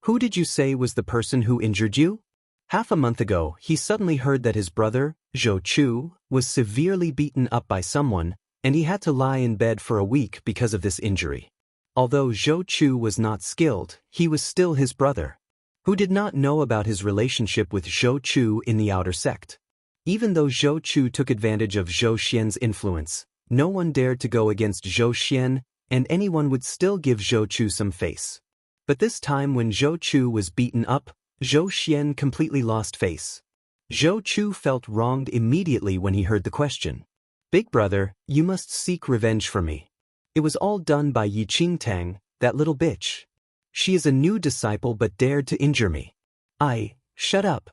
"Who did you say was the person who injured you?" Half a month ago, he suddenly heard that his brother, Zhou Chu, was severely beaten up by someone, and he had to lie in bed for a week because of this injury. Although Zhou Chu was not skilled, he was still his brother. Who did not know about his relationship with Zhou Chu in the Outer Sect? Even though Zhou Chu took advantage of Zhou Xian's influence, no one dared to go against Zhou Xian, and anyone would still give Zhou Chu some face. But this time when Zhou Chu was beaten up, Zhou Xian completely lost face. Zhou Chu felt wronged immediately when he heard the question. "Big brother, you must seek revenge for me. It was all done by Yi Qingtang, that little bitch. She is a new disciple but dared to injure me." Shut up."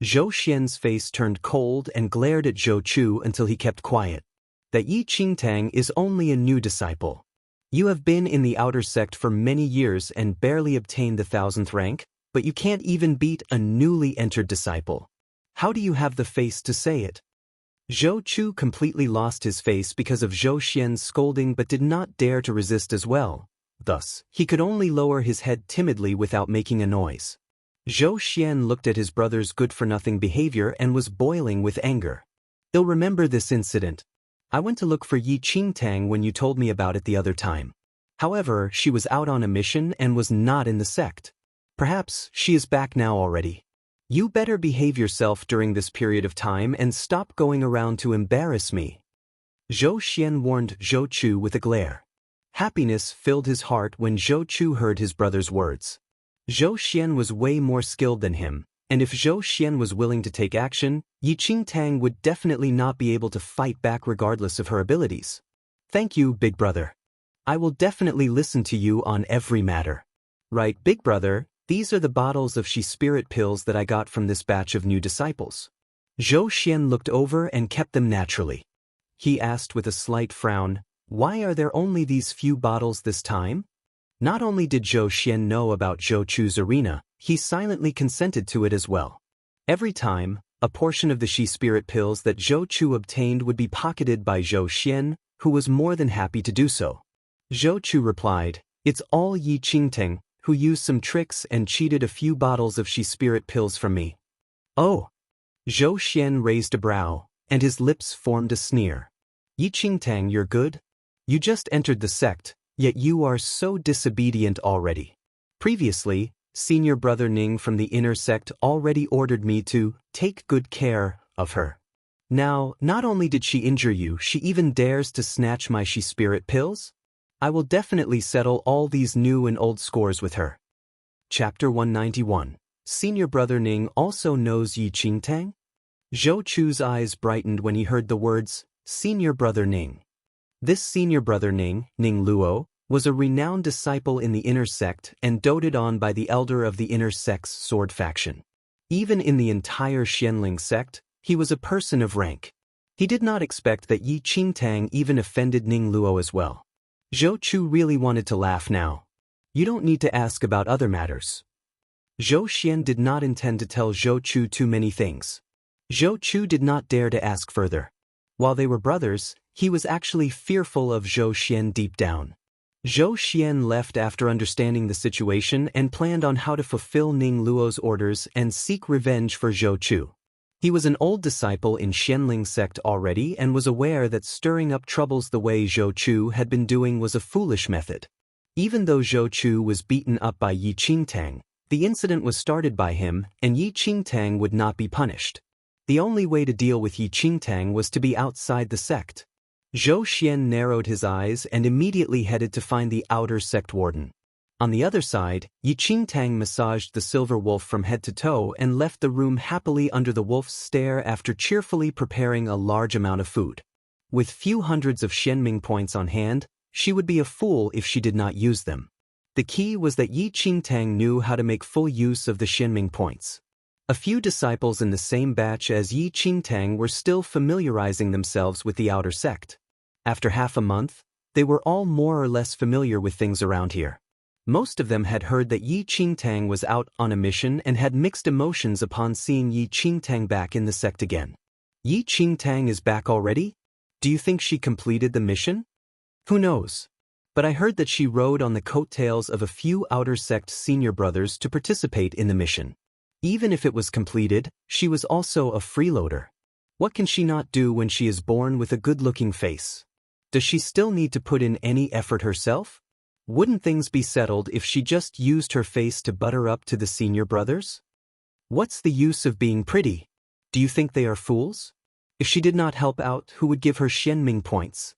Zhou Xian's face turned cold and glared at Zhou Chu until he kept quiet. "That Yi Qingtang is only a new disciple. You have been in the Outer Sect for many years and barely obtained the 1000th rank, but you can't even beat a newly entered disciple. How do you have the face to say it?" Zhou Chu completely lost his face because of Zhou Xian's scolding but did not dare to resist as well. Thus, he could only lower his head timidly without making a noise. Zhou Xian looked at his brother's good-for-nothing behavior and was boiling with anger. "You'll remember this incident. I went to look for Yi Qingtang when you told me about it the other time. However, she was out on a mission and was not in the sect. Perhaps she is back now already. You better behave yourself during this period of time and stop going around to embarrass me." Zhou Xian warned Zhou Chu with a glare. Happiness filled his heart when Zhou Chu heard his brother's words. Zhou Xian was way more skilled than him, and if Zhou Xian was willing to take action, Yi Qingtang would definitely not be able to fight back regardless of her abilities. "Thank you, big brother. I will definitely listen to you on every matter." "Right, big brother, these are the bottles of She Spirit pills that I got from this batch of new disciples." Zhou Xian looked over and kept them naturally. He asked with a slight frown, "Why are there only these few bottles this time?" Not only did Zhou Xian know about Zhou Chu's arena, he silently consented to it as well. Every time, a portion of the she spirit pills that Zhou Chu obtained would be pocketed by Zhou Xian, who was more than happy to do so. Zhou Chu replied, "It's all Yi Qingteng, who used some tricks and cheated a few bottles of she spirit pills from me." "Oh." Zhou Xian raised a brow, and his lips formed a sneer. "Yi Qingtang, you're good? You just entered the sect, yet you are so disobedient already. Previously, senior brother Ning from the inner sect already ordered me to take good care of her. Now, not only did she injure you, she even dares to snatch my she spirit pills? I will definitely settle all these new and old scores with her." Chapter 191. Senior brother Ning also knows Yi Qingtang? Zhou Chu's eyes brightened when he heard the words, "Senior brother Ning." This senior brother Ning, Ning Luo, was a renowned disciple in the inner sect and doted on by the elder of the inner sect's sword faction. Even in the entire Xianling sect, he was a person of rank. He did not expect that Yi Qingtang even offended Ning Luo as well. Zhou Chu really wanted to laugh now. "You don't need to ask about other matters." Zhou Xian did not intend to tell Zhou Chu too many things. Zhou Chu did not dare to ask further. While they were brothers, he was actually fearful of Zhou Xian deep down. Zhou Xian left after understanding the situation and planned on how to fulfill Ning Luo's orders and seek revenge for Zhou Chu. He was an old disciple in Xianling sect already and was aware that stirring up troubles the way Zhou Chu had been doing was a foolish method. Even though Zhou Chu was beaten up by Yi Qingtang, the incident was started by him, and Yi Qingtang would not be punished. The only way to deal with Yi Qingtang was to be outside the sect. Zhou Xian narrowed his eyes and immediately headed to find the outer sect warden. On the other side, Yi Qingtang massaged the silver wolf from head to toe and left the room happily under the wolf's stare after cheerfully preparing a large amount of food. With few hundreds of Xianming points on hand, she would be a fool if she did not use them. The key was that Yi Qingtang knew how to make full use of the Xianming points. A few disciples in the same batch as Yi Qingtang were still familiarizing themselves with the outer sect. After half a month, they were all more or less familiar with things around here. Most of them had heard that Yi Qingtang was out on a mission and had mixed emotions upon seeing Yi Qingtang back in the sect again. Yi Qingtang is back already? Do you think she completed the mission? Who knows? But I heard that she rode on the coattails of a few outer sect senior brothers to participate in the mission. Even if it was completed, she was also a freeloader. What can she not do when she is born with a good-looking face? Does she still need to put in any effort herself? Wouldn't things be settled if she just used her face to butter up to the senior brothers? What's the use of being pretty? Do you think they are fools? If she did not help out, who would give her Xianming points?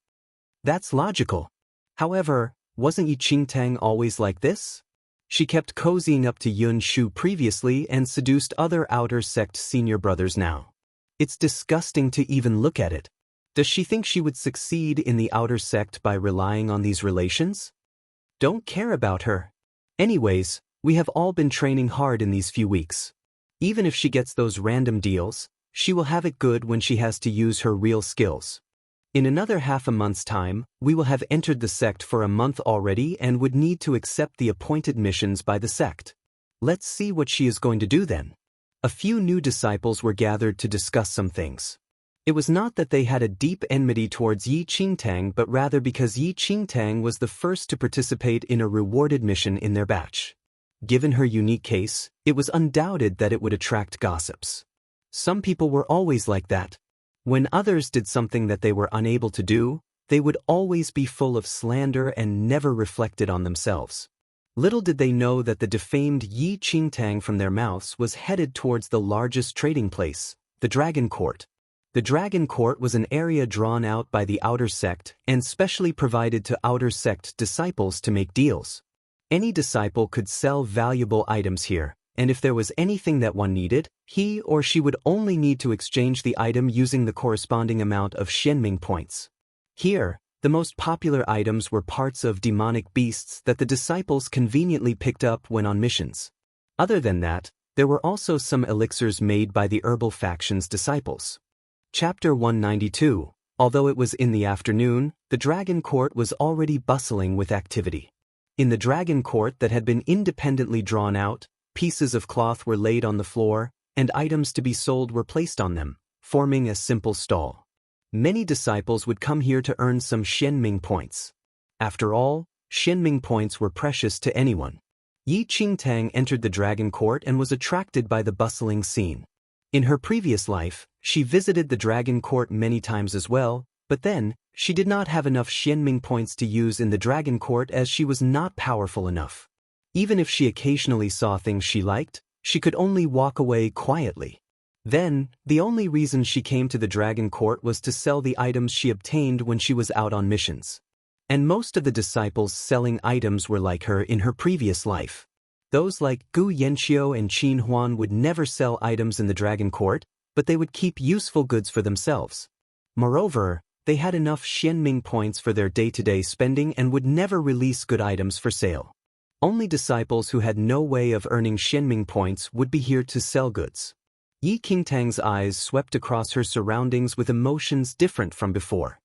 That's logical. However, wasn't Yi Qingtang always like this? She kept cozying up to Yun Shu previously and seduced other outer sect senior brothers now. It's disgusting to even look at it. Does she think she would succeed in the outer sect by relying on these relations? Don't care about her. Anyways, we have all been training hard in these few weeks. Even if she gets those random deals, she will have it good when she has to use her real skills. In another half a month's time, we will have entered the sect for a month already and would need to accept the appointed missions by the sect. Let's see what she is going to do then. A few new disciples were gathered to discuss some things. It was not that they had a deep enmity towards Yi Qingtang, but rather because Yi Qingtang was the first to participate in a rewarded mission in their batch. Given her unique case, it was undoubted that it would attract gossips. Some people were always like that. When others did something that they were unable to do, they would always be full of slander and never reflected on themselves. Little did they know that the defamed Yi Qingtang from their mouths was headed towards the largest trading place, the Dragon Court. The Dragon Court was an area drawn out by the outer sect and specially provided to outer sect disciples to make deals. Any disciple could sell valuable items here, and if there was anything that one needed, he or she would only need to exchange the item using the corresponding amount of Xianming points. Here, the most popular items were parts of demonic beasts that the disciples conveniently picked up when on missions. Other than that, there were also some elixirs made by the herbal faction's disciples. Chapter 192. Although it was in the afternoon, the Dragon Court was already bustling with activity. In the Dragon Court that had been independently drawn out, pieces of cloth were laid on the floor, and items to be sold were placed on them, forming a simple stall. Many disciples would come here to earn some Xianming points. After all, Xianming points were precious to anyone. Yi Qingtang entered the Dragon Court and was attracted by the bustling scene. In her previous life, she visited the Dragon Court many times as well, but then, she did not have enough Xianming points to use in the Dragon Court as she was not powerful enough. Even if she occasionally saw things she liked, she could only walk away quietly. Then, the only reason she came to the Dragon Court was to sell the items she obtained when she was out on missions. And most of the disciples selling items were like her in her previous life. Those like Gu Yanqiu and Qin Huan would never sell items in the Dragon Court, but they would keep useful goods for themselves. Moreover, they had enough Xianming points for their day-to-day spending and would never release good items for sale. Only disciples who had no way of earning Xianming points would be here to sell goods. Yi Qingtang's eyes swept across her surroundings with emotions different from before.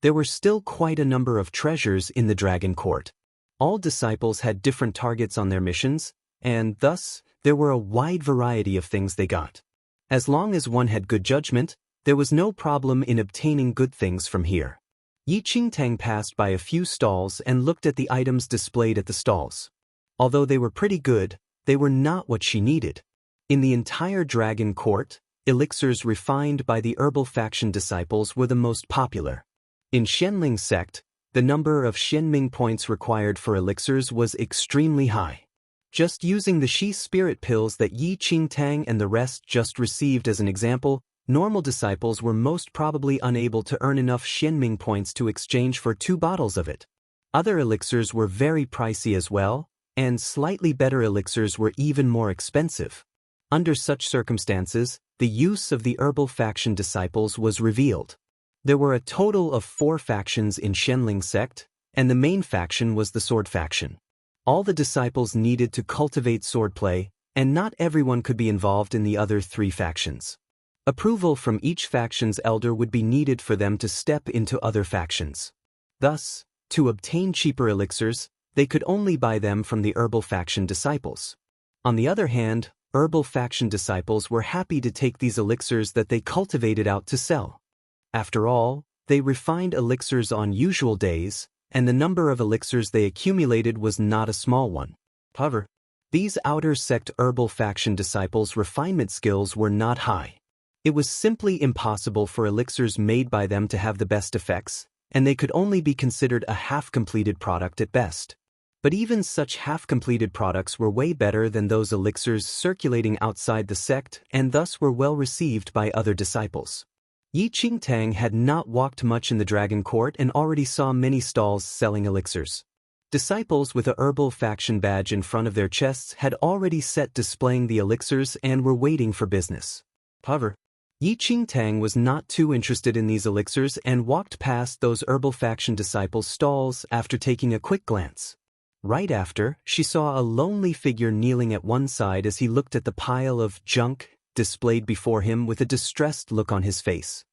There were still quite a number of treasures in the Dragon Court. All disciples had different targets on their missions, and thus, there were a wide variety of things they got. As long as one had good judgment, there was no problem in obtaining good things from here. Yi Qingtang passed by a few stalls and looked at the items displayed at the stalls. Although they were pretty good, they were not what she needed. In the entire Dragon Court, elixirs refined by the herbal faction disciples were the most popular. In Xianling sect, the number of Xianming points required for elixirs was extremely high. Just using the Shi spirit pills that Yi Qingtang and the rest just received as an example, normal disciples were most probably unable to earn enough Xianming points to exchange for 2 bottles of it. Other elixirs were very pricey as well, and slightly better elixirs were even more expensive. Under such circumstances, the use of the herbal faction disciples was revealed. There were a total of 4 factions in Xianling sect, and the main faction was the sword faction. All the disciples needed to cultivate swordplay, and not everyone could be involved in the other 3 factions. Approval from each faction's elder would be needed for them to step into other factions. Thus, to obtain cheaper elixirs, they could only buy them from the herbal faction disciples. On the other hand, herbal faction disciples were happy to take these elixirs that they cultivated out to sell. After all, they refined elixirs on usual days, and the number of elixirs they accumulated was not a small one. However, these outer sect herbal faction disciples' refinement skills were not high. It was simply impossible for elixirs made by them to have the best effects, and they could only be considered a half-completed product at best. But even such half-completed products were way better than those elixirs circulating outside the sect and thus were well received by other disciples. Yi Qingtang had not walked much in the Dragon Court and already saw many stalls selling elixirs. Disciples with a herbal faction badge in front of their chests had already set displaying the elixirs and were waiting for business. However, Yi Qingtang was not too interested in these elixirs and walked past those herbal faction disciples' stalls after taking a quick glance. Right after, she saw a lonely figure kneeling at one side as he looked at the pile of junk displayed before him with a distressed look on his face.